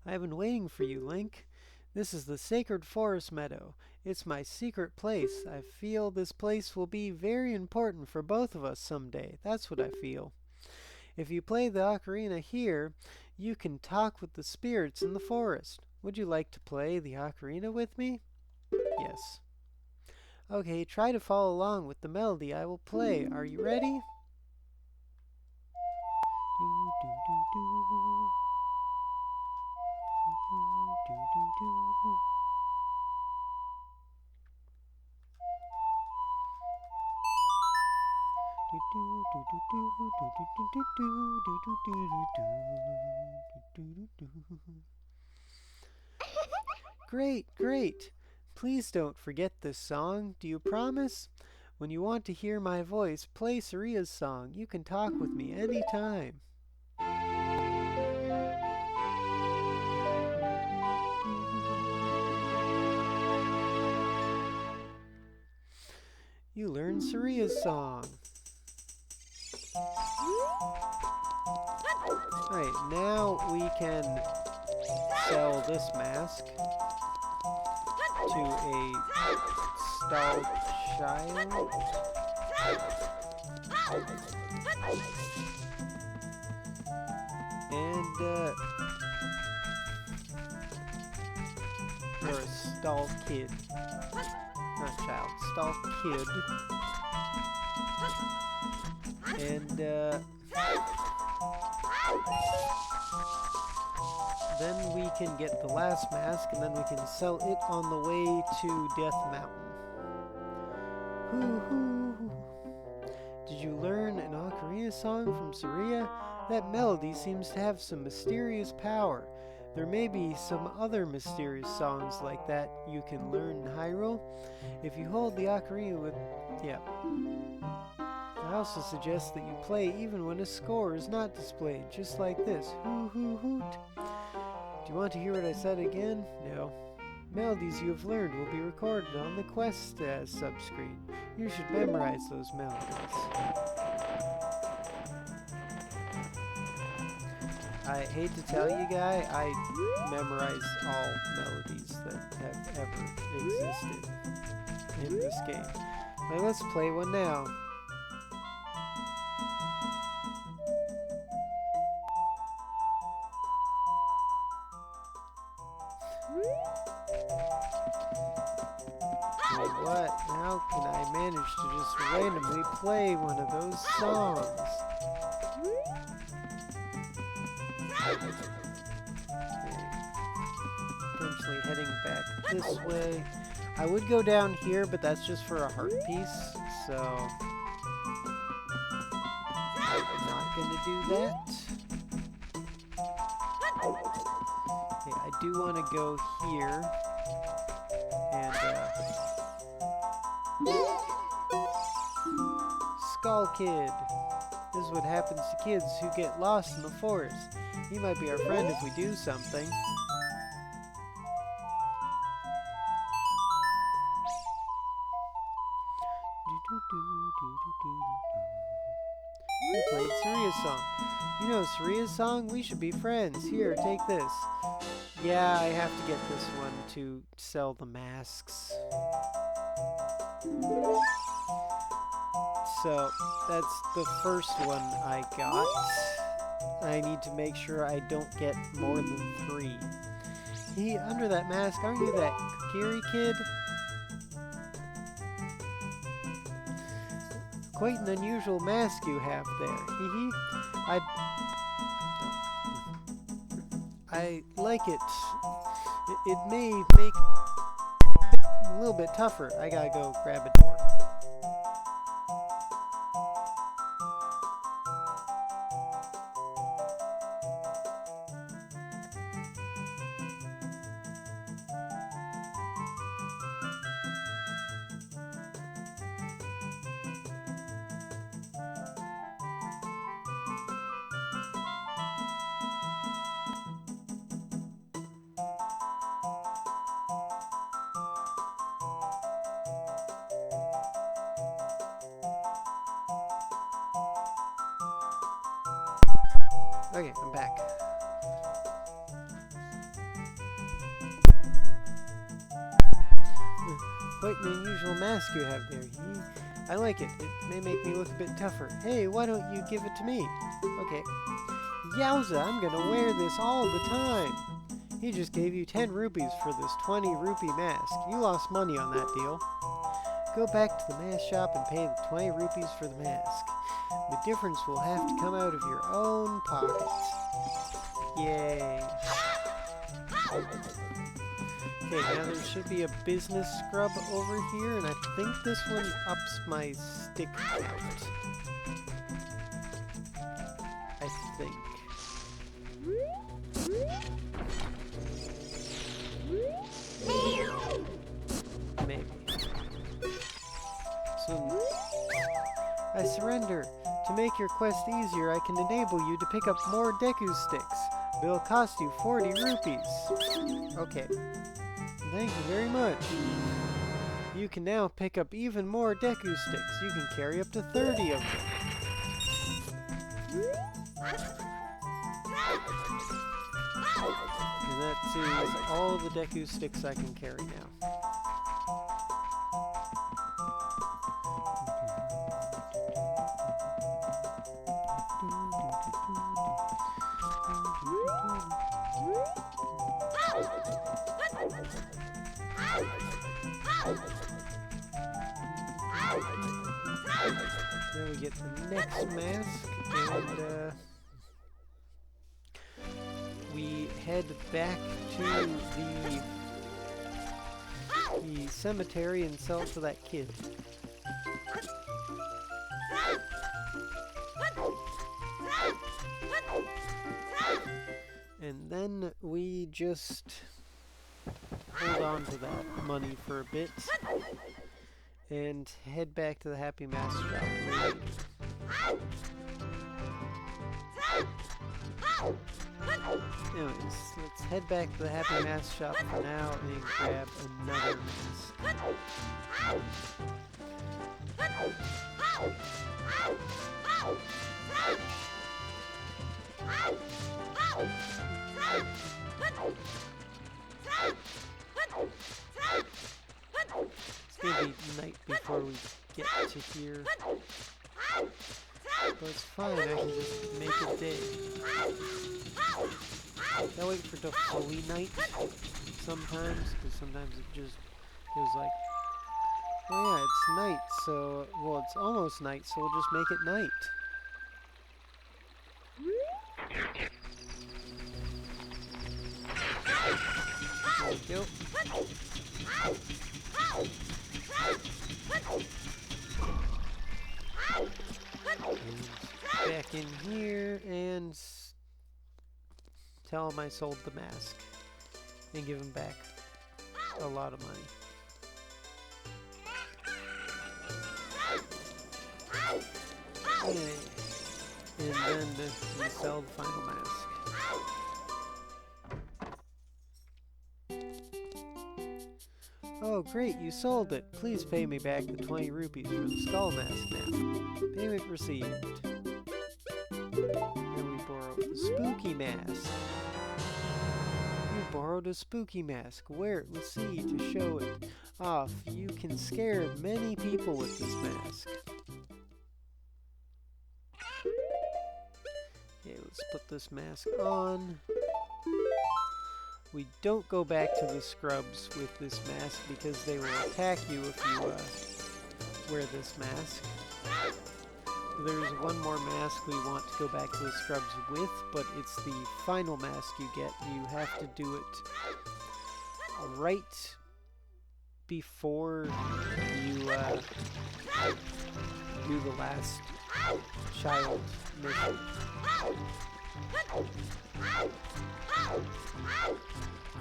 I've been waiting for you, Link. This is the Sacred Forest Meadow. It's my secret place. I feel this place will be very important for both of us someday. That's what I feel. If you play the ocarina here, you can talk with the spirits in the forest. Would you like to play the ocarina with me? Yes. Okay, try to follow along with the melody I will play. Are you ready? Great, great. Please don't forget this song. Do you promise? When you want to hear my voice, play Saria's song. You can talk with me anytime. You learn Saria's song. Right, now we can sell this mask to a stalled child. And, or a stalled kid. Not child, stalled kid. And, then we can get the last mask, and then we can sell it on the way to Death Mountain. Hoo-hoo. Did you learn an Ocarina song from Saria? That melody seems to have some mysterious power. There may be some other mysterious songs like that you can learn in Hyrule. If you hold the Ocarina with... yeah. I also suggest that you play even when a score is not displayed, just like this. Hoo-hoo-hoot. Do you want to hear what I said again? No. Melodies you have learned will be recorded on the quest as subscreen. You should memorize those melodies. I hate to tell you, guy, I memorize all melodies that have ever existed in this game. Now let's play one now. What? How can I manage to just randomly play one of those songs? Okay. Potentially heading back this way. I would go down here, but that's just for a heart piece, so I'm not going to do that. Okay, I do want to go here. And, Skull Kid. This is what happens to kids who get lost in the forest. He might be our friend if we do something. We played Saria's song. You know Saria's song? We should be friends. Here, take this. Yeah, I have to get this one to sell the masks. So, that's the first one I got. I need to make sure I don't get more than 3. Under that mask, aren't you that Kokiri kid? Quite an unusual mask you have there. Hee. I like it. It may make it a little bit tougher. I gotta go grab a door. Okay, I'm back. Quite an unusual mask you have there. I like it. It may make me look a bit tougher. Hey, why don't you give it to me? Okay. Yowza, I'm gonna wear this all the time. He just gave you 10 rupees for this 20 rupee mask. You lost money on that deal. Go back to the mask shop and pay the 20 rupees for the mask. The difference will have to come out of your own pocket. Yay. Okay, now there should be a business scrub over here, and I think this one ups my stick count. I think. Maybe. So, I surrender. To make your quest easier, I can enable you to pick up more Deku sticks. It'll cost you 40 rupees. Okay. Thank you very much. You can now pick up even more Deku sticks. You can carry up to 30 of them. And that is all the Deku sticks I can carry now. Then we get the next mask, and we head back to the cemetery and sell to that kid. And then we just hold on to that money for a bit and head back to the Happy Mask shop later. Anyways, let's head back to the Happy Mask shop for now and grab another mask. It's gonna be night before we get to here. But it's fine, I can just make it day. I wait for the fully night sometimes, because sometimes it just feels like, oh yeah, it's night, so, well, it's almost night, so we'll just make it night. There we go. And back in here and tell him I sold the mask and give him back a lot of money. And then we sell the final mask. Oh great, you sold it. Please pay me back the 20 rupees for the skull mask now. Payment received. Then we borrow the spooky mask. You borrowed a spooky mask. Wear it with C to show it off. You can scare many people with this mask. Okay, let's put this mask on. We don't go back to the scrubs with this mask because they will attack you if you wear this mask. There's one more mask we want to go back to the scrubs with, but it's the final mask you get. You have to do it right before you do the last child mission.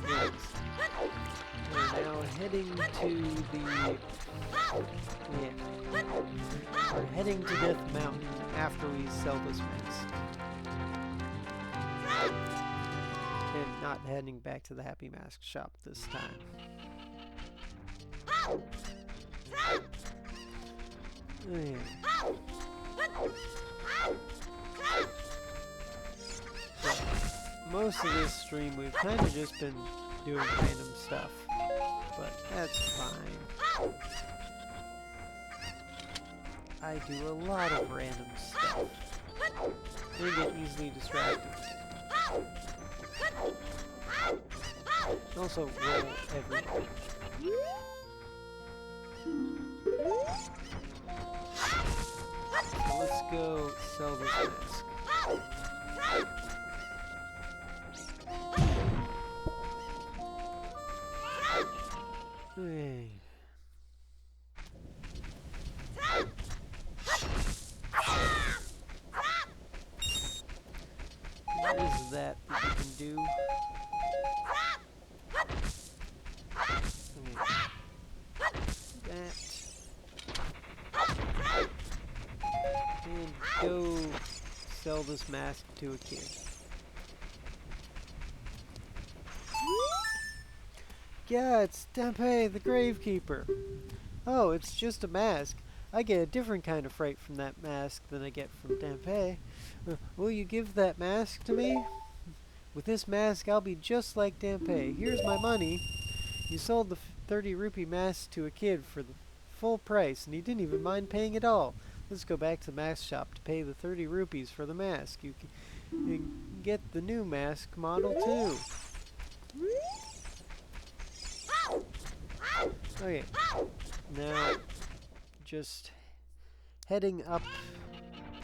Yes. We're now heading to the... We're heading to Death Mountain after we sell this mask. And not heading back to the Happy Mask shop this time. Most of this stream we've kind of just been doing random stuff, but that's fine. I do a lot of random stuff. They get easily distracted. Also roll everything. So let's go sell this mask. Hey. What is that you can do? That. And go sell this mask to a kid. Yeah, it's Tempe, the Gravekeeper. Oh, it's just a mask. I get a different kind of fright from that mask than I get from Tempe. Will you give that mask to me? With this mask, I'll be just like Dampé. Here's my money. You sold the 30 rupee mask to a kid for the full price, and he didn't even mind paying it all. Let's go back to the mask shop to pay the 30 rupees for the mask. You can get the new mask model too. Okay, now just heading up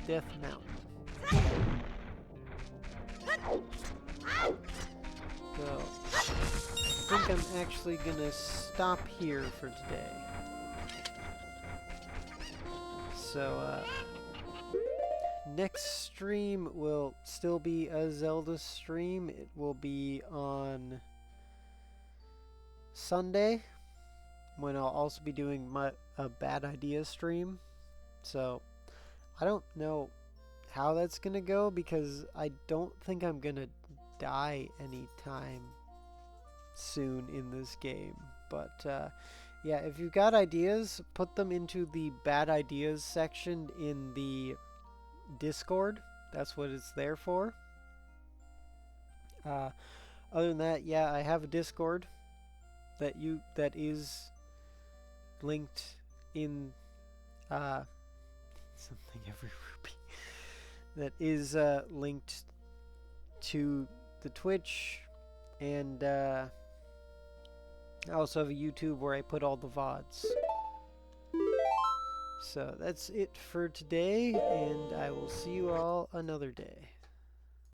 Death Mountain. So, I think I'm actually gonna stop here for today. So, next stream will still be a Zelda stream. It will be on Sunday, when I'll also be doing a Bad Idea stream. So, I don't know how that's gonna go because I don't think I'm gonna die anytime soon in this game. But yeah, if you've got ideas, put them into the Bad Ideas section in the Discord. That's what it's there for. Other than that, yeah, I have a Discord that is linked in something every rupee that is linked to the Twitch, and I also have a YouTube where I put all the VODs. So that's it for today, and I will see you all another day.